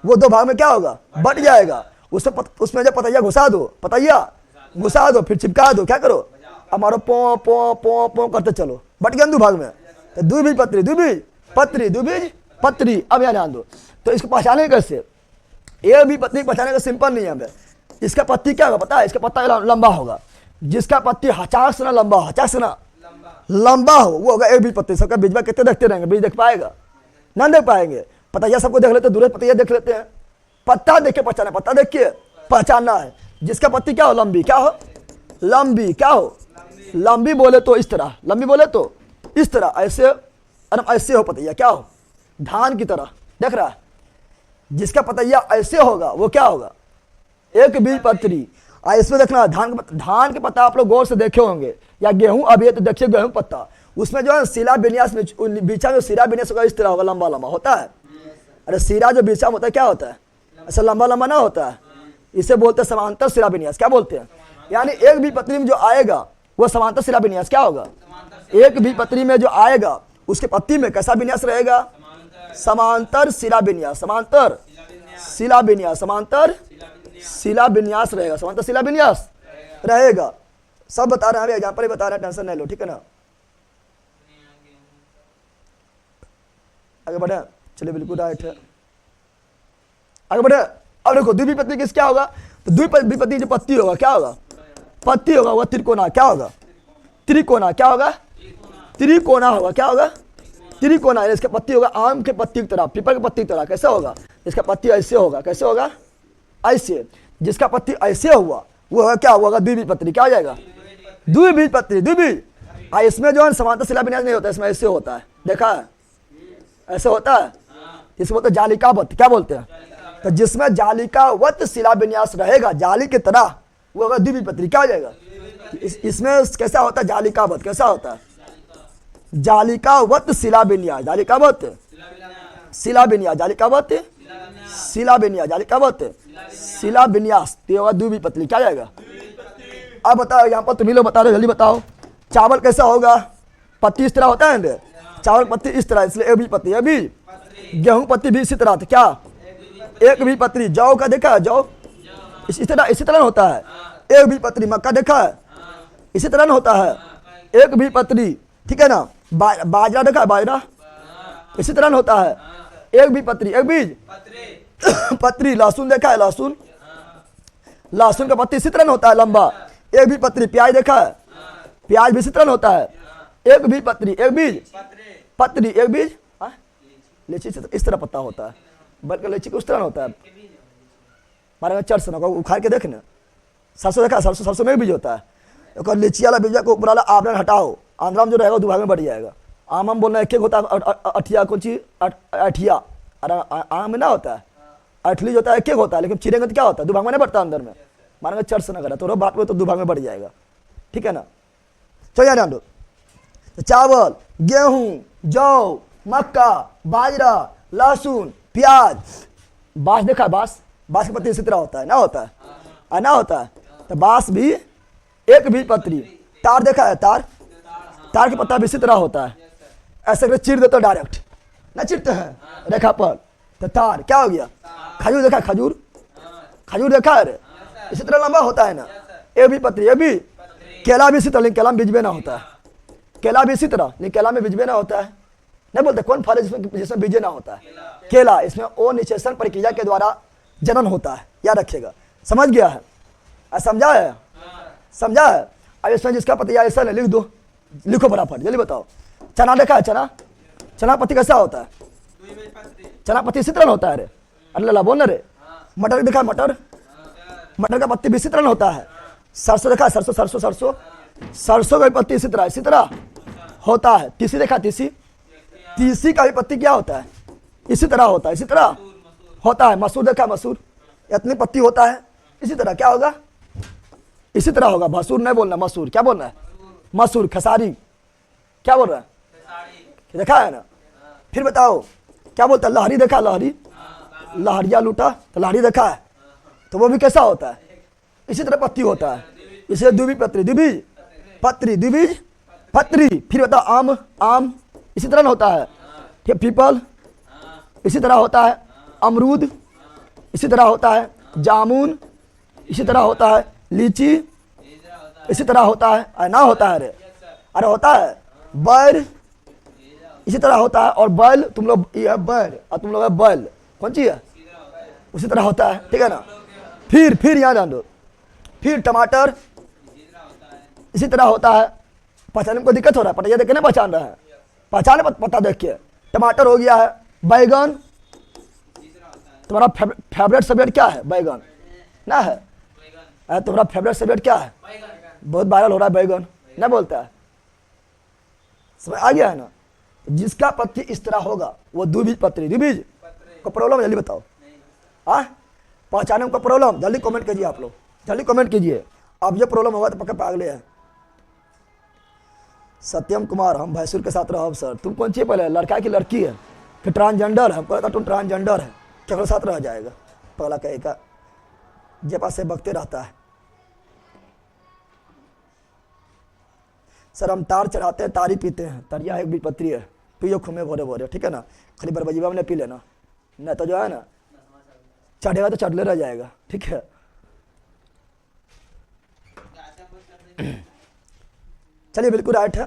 वो दो भाग में क्या होगा? बट जाएगा। उसमें जब पतैया घुसा दो, पतैया घुसा दो, फिर चिपका दो, क्या करो? हमारो पो पो पो पो करते चलो, बट गया दो भाग में। तो द्विबीज पत्री, द्विबीज पत्री, द्विबीज पत्री। अब यहाँ ध्यान दो। तो इसको पहचाने कैसे? ये भी पत्ती पहचाने का सिंपल नहीं है हमें। इसका पत्ती क्या होगा पता है? इसका पत्ता लंबा होगा। जिसका पत्ती 50 से ना लंबा, 50 से ना लंबा हो, वो होगा एक बीज पत्ती। सबका बीज में कितने देखते रहेंगे? बीज देख पाएगा? ना देख पाएंगे। पतैया सबको देख लेते हैं, दूर पतैया देख लेते हैं। पत्ता देख के पहचाना, पत्ता देख के पहचानना है। जिसका पत्ती क्या हो? लंबी। क्या हो? लंबी। क्या हो? लंबी बोले तो इस तरह, लंबी बोले तो इस तरह, ऐसे ऐसे हो पतैया। क्या हो? धान की तरह। देख रहा है? जिसका पतैया ऐसे होगा वो क्या होगा? एक बीज पत्री। इसमें देखना धान के पत्ता आप लोग गौर से देखे होंगे, या गेहूं। अभी तो देखिए गेहूं पत्ता, उसमें जो है शिला विन्यास में बीचा जो शिला विन्यास होगा इस तरह होगा, लंबा लंबा होता है। अरे शिला जो बीचा होता है क्या होता है? ऐसा लंबा लंबा ना होता है। इसे बोलते हैं समांतर शिला विन्यास। क्या बोलते हैं? यानी एक बीज पत्री में जो आएगा वो समांतर शिला विन्यास। क्या होगा? एक बीज पत्री में जो आएगा उसके पत्ती में कैसा विन्यास रहेगा? समांतर शिला विन्यास, समांतर शिला विन्यास, समांतर शिला विन्यास रहेगा, समांतर शिला विन्यास रहेगा। सब बता रहे हैं, एग्जाम्पल ही बता रहे हैं, टेंशन नहीं लो, ठीक है ना? आगे बढ़े, चलिए बिल्कुल राइट है, आगे बढ़े। अब देखो द्विबीज पत्री किस क्या होगा? तो द्विबीज पत्री जो पत्ती होगा क्या होगा? पत्ती होगा वह त्रिकोणा। क्या होगा? त्रिकोणा। क्या होगा? त्रिकोणा होगा। क्या होगा? त्रिकोणा। इसका पत्ती होगा आम के पत्ती की तरह, पीपल के पत्ती की तरह। कैसे होगा? इसका पत्ती ऐसे होगा। कैसे होगा? ऐसे। जिसका पत्ती ऐसे हुआ वो होगा क्या होगा? द्विबीज पत्री। क्या हो जाएगा? द्विबीज पत्री, द्विबीज। इसमें जो है समांतर शिला विन्यास नहीं होता, इसमें ऐसे होता है। देखा है? ऐसे होता है। इसको बोलते हैं जालिकावत। क्या बोलते हैं? तो जिसमें जालिकावत शिला विन्यास रहेगा, जाली की तरह, वो होगा द्विबीज पत्री। क्या हो जाएगा? इसमें कैसा होता है? जालिकावत। कैसा होता है? जालिकावत शिला विन्यास, जालिकावत शिला विन्यास, जालिकावत शिला विन्यास, जालिकावत शिला विन्यास। तो होगा द्विबीज पत्री। क्या जाएगा? अब बताओ, यहाँ पर तुम्ही लोग बता रहे, जल्दी बताओ। चावल कैसा होगा? पत्ती इस तरह होता है, चावल पत्ती इस तरह, इसलिए एक बीज पत्री। अभी गेहूं पत्ती भी इसी तरह। तो क्या? एक बीज पत्री। जौ का देखा? जौ इसी तरह होता है। एक भी पत्री, मक्का देखा है, इसी तरह होता है। एक भी पत्री, ठीक है ना। बाजरा देखा है, बाजरा इसी तरह होता है। एक भी पत्री, एक बीज पत्री। लहसुन देखा है, लहसुन, लहसुन का पत्ती इसी तरह होता है, लंबा। एक भी पत्री। प्याज देखा है, प्याज भी इसी तरह होता है। एक भी पत्री, एक बीज पत्री, एक बीज। लीची से इस तरह पत्ता होता है, बल्कि लीची को उस तरह होता है। हमारे चर से उखाड़ के देखना। सरसों देखा, सरसों, सरसों में बीज होता है। और लीची वाला बीज को ऊपर वाला आवरण हटाओ, आंध्रा में जो रहेगा दो भाग में बढ़ जाएगा। आम हम बोलना एक एक होता है, अठिया कौन चीज, अठिया। आम में ना होता है, अठली जो होता है एक एक होता है, लेकिन चिरेंगे तो क्या होता है, दो भाग में नहीं बढ़ता अंदर में। मानेंगे चर से नगर है तो बात में तो दो भाग में बढ़ जाएगा, ठीक है ना। चलिए ध्यान दो। चावल, गेहूं, जौ, मक्का, बाजरा, लहसुन, प्याज। बांस देखा, बांस, बांस की पत्ती इसी तरह होता है, ना होता है, ना होता है। तो बांस भी एक भी पत्री। तार देखा है, तार, तार की पत्ता भी इसी तरह होता है। ऐसे करके चीर देते हो डायरेक्ट, ना चिरते हैं रेखा पर, तो तार क्या हो गया। खजूर देखा, खजूर, खजूर देखा है, इसी तरह लंबा होता है ना। एक भी पत्री, ये भी। केला भी इसी तरह, लेकिन केला में बीज भी ना होता है। केला भी इसी तरह, लेकिन केला में बीज भी ना होता है। नहीं बोलते कौन फल है जिसमें बीज ना होता है, केला। इसमें ओ निषेचन प्रक्रिया के द्वारा जनन होता है, याद रखिएगा। समझ गया है, समझा है, समझा है। अब इसमें जिसका पति ऐसा है, लिख दो, लिखो फटाफट, जल्दी बताओ। चना देखा है, चना, चना पत्ती कैसा होता है, चना पत्ती इसी तरह होता है। रे अल्लाह बोल रे। मटर देखा, मटर, मटर का पत्ती भी इसी तरह होता है। सरसों देखा, सरसों, सरसों, सरसों, सरसों का भी पत्ती इसी तरह होता है। तीसी देखा, तीसी, तीसी का भी पत्ती क्या होता है, इसी तरह होता है, इसी तरह होता है। मसूर देखा, मसूर, इतनी पत्ती होता है, इसी तरह क्या होगा, इसी तरह होगा। मसूर नहीं बोलना, मसूर क्या बोलना है, मसूर। खेसारी क्या बोल रहा है, देखा है ना। फिर बताओ क्या बोलता है, लहरी देखा, लहरी, लहरिया लूटा, तो लहरी देखा है, तो वो भी कैसा होता है, इसी तरह पत्ती होता है। इसे द्विबीज पत्री, द्विबीज पत्री, द्विबीज पत्री। फिर बताओ आम, आम इसी तरह होता है। ठीक, पीपल इसी तरह होता है। अमरूद इसी तरह होता है। जामुन इसी तरह होता है। लीची इसी तरह होता है, ना होता है। अरे होता है। बैर इसी तरह होता है। और बैल, तुम लोग ये है बैर और तुम लोग है बैल, कौन चीज है, उसी तरह होता है, ठीक है ना। फिर यहाँ ध्यान दो। फिर टमाटर इसी तरह होता है। पहचानने में कोई दिक्कत हो रहा है, पता देख के नहीं पहचान रहा है, पहचाने पता देख के। टमाटर हो गया है। बैगन, तुम्हारा फेवरेट सब्जेक्ट क्या है, बैगन ना है। तुम्हारा फेवरेट सब्जेक्ट क्या है, बहुत वायरल हो रहा है बैगन, ना बोलता है, समझ आ गया है ना। जिसका पत्ती इस तरह होगा वो द्विबीज पत्री। द्विबीज को प्रॉब्लम जल्दी बताओ, हाँ पहचाने को प्रॉब्लम, जल्दी कमेंट कीजिए आप लोग, जल्दी कमेंट कीजिए। अब जो प्रॉब्लम होगा तो पक्का पागले है। सत्यम कुमार, हम भैंसुर के साथ रहो सर। तुम कौन सी पहले, लड़का की लड़की है कि ट्रांसजेंडर है, हमको लगता तुम ट्रांसजेंडर है, क्या साथ रह जाएगा, पगला कहेगा जे पास से बकते रहता है। सर हम तार चढ़ाते हैं, तारी पीते हैं, तरिया एक भी पत्री है, पियो खुमे भोरे भोरे, ठीक है ना। खाली बरबजीबा में पी लेना, नहीं तो जो है ना चढ़ेगा तो चढ़ले रह जाएगा, ठीक है। चलिए बिल्कुल राइट है।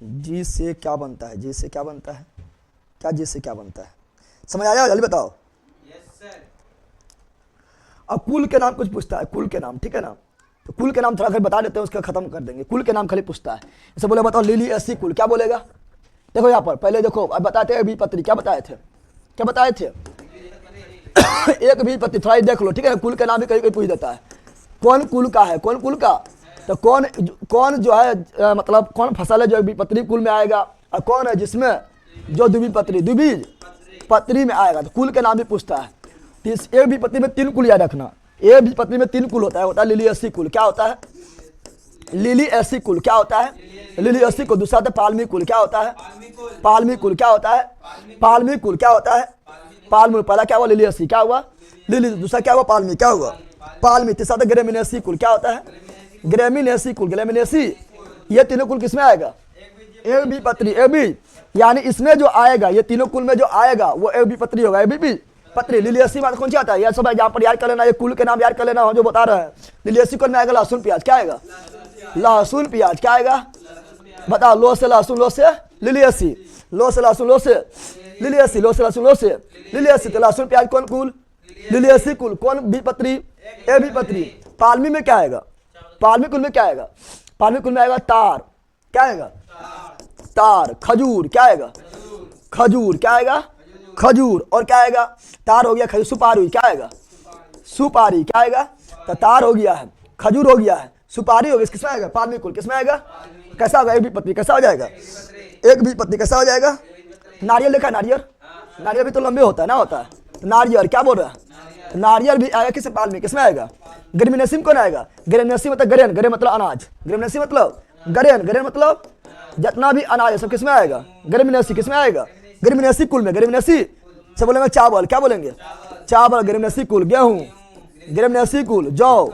जी से क्या बनता है, जी से क्या बनता है, क्या जी से क्या बनता है, समझ आया, जल्दी बताओ। अब कुल के नाम कुछ पूछता है, कुल के नाम, ठीक है ना। तो कुल के नाम थोड़ा खाली बता देते हैं, उसका खत्म कर देंगे। कुल के नाम खाली पूछता है, जैसे बोले बताओ लिली एसी कुल, क्या बोलेगा। देखो यहाँ पर पहले देखो, अब बताते हैं बीजपत्री, क्या बताए थे, क्या बताए थे एक बीजपत्री, थोड़ा देख लो, ठीक है। कुल के नाम भी कहीं कहीं पूछ देता है, कौन कुल का है, कौन कुल का, तो कौन जो है मतलब कौन फसल है जो बीजपत्री कुल में आएगा, और कौन है जिसमें जो द्विबीज पत्री में आएगा, तो कुल के नाम भी पूछता है। एक बीजपत्री में 3 कुल याद रखना, एक बीजपत्री में 3 कुल होता है लिली एसी कुल, क्या होता है, लिली एसी कुल क्या होता है, लिली एसी कुल। दूसरा होता है पालमी कुल, क्या होता है, पालमी कुल क्या होता है, पालमी कुल क्या होता है, पालमी। पहला क्या हुआ, लिली एसी क्या हुआ, लिली, दूसरा क्या हुआ, पालमी क्या हुआ, पालमी। तीसरा था ग्रेमिनेसी कुल, क्या होता है, ग्रेमिनेसी कुल, ग्रेमिनेसी। ये तीनों कुल किसमें आएगा, एक बीजपत्री, एक बीज, यानी इसमें जो आएगा, ये तीनों कुल में जो आएगा वो एक बीजपत्री होगा, एक बीज पत्री। लिलियसी में कौन सी आता है? यह सब यहाँ पर याद कर लेना, ये कुल के नाम याद कर लेना, हम जो बता रहे हैं। लिलियसी कुल में आएगा लहसुन प्याज, क्या आएगा? लहसुन प्याज। क्या आएगा बताओ? लो से लहसुन, लो से लिलियसी, लो से लहसुन, लो से लिलियसी, लो से लहसुन, लो से लिलियसी। तो लहसुन प्याज कौन कुल? लिलियसी कुल। कौन बीपत्री? ए बीपत्री। पालमी में क्या आएगा? पालमी कुल में क्या आएगा? पालमी कुल में आएगा तार। क्या आएगा? तार। खजूर। क्या आएगा? खजूर। क्या आएगा? खजूर। और क्या आएगा? तार हो गया खजूर। सुपारी। क्या आएगा? सुपारी। क्या आएगा? तो तार हो गया है, खजूर हो गया है, सुपारी हो गया। किसमें आएगा? पालमी कुल। किसमें आएगा? कैसा होगा? एक बीपत्री। कैसा हो जाएगा? एक बीपत्री। कैसा हो जाएगा? नारियल देखा? नारियल, नारियल भी तो लंबे होता है ना, होता है। तो नारियल क्या बोल रहा है? नारियल भी आएगा किस? पालमी। किसमें आएगा? ग्रेमिनेसी में कौन आएगा? ग्रेमिनेसी मतलब ग्रेन, ग्रेन मतलब अनाज, ग्रेमिनेसी मतलब ग्रेन, ग्रेन मतलब जितना भी अनाज है सब किसमें आएगा? ग्रेमिनेसी। किसमें आएगा? ग्रेमिनेसी कुल में। ग्रेमिनेसी से बोलेंगे चावल। क्या बोलेंगे? चावल। ग्रेमिनेसी कुल। गेहूं, ग्रेमिनेसी कुल। जौ,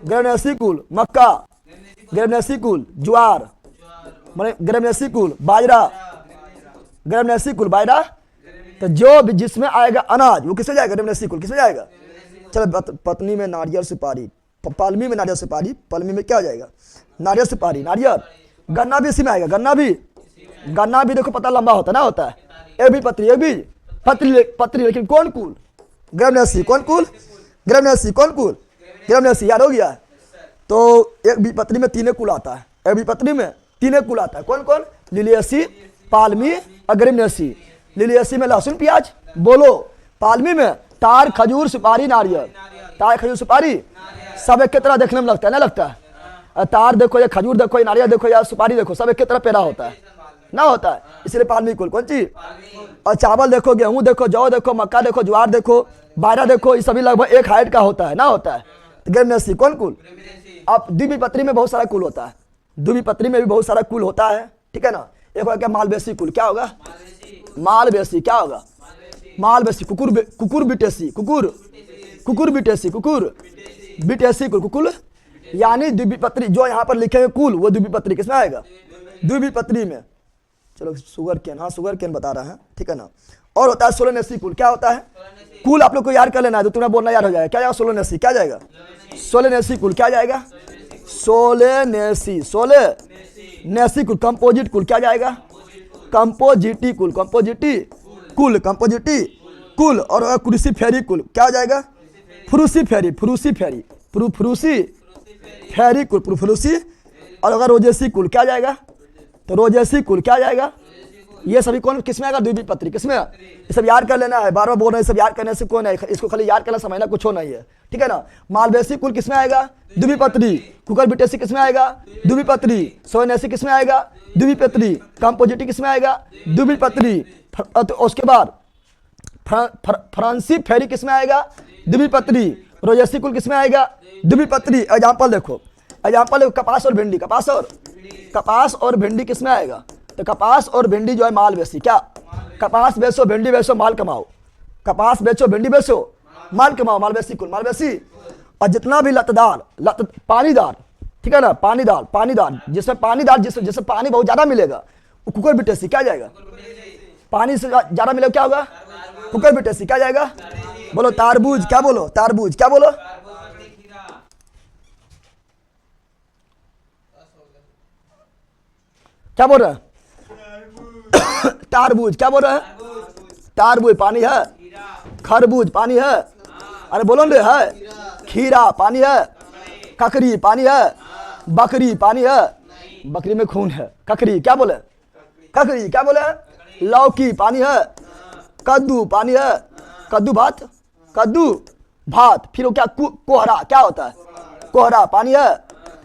ग्रेमिनेसी कुल। मक्का, ग्रेमिनेसी कुल। ज्वार, ग्रेमिनेसी कुल। बाजरा, ग्रेमिनेसी कुल। बाजरा। तो जो भी जिसमें आएगा अनाज वो किसमें जाएगा? ग्रेमिनेसी कुल। किसमें जाएगा? चलो पत्नी में नारियल सुपारी, पालमी में नारियल सुपारी, पालमी में क्या हो जाएगा? नारियल सुपारी, नारियल। गन्ना भी इसी में आएगा। गन्ना भी, गन्ना भी देखो पता लंबा होता है ना, होता है। ए भी पत्री, ए भी पत्री, पत्री। लेकिन कौन कुल? ग्रेमिनेसी। कौन कुल? ग्रेमिनेसी। कौन कुल? ग्रेमिनेसी। याद हो गया? तो एक भी पत्री में तीन कुल आता है। एक भी पत्री में तीन कुल आता है। कौन कौन? लिलियसी, पालमी और ग्रेमिनेसी। लिलियसी में लहसुन प्याज बोलो, पालमी में तार खजूर सुपारी नारियल। तार खजूर सुपारी सब एक की तरह देखने में लगता है ना, लगता है। तार देखो या खजूर देखो या नारियल देखो या सुपारी देखो, सब एक की तरह पैदा होता है ना, होता है। इसलिए पालमी कुल। कौन चीज? और चावल देखो, गेहूं देखो, जौ देखो, मक्का देखो, ज्वार देखो, बाजरा देखो, ये सभी लगभग एक हाइट का होता है ना, होता है। तो ग्रेमिनेसी कौन कुल? अब द्विबीपत्री में बहुत सारा कुल होता है, द्विबीपत्री में भी बहुत सारा कुल होता है, ठीक है ना। एक होगा क्या? मालवेसी कुल। क्या होगा? मालवेसी। क्या होगा? मालवेसी। कुकुर, कुकुर बिटेसी, कुकुर, कुकुर बिटेसी, कुकुर बिटेसी कुल। कुकुल यानी द्विबीपत्री। जो यहाँ पर लिखे कुल वो द्विबीपत्री किसमें आएगा? द्विबीपत्री में। चलो सुगर केन, हाँ सुगर केन बता रहा है, ठीक है ना। और होता है सोलनेसी कुल। क्या होता है? कुल आप लोग को याद कर लेना है, तो तुम्हें बोलना याद हो जाएगा। क्या जाएगा? सोलनेसी। क्या जाएगा? सोलनेसी कुल। क्या जाएगा? सोलनेसी, सोलनेसी कुल। कंपोजिट कुल। क्या जाएगा? कंपोजिटी कुल। कंपोजिटी कुल, कंपोजिटी कुल। और क्रूसी फेरी कुल। क्या हो जाएगा? फ्रूसी फेरी, फ्रूसी फेरी, फ्रूसी फेरी कुल, फ्रूसी। और अगर रोजेसी कुल। क्या जाएगा? तो रोजेसी कुल। क्या जाएगा? ये सभी कौन किसमें आएगा? द्विबीपत्री। किसमें? ये सब याद कर लेना है, बार बार बोल रहे हैं, सब याद करने से कौन है, इसको खाली याद करना, समझना कुछ हो नहीं है, ठीक है ना। मालवेसी कुल किसमें आएगा? द्विबीपत्री। कुकर बिटेसी किसमें आएगा? द्विबीपत्री। सोनेसी किसमें आएगा? द्विबीपत्री। कंपोजिटी किसमें आएगा? द्विबीपत्री। उसके बाद फ्रांसी फेरी किसमें आएगा? द्विबीपत्री। रोजेसी कुल किसमें आएगा? द्विबीपत्री। एग्जाम्पल देखो, एग्जाम्पल देखो, कपास और भिंडी, कपास और भिंडी किसमें आएगा? तो कपास और भिंडी जो है मालवेसी। क्या? कपास बेचो, भिंडी बेचो, माल कमाओ। कपास बेचो, भिंडी बेचो, माल कमाओ, मालवेसी कुल, मालवेसी। और जितना भी लतदार, पानीदार, ठीक है ना, पानीदार जिसमें पानीदार, जिसमें पानी बहुत ज्यादा मिलेगा वो कुकर बिटेसी। क्या जाएगा? पानी से ज्यादा मिलेगा क्या होगा? कुकर बिटेसी। क्या जाएगा? बोलो तारबूज। क्या बोलो? तारबूज। क्या बोलो? क्या बोल रहे हैं? तारबूज। क्या बोल रहे हैं? तारबूज पानी है, खरबूज पानी है, अरे बोलो ना, है खीरा पानी है, ककड़ी पानी है, बकरी पानी है, बकरी में खून है, ककड़ी। क्या बोले? ककड़ी। क्या बोले? लौकी पानी है, कद्दू पानी है, कद्दू भात। फिर वो क्या? कोहरा। क्या होता है? कोहरा पानी है।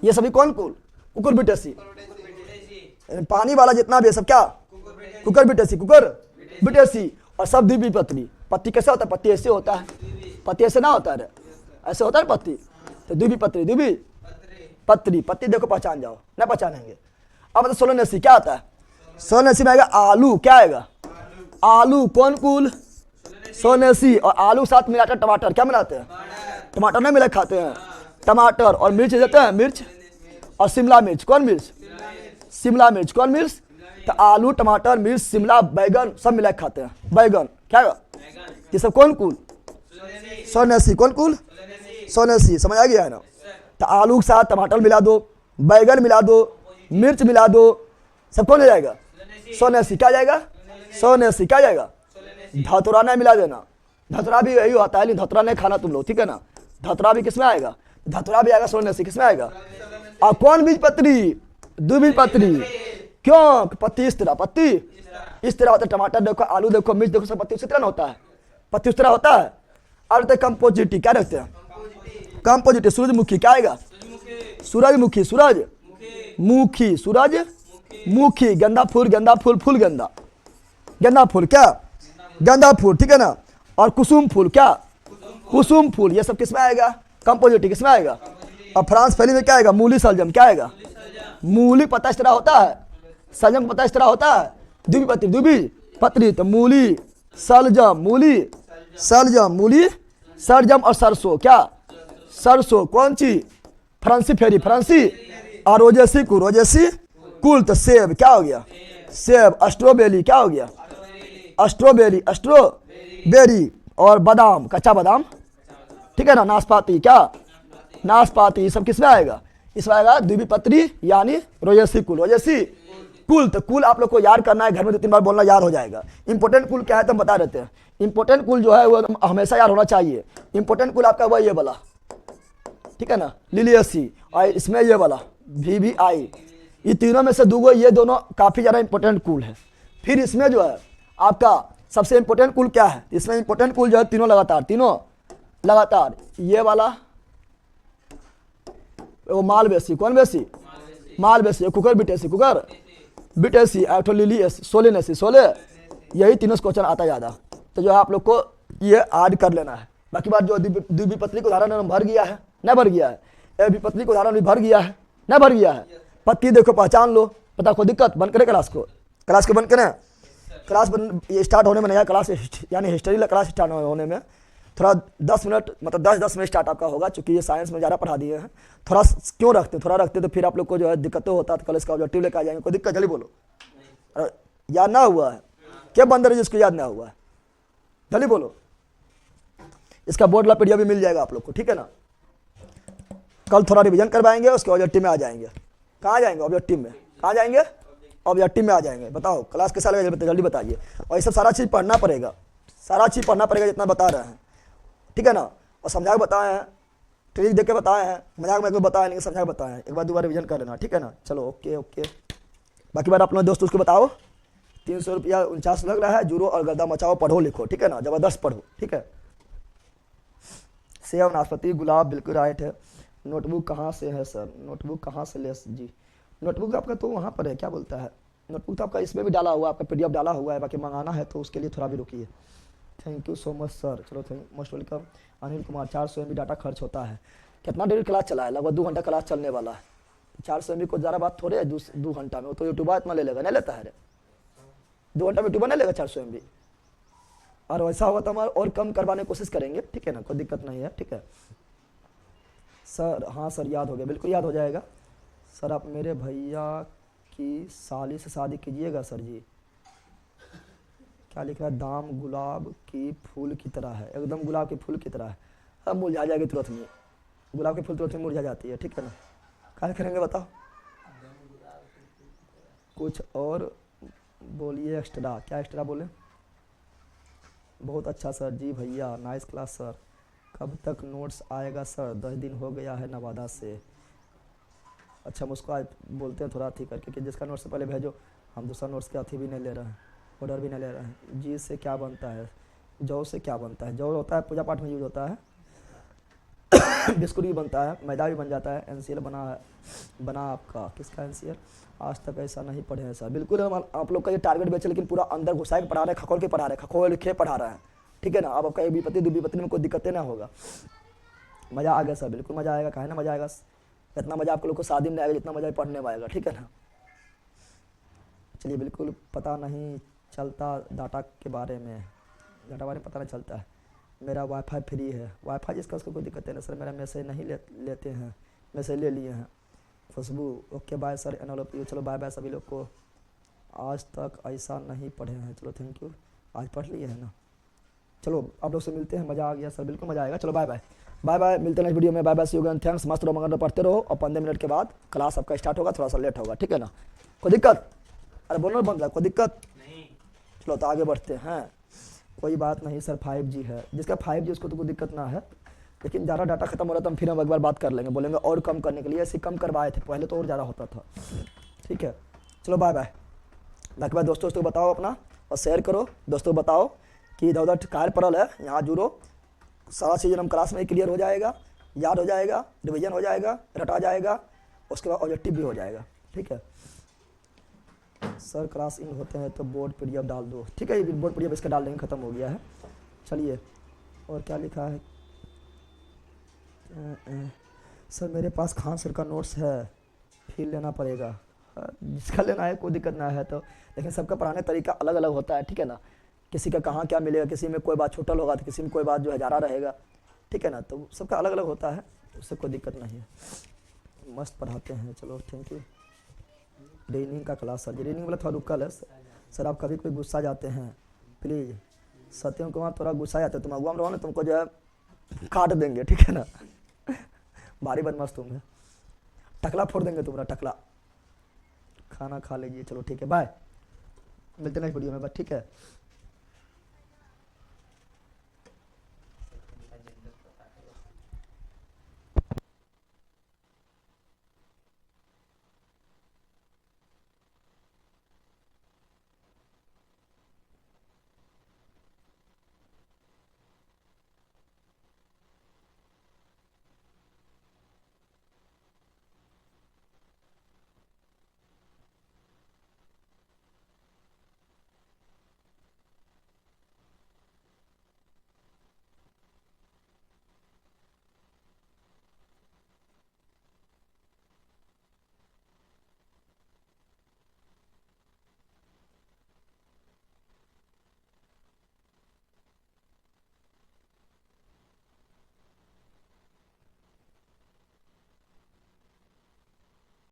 ये सभी कौन कुल? कुकुर बिटेसी। पानी वाला जितना भी है सब क्या? Cucurbitaceae, Cucurbitaceae. और सब द्विबीपत्री। पत्ती कैसे होता है? पत्ती ऐसे होता है, पत्ती ऐसे ना होता है, ऐसे होता है पत्ती। तो द्विबीपत्री, द्विबीपत्री। पत्ती देखो पहचान जाओ, ना पहचानेंगे। अब तो सोलनेसी क्या आता है? सोलनेसी में आएगा आलू। क्या आएगा? आलू। कौन कुल? सोलनेसी। और आलू साथ मिलाकर टमाटर। क्या मिलाते हैं? टमाटर नहीं मिला खाते हैं, टमाटर। और मिर्च देते हैं, मिर्च। और शिमला मिर्च। कौन मिर्च? शिमला मिर्च। कौन मिर्च? तो आलू, टमाटर, मिर्च, शिमला, बैगन सब मिला खाते हैं। बैगन। क्या ये सब कौन कुल? सोनेसी। कौन कुल? सोनेसी। समझ आ गया है ना? तो आलू के साथ टमाटर मिला दो, बैगन मिला दो, मिर्च मिला दो, सब कौन हो जाएगा? सोनेसी। क्या जाएगा? सोनेसी। क्या जाएगा? धतुरा नहीं मिला देना, धतुरा भी यही होता है, लेकिन धतुरा नहीं खाना तुम लोग, ठीक है ना? धतुरा भी किसमें आएगा? धतुरा भी आएगा सोनेसी। किसमें आएगा? और कौन बीज पत्री? द्विबीजपत्री। क्यों? पत्ती इस तरह, पत्ती इस तरह होता है। टमाटर देखो, आलू देखो, मिर्च देखो, सब पत्ती उसी तरह ना होता है, पत्ती उस तरह होता है। और कंपोजिटी क्या रखते हैं? कंपोजिटी। सूरजमुखी। क्या आएगा? सूरजमुखी। सूरजमुखी। सूरजमुखी। गेंदा फूल, गेंदा फूल, फूल गेंदा, गेंदा फूल। क्या? गेंदा फूल, ठीक है ना? और कुसुम फूल। क्या? कुसुम फूल। ये सब किसमें आएगा? कंपोजिटी। किसमें आएगा? और फ्रांस फैली में क्या आएगा? मूली सलजम। क्या आएगा? मूली पता इस तरह होता है, सलजम पता इस तरह होता है। द्विबीजपत्री। द्विबीजपत्री तो मूली सलजम, मूली सलजम, मूली सलजम। और सरसों। क्या? सरसों। कौन सी? फ्रांसी फेरी, फ्रांसी। और रोजेसी कुल, रोजेसी कुल। तो सेब। क्या हो गया? सेब। स्ट्रॉबेरी। क्या हो गया? Strawberry, strawberry. और बादाम, कच्चा बादाम, ठीक है ना? नाशपाती। क्या? नाशपाती। सब किसमें आएगा? इसमें आएगा द्विबीजपत्री यानी रोजेसी कुल, रोजेसी कुल। तो कुल आप लोग को याद करना है, घर में 2-3 बार बोलना, याद हो जाएगा। इंपोर्टेंट कुल क्या है तो हम बता देते हैं। इंपोर्टेंट कुल जो है वो हमेशा याद होना चाहिए। इंपोर्टेंट कुल आपका वह ये वाला, ठीक है ना? लिलियसी। और इसमें ये वाला VVI। ये तीनों में से दूगो, ये दोनों काफी ज्यादा इंपोर्टेंट कुल है। फिर इसमें जो है आपका सबसे इंपोर्टेंट कुल क्या है? इसमें इंपोर्टेंट कुल जो है तीनों लगातार, तीनों लगातार। ये वाला वो मालवेसी। कौन बेसी? Malvaceae. Cucurbitaceae, Cucurbitaceae. Liliaceae, Solanaceae, सोले। यही तीनों से क्वेश्चन आता ज्यादा। तो जो है आप लोग को ये ऐड कर लेना है। बाकी बात जो द्विबीजपत्री को उदाहरण भर गया है, न भर गया है? द्विबीजपत्री को उदाहरण भी भर गया है, न भर गया है? पत्ती देखो, पहचान लो, पता कोई दिक्कत? बंद करें क्लास को, क्लास को बंद करें। क्लास ये स्टार्ट होने में नया क्लास यानी हिस्ट्री क्लास स्टार्ट होने में थोड़ा 10 मिनट, मतलब 10-10 मिनट स्टार्ट आपका होगा, चूंकि ये साइंस में ज़्यादा पढ़ा दिए हैं। थोड़ा क्यों रखते हैं? थोड़ा रखते तो फिर आप लोग को जो है दिक्कतें होता है, तो कल इसका ऑब्जेक्टिव लेकर आ जाएंगे। कोई दिक्कत? जल्दी बोलो। याद ना हुआ है? क्या बंदर है जिसको याद ना हुआ है? जल्दी बोलो। इसका बोर्ड वाला पीडीएफ भी मिल जाएगा आप लोग को, ठीक है ना? कल थोड़ा रिवीजन करवाएंगे, उसके ऑब्जेक्टिव में आ जाएंगे। कहाँ जाएंगे? ऑब्जेक्टिव में। कहाँ जाएंगे? ऑब्जेक्टिव में आ जाएंगे। बताओ क्लास कैसा लगेगा, जल्दी बताइए। और ये सब सारा चीज़ पढ़ना पड़ेगा, सारा चीज़ पढ़ना पड़ेगा जितना बता रहे हैं, ठीक है ना? और समझा के बताए हैं, ट्रिक देख के बताए हैं, मजाक में बताया नहीं, समझा के बताए हैं। एक बार 2 बार रिवीजन कर लेना, ठीक है ना? चलो ओके ओके। बाकी बार अपने दोस्तों को बताओ। 300 रुपया 49 लग रहा है। जुड़ो और गर्दा मचाओ, पढ़ो लिखो, ठीक है ना? जबरदस्त पढ़ो, ठीक है? सेब, नाशपाती, गुलाब, बिल्कुल राइट है। नोटबुक कहाँ से है सर? नोटबुक कहाँ से ले जी? नोटबुक आपका तो वहाँ पर है, क्या बोलता है? नोटबुक तो आपका इसमें भी डाला हुआ है, आपका पीडीएफ डाला हुआ है। बाकी मंगाना है तो उसके लिए थोड़ा भी रुकिए। Thank you so much sir. चलो thank most welcome. Anil Kumar, 400 MB data खर्च होता है। कितना देर क्लास चला है? लगभग 2 घंटा क्लास चलने वाला है। 400 MB को ज़्यादा बात थोड़े है 2 घंटा में। वो तो यूट्यूबर इतना ले लेगा, नहीं लेता है रे? 2 घंटा में यूट्यूबर नहीं लेगा 400 MB। और वैसा होगा तो हम और कम करवाने की कोशिश करेंगे, ठीक है ना? कोई दिक्कत नहीं है, ठीक है सर? हाँ सर, याद हो गया, बिल्कुल याद हो जाएगा सर। आप मेरे भैया की साली से शादी कीजिएगा सर जी। क्या लिख रहा है? दाम गुलाब की फूल की तरह है, एकदम गुलाब के फूल की तरह है। अब मुरझा जाएगी तुरंत में, गुलाब के फूल तुरंत में मुरझा जाती है, ठीक है ना? क्या करेंगे बताओ? कुछ और बोलिए एक्स्ट्रा। क्या एक्स्ट्रा बोले? बहुत अच्छा सर जी भैया, नाइस क्लास सर। कब तक नोट्स आएगा सर? 10 दिन हो गया है नवादा से। अच्छा, मुझको आज बोलते हैं थोड़ा अथी करके कि जिसका नोट्स से पहले भेजो। हम दूसरा नोट्स के अथी भी नहीं ले रहे हैं, ऑर्डर भी नहीं ले रहे हैं। जी से क्या बनता है? जौ से क्या बनता है? जौ होता है पूजा पाठ में यूज होता है। बिस्कुट भी बनता है, मैदा भी बन जाता है। एनसीएल बना आपका? किसका एनसीएल? आज तक ऐसा नहीं पढ़े हैं सर। बिल्कुल हम आप लोग का ये टारगेट बेचे, लेकिन पूरा अंदर घुसा के पढ़ा रहे हैं, खखोल के पढ़ा रहे हैं, खखोल के पढ़ा रहे हैं, ठीक है ना? अब आपका विपत्ति द्विबीजपत्री में कोई दिक्कतें ना होगा। मज़ा आ गया सर? बिल्कुल मज़ा आएगा, काहे ना मज़ा आएगा। इतना मज़ा आप लोग को शादी में आएगा जितना मज़ा पढ़ने में आएगा, ठीक है ना? चलिए, बिल्कुल पता नहीं चलता डाटा के बारे में, डाटा बारे में पता नहीं चलता है। मेरा वाईफाई फ्री है। वाईफाई जिसका उसको कोई दिक्कत नहीं सर। मेरा मैसेज नहीं लेते हैं, मैसेज ले लिए हैं। खुशबू, ओके बाय सर। एनओपी, चलो बाय बाय सभी लोग को। आज तक ऐसा नहीं पढ़े हैं, चलो थैंक यू। आज पढ़ लिए है ना? चलो आप लोग से मिलते हैं, मज़ा आ गया सर, बिल्कुल मज़ा आएगा। चलो बाय बाय, बाय बाय, मिलते हैं नेक्स्ट वीडियो में। Bye bye, see you again, thanks. मस्त रहो, मगर पढ़ते रहो, और 15 मिनट के बाद क्लास आपका स्टार्ट होगा, थोड़ा सा लेट होगा, ठीक है ना? कोई दिक्कत? अरे बोलना बंद रहा, कोई दिक्कत नहीं? चलो तो आगे बढ़ते हैं। कोई बात नहीं सर, 5G है, जिसका 5G उसको तो कोई दिक्कत ना है, लेकिन ज़्यादा डाटा खत्म हो रहा था, हम फिर हम एक बार बात कर लेंगे, बोलेंगे और कम करने के लिए। ऐसे कम करवाए थे पहले तो और ज़्यादा होता था, ठीक है? चलो बाय बाय। बाकी बात दोस्तों को बताओ अपना, और शेयर करो, दोस्तों को बताओ कि इधर उधर कार पड़ल है, यहाँ जुड़ो, सारा चीज़ हम क्लास में ही क्लियर हो जाएगा, याद हो जाएगा, रिवीजन हो जाएगा, रटा जाएगा, उसके बाद ऑब्जेक्टिव भी हो जाएगा, ठीक है? सर क्लास इन होते हैं तो बोर्ड पीडीएफ डाल दो, ठीक है? ये बोर्ड पीडीएफ इसका डाल देंगे, ख़त्म हो गया है। चलिए, और क्या लिखा है? सर मेरे पास खान सर का नोट्स है, फिर लेना पड़ेगा। जिसका लेना है कोई दिक्कत ना है तो, लेकिन सबका पढ़ाने तरीका अलग अलग होता है, ठीक है ना? किसी का कहाँ क्या मिलेगा, किसी में कोई बात छूटल होगा तो किसी में कोई बात जो है ज़्यादा रहेगा, ठीक है ना? तो सबका अलग अलग होता है, उससे कोई दिक्कत नहीं है। मस्त पढ़ाते हैं, चलो थैंक यू। रीनिंग का क्लास सर, रीनिंग वाला थोड़ा रुकल है सर, आप कभी कभी गुस्सा जाते हैं प्लीज़। सत्यम कुमार थोड़ा गुस्सा जाते हैं, तुम अगुआ में रहो ना, तुमको जो है काट देंगे, ठीक है ना? भारी बदमाश तुम है, टकला फोड़ देंगे तुम्हारा टकला। खाना खा लीजिए, चलो ठीक है, बाय, मिलते हैं नेक्स्ट वीडियो में बस, ठीक है?